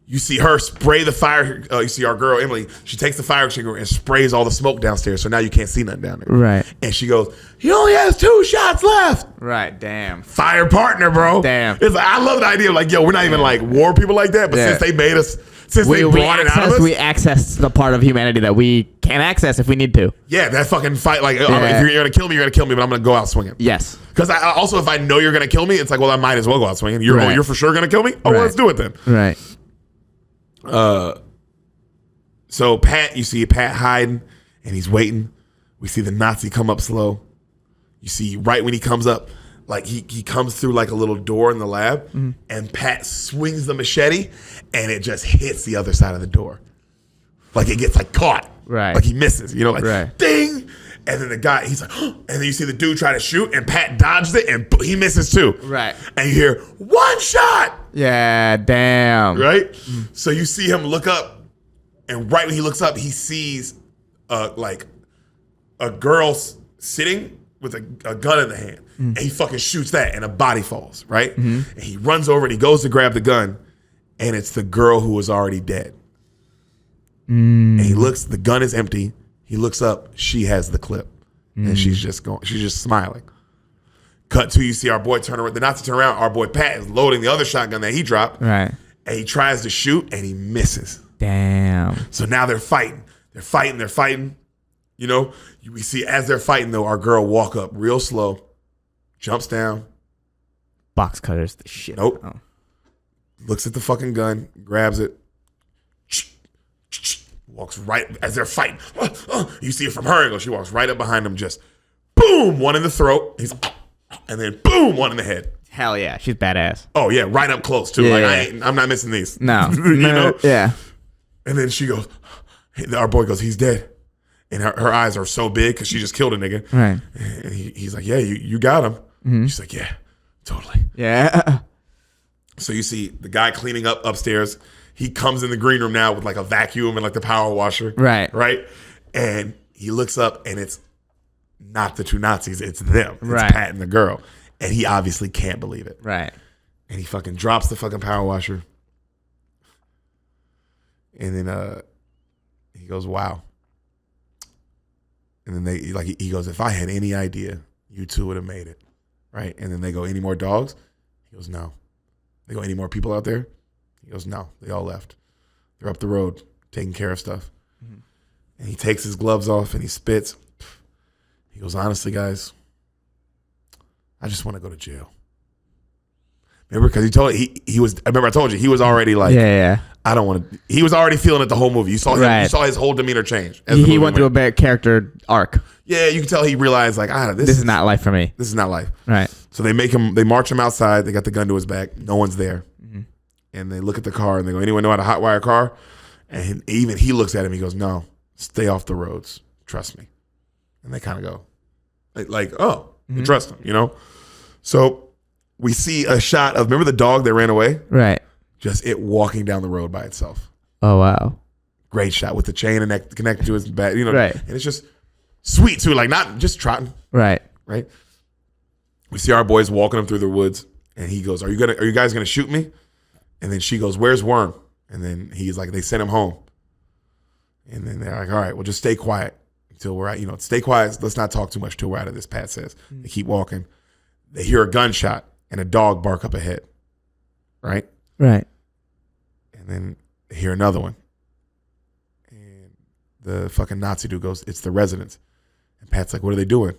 You see her spray the fire. You see our girl, Emily, she takes the fire extinguisher and sprays all the smoke downstairs, so now you can't see nothing down there. Right. And she goes, he only has 2 shots left. Right, damn. Fire partner, bro. Damn. It's like, I love the idea of like, yo, we're not even like war people like that, but since they made us, they brought it out of us. We access the part of humanity that we can't access if we need to. Yeah, that fucking fight, like, if you're going to kill me, you're going to kill me, but I'm going to go out swinging. Yes. Because I also, if I know you're going to kill me, it's like, well, I might as well go out swinging. You're for sure going to kill me? Oh, well, let's do it then. Right. So you see Pat hiding and he's waiting. We see the Nazi come up slow. You see right when he comes up, like he comes through like a little door in the lab, and Pat swings the machete and it just hits the other side of the door. Like it gets like caught. Right. Like he misses, like ding. And then the guy, he's like, and then you see the dude try to shoot and Pat dodges it and he misses too. Right. And you hear 1 shot. Yeah, damn. Right? So you see him look up, and right when he looks up, he sees like a girl sitting with a gun in the hand. And he fucking shoots that, and a body falls, right? And he runs over and he goes to grab the gun, and it's the girl who was already dead. And he looks, the gun is empty. He looks up, she has the clip. And she's just smiling. Cut to, you see our boy turn around, the Nazi turn around, our boy Pat is loading the other shotgun that he dropped. Right. And he tries to shoot and he misses. Damn. So now they're fighting. They're fighting. You know, we see as they're fighting though, our girl walk up real slow, jumps down. Box cutters the shit. Nope. Oh. Looks at the fucking gun, grabs it. Walks right as they're fighting. You see it from her angle. She walks right up behind him, just boom, one in the throat. And then boom, one in the head. Hell yeah, she's badass. Oh yeah, right up close too. Yeah. Like I'm not missing these. No, you know? Yeah. And then she goes, our boy goes, he's dead. And her eyes are so big because she just killed a nigga. Right. And he's like, yeah, you got him. She's like, yeah, totally. Yeah. So you see the guy cleaning up upstairs. He comes in the green room now with like a vacuum and like the power washer. Right. Right. And he looks up and it's not the 2 Nazis. It's them. It's right. Pat and the girl. And he obviously can't believe it. Right. And he fucking drops the fucking power washer. And then he goes, wow. And then he goes, if I had any idea, you 2 would have made it. Right. And then they go, any more dogs? He goes, no. They go, any more people out there? He goes, no, they all left. They're up the road taking care of stuff. And he takes his gloves off and he spits. He goes, honestly, guys, I just want to go to jail. Remember, because he was. I remember I told you he was already like, yeah. I don't want to. He was already feeling it the whole movie. You saw him. Right. You saw his whole demeanor change. He went through a bad character arc. Yeah, you can tell he realized like, this is not life for me. This is not life. Right. So they march him outside. They got the gun to his back. No one's there. And they look at the car and they go, anyone know how to hotwire a car? And even he looks at him. He goes, no, stay off the roads. Trust me. And they kind of go like, oh, you trust him, you know? So we see a shot of, remember the dog that ran away? Right. just it walking down the road by itself. Oh wow. Great shot with the chain and connected to his back, Right. And it's just sweet too, like not just trotting, Right. right? We see our boys walking him through the woods, and he goes, "Are you guys gonna shoot me?" And then she goes, "Where's Worm?" And then he's like, "They sent him home." And then they're like, "All right, well, just stay quiet until we're out. Stay quiet. Let's not talk too much till we're out of this." Pat says. They keep walking. They hear a gunshot and a dog bark up ahead, right? Right. And then they hear another one. And the fucking Nazi dude goes, "It's the residents." And Pat's like, "What are they doing?"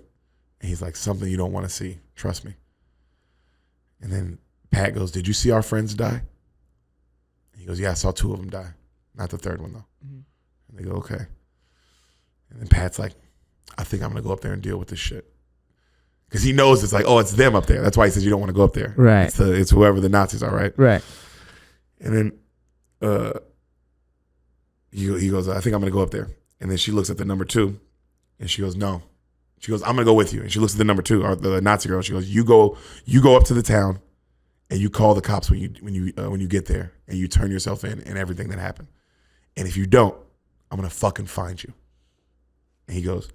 And he's like, "Something you don't want to see. Trust me." And then Pat goes, "Did you see our friends die?" And he goes, "Yeah, I saw 2 of them die. Not the third one, though." And they go, "Okay." And then Pat's like, "I think I'm going to go up there and deal with this shit." Because he knows it's like, oh, it's them up there. That's why he says you don't want to go up there. Right. It's whoever the Nazis are, right? Right. And then he goes, "I think I'm going to go up there." And then she looks at the number 2, and she goes, "No." She goes, "I'm going to go with you." And she looks at the number 2, or the Nazi girl. She goes, you go up to the town, and you call the cops when you get there, and you turn yourself in and everything that happened. And if you don't, I'm going to fucking find you." And he goes,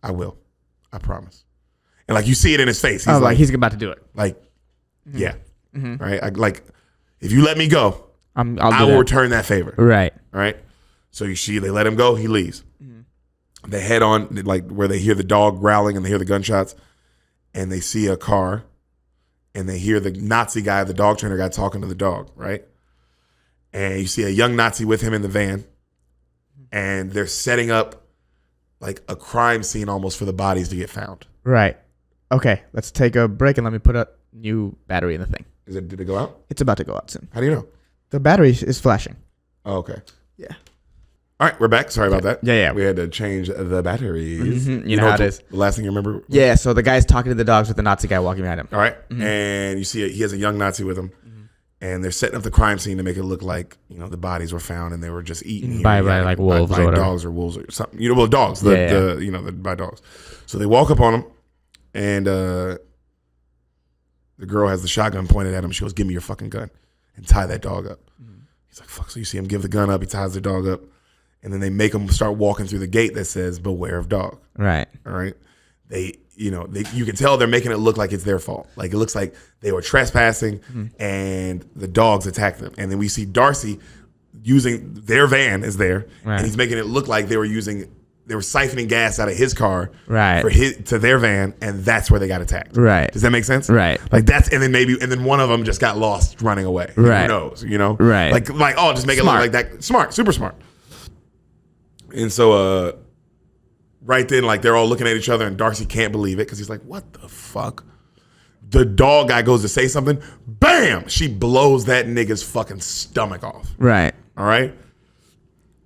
"I will. I promise." And like you see it in his face. He's he's about to do it. like, yeah, right. Like, if you let me go, I I will return that favor. Right. Right. So they let him go. He leaves. They head on like where they hear the dog growling and they hear the gunshots, and they see a car, and they hear the Nazi guy, the dog trainer guy, talking to the dog. Right. And you see a young Nazi with him in the van, and they're setting up like a crime scene almost for the bodies to get found. Right. Okay, let's take a break and let me put a new battery in the thing. Did it go out? It's about to go out soon. How do you know? The battery is flashing. Oh, okay. Yeah. All right, we're back. Sorry about that. Yeah. We had to change the batteries. You know how it is. The last thing you remember? Yeah, so the guy's talking to the dogs with the Nazi guy walking behind him. All right. And you see he has a young Nazi with him. And they're setting up the crime scene to make it look like, the bodies were found and they were just eaten by like wolves by or whatever. dogs or wolves or something. Well, dogs. By dogs. So they walk up on him, and the girl has the shotgun pointed at him. She goes, "Give me your fucking gun," and tie that dog up. He's like, "Fuck." So you see him give the gun up. He ties the dog up. And then they make him start walking through the gate that says, "Beware of dog." Right. All right. You can tell they're making it look like it's their fault. Like it looks like they were trespassing and the dogs attacked them. And then we see Darcy using their van is there, and he's making it look like they were siphoning gas out of his car to their van, and that's where they got attacked. Right. Does that make sense? Right. Like and then one of them just got lost running away. Right. Who knows? Right. Like just make it look like that. Smart, super smart. And so right then, like they're all looking at each other, and Darcy can't believe it because he's like, "What the fuck?" The dog guy goes to say something. Bam! She blows that nigga's fucking stomach off. Right. All right.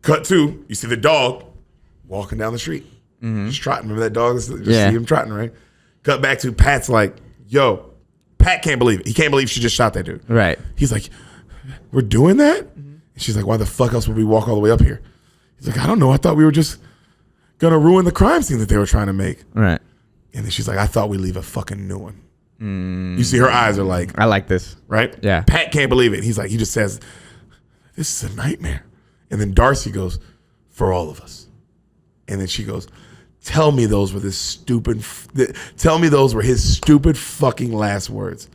Cut to, you see the dog walking down the street, just trotting. Remember that dog? See him trotting, right? Cut back to Pat's like, "Yo, Pat can't believe it. He can't believe she just shot that dude." Right. He's like, "We're doing that?" And she's like, "Why the fuck else would we walk all the way up here?" He's like, "I don't know. I thought we were just gonna ruin the crime scene that they were trying to make." Right. And then she's like, "I thought we'd leave a fucking new one." You see her eyes are like, I like this. right? Yeah. Pat can't believe it. He's like, he just says, "This is a nightmare." And then Darcy goes, "For all of us." And then she goes, Tell me those were his stupid fucking last words.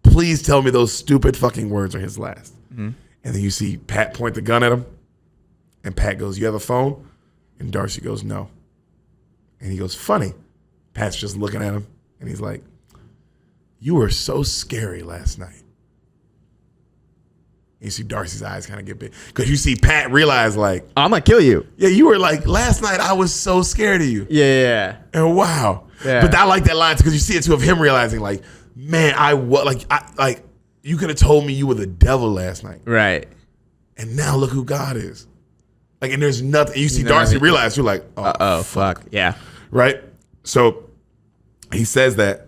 Please tell me those stupid fucking words are his last." And then you see Pat point the gun at him. And Pat goes, "You have a phone?" And Darcy goes, "No." And he goes, "Funny." Pat's just looking at him. And he's like, "You were so scary last night." And you see Darcy's eyes kind of get big. Because you see Pat realize like, I'm going to kill you. yeah, you were like, last night I was so scared of you. Yeah. And wow. Yeah. But I like that line because you see it too of him realizing like, man, you could have told me you were the devil last night. Right. And now look who God is. Like, and there's nothing. You see Darcy realize, you're like, oh, fuck. Yeah. Right? So he says that.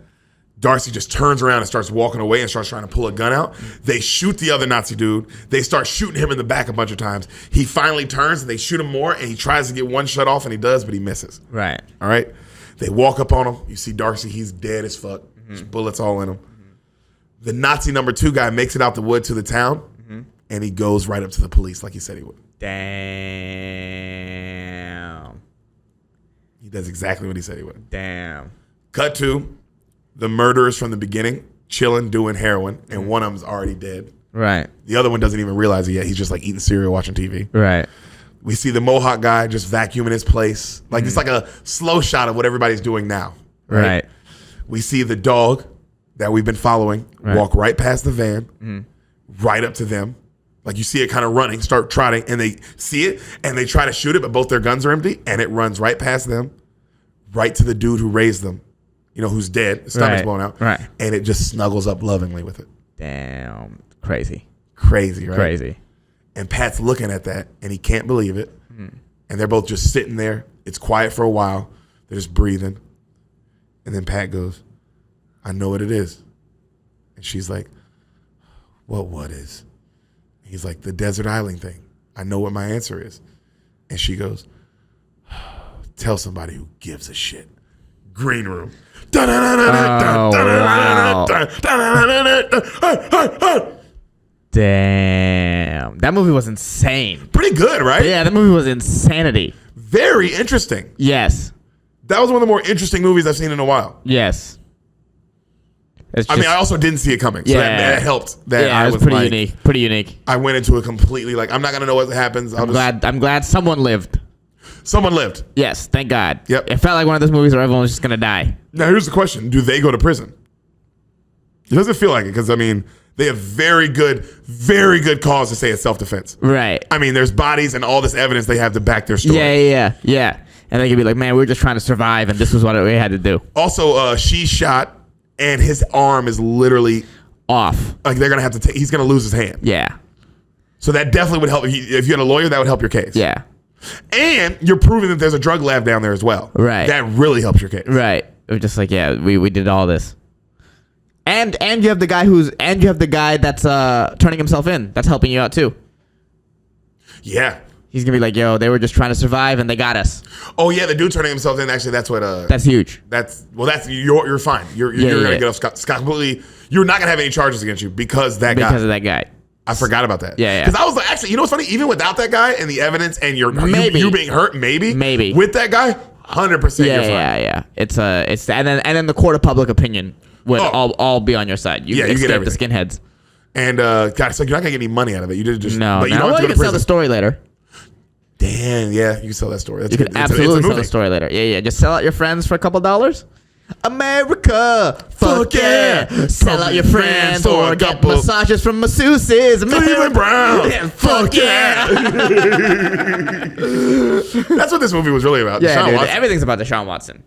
Darcy just turns around and starts walking away and starts trying to pull a gun out. They shoot the other Nazi dude. They start shooting him in the back a bunch of times. He finally turns and they shoot him more, and he tries to get one shot off, and he does, but he misses. Right. All right? They walk up on him. You see Darcy. He's dead as fuck. There's bullets all in him. The Nazi number 2 guy makes it out the wood to the town, and he goes right up to the police like he said he would. Damn. He does exactly what he said he would. Damn. Cut to the murderers from the beginning, chilling, doing heroin, and one of them's already dead. Right. The other one doesn't even realize it yet. He's just like eating cereal, watching TV. Right. We see the Mohawk guy just vacuuming his place. Like it's like a slow shot of what everybody's doing now. Right. We see the dog that we've been following walk right past the van, right up to them. Like you see it kind of running, start trotting, and they see it and they try to shoot it, but both their guns are empty, and it runs right past them, right to the dude who raised them, you know, who's dead, his stomach's blown out, and it just snuggles up lovingly with it. Damn. Crazy. Crazy, right? Crazy. And Pat's looking at that, and he can't believe it. And they're both just sitting there. It's quiet for a while. They're just breathing. And then Pat goes, I know what it is. And she's like, what is? He's like, the desert island thing. I know what my answer is. And she goes, tell somebody who gives a shit. Green room. Damn. That movie was insane. Pretty good, right? Yeah, that movie was insanity. Very interesting. Yes. That was one of the more interesting movies I've seen in a while. Yes. I mean, I also didn't see it coming, so that helped. That yeah, I it was was pretty like, unique. Pretty unique. I went into it completely like I'm not gonna know what happens. I'm glad someone lived. Someone lived. Yes, thank God. Yep. It felt like one of those movies where everyone was just gonna die. Now here's the question: do they go to prison? It doesn't feel like it because I mean they have very good cause to say it's self-defense. Right. I mean, there's bodies and all this evidence they have to back their story. Yeah. And they could be like, man, we were just trying to survive, and this was what we had to do. Also, she's shot, and his arm is literally Off. like they're gonna have to take. He's gonna lose his hand. Yeah. So that definitely would help. If you had a lawyer, that would help your case. Yeah. And you're proving that there's a drug lab down there as well. Right. That really helps your case. Right. It was just like, yeah, we did all this. And you have the guy that's turning himself in. That's helping you out too. Yeah. He's gonna be like, yo, they were just trying to survive and they got us. Oh yeah, the dude turning himself in. Actually, that's what. That's huge. You're fine. You're gonna get off scot completely. You're not gonna have any charges against you because of that guy. I forgot about that. Yeah. Because I was like, actually, you know what's funny? Even without that guy and the evidence and you being hurt, maybe with that guy, 100%. You're fine. Yeah. It's and then the court of public opinion would all be on your side. You get the skinheads. And God, so you're not gonna get any money out of it. You did just you can sell the story later. Damn, yeah, you can sell that story. That's you good. can absolutely sell the story later. Yeah. Just sell out your friends for a couple $. America, fuck yeah. Sell out your friends or get massages from masseuses. Cleveland Brown, yeah, fuck yeah. That's what this movie was really about. Yeah, dude, everything's about Deshaun Watson.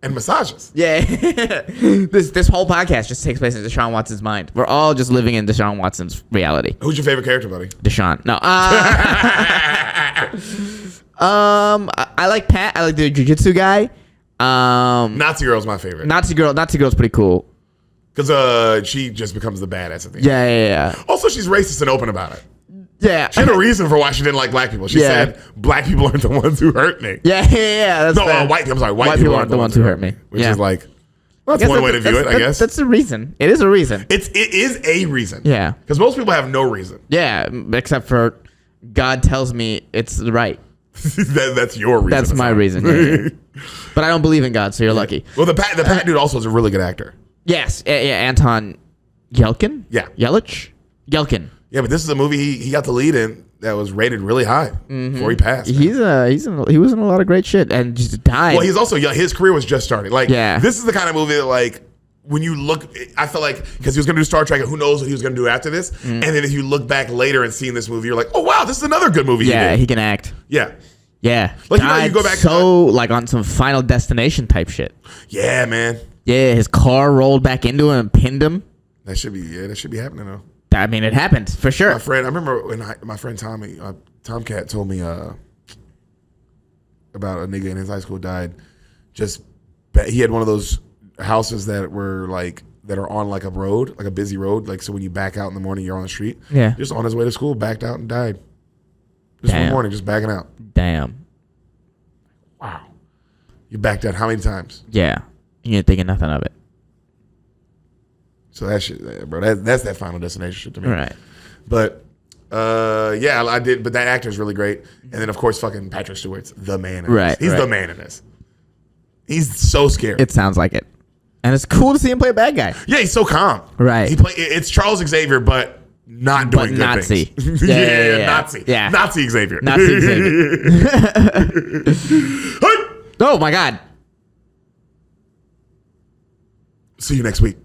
And massages. Yeah. This whole podcast just takes place in Deshaun Watson's mind. We're all just living in Deshaun Watson's reality. Who's your favorite character, buddy? Deshaun. No. I like Pat. I like the jiu-jitsu guy. Nazi Girl's my favorite. Nazi Girl's pretty cool. Because she just becomes the badass at the end. Yeah. Also, she's racist and open about it. Yeah. She had a reason for why she didn't like black people. She said, black people aren't the ones who hurt me. Yeah. That's white people. I'm sorry. White people aren't the ones who hurt me. Which is like, well, that's one way to view it, I guess. That's a reason. It is a reason. It is a reason. Yeah. Because most people have no reason. Yeah. Except for God tells me it's right. That's your reason. That's my reason. Yeah. But I don't believe in God, so you're lucky. Well, the Pat dude also is a really good actor. Yes. Yeah. Anton Yelkin? Yeah. Yelich? Yelkin. Yeah, but this is a movie he got the lead in that was rated really high before he passed. He was in a lot of great shit and just died. Well, he's also young. His career was just starting. Like, this is the kind of movie that, like, when you look, I felt like, because he was going to do Star Trek, and who knows what he was going to do after this. And then if you look back later and seeing this movie, you're like, oh, wow, this is another good movie. Yeah, he can act. Yeah. Yeah. Like, you go back like on some Final Destination type shit. Yeah, man. Yeah, his car rolled back into him and pinned him. That should be happening, though. I mean, it happened for sure. I remember when my friend Tommy, Tomcat told me about a nigga in his high school died. He had one of those houses that are on like a road, like a busy road. Like, so when you back out in the morning, you're on the street. Yeah. Just on his way to school, backed out and died. Just one morning, just backing out. Damn. Wow. You backed out how many times? Yeah. You ain't thinking nothing of it. So that shit, bro, that's that Final Destination shit to me. Right. But yeah, I did. But that actor is really great. And then of course, fucking Patrick Stewart's the man. In Right, this. He's right. the man in this. He's so scary. It sounds like it. And it's cool to see him play a bad guy. Yeah, he's so calm. Right. It's Charles Xavier, but not doing good Nazi. things. Yeah. Nazi. Yeah. Nazi Xavier. Nazi Xavier. Hey! Oh my God. See you next week.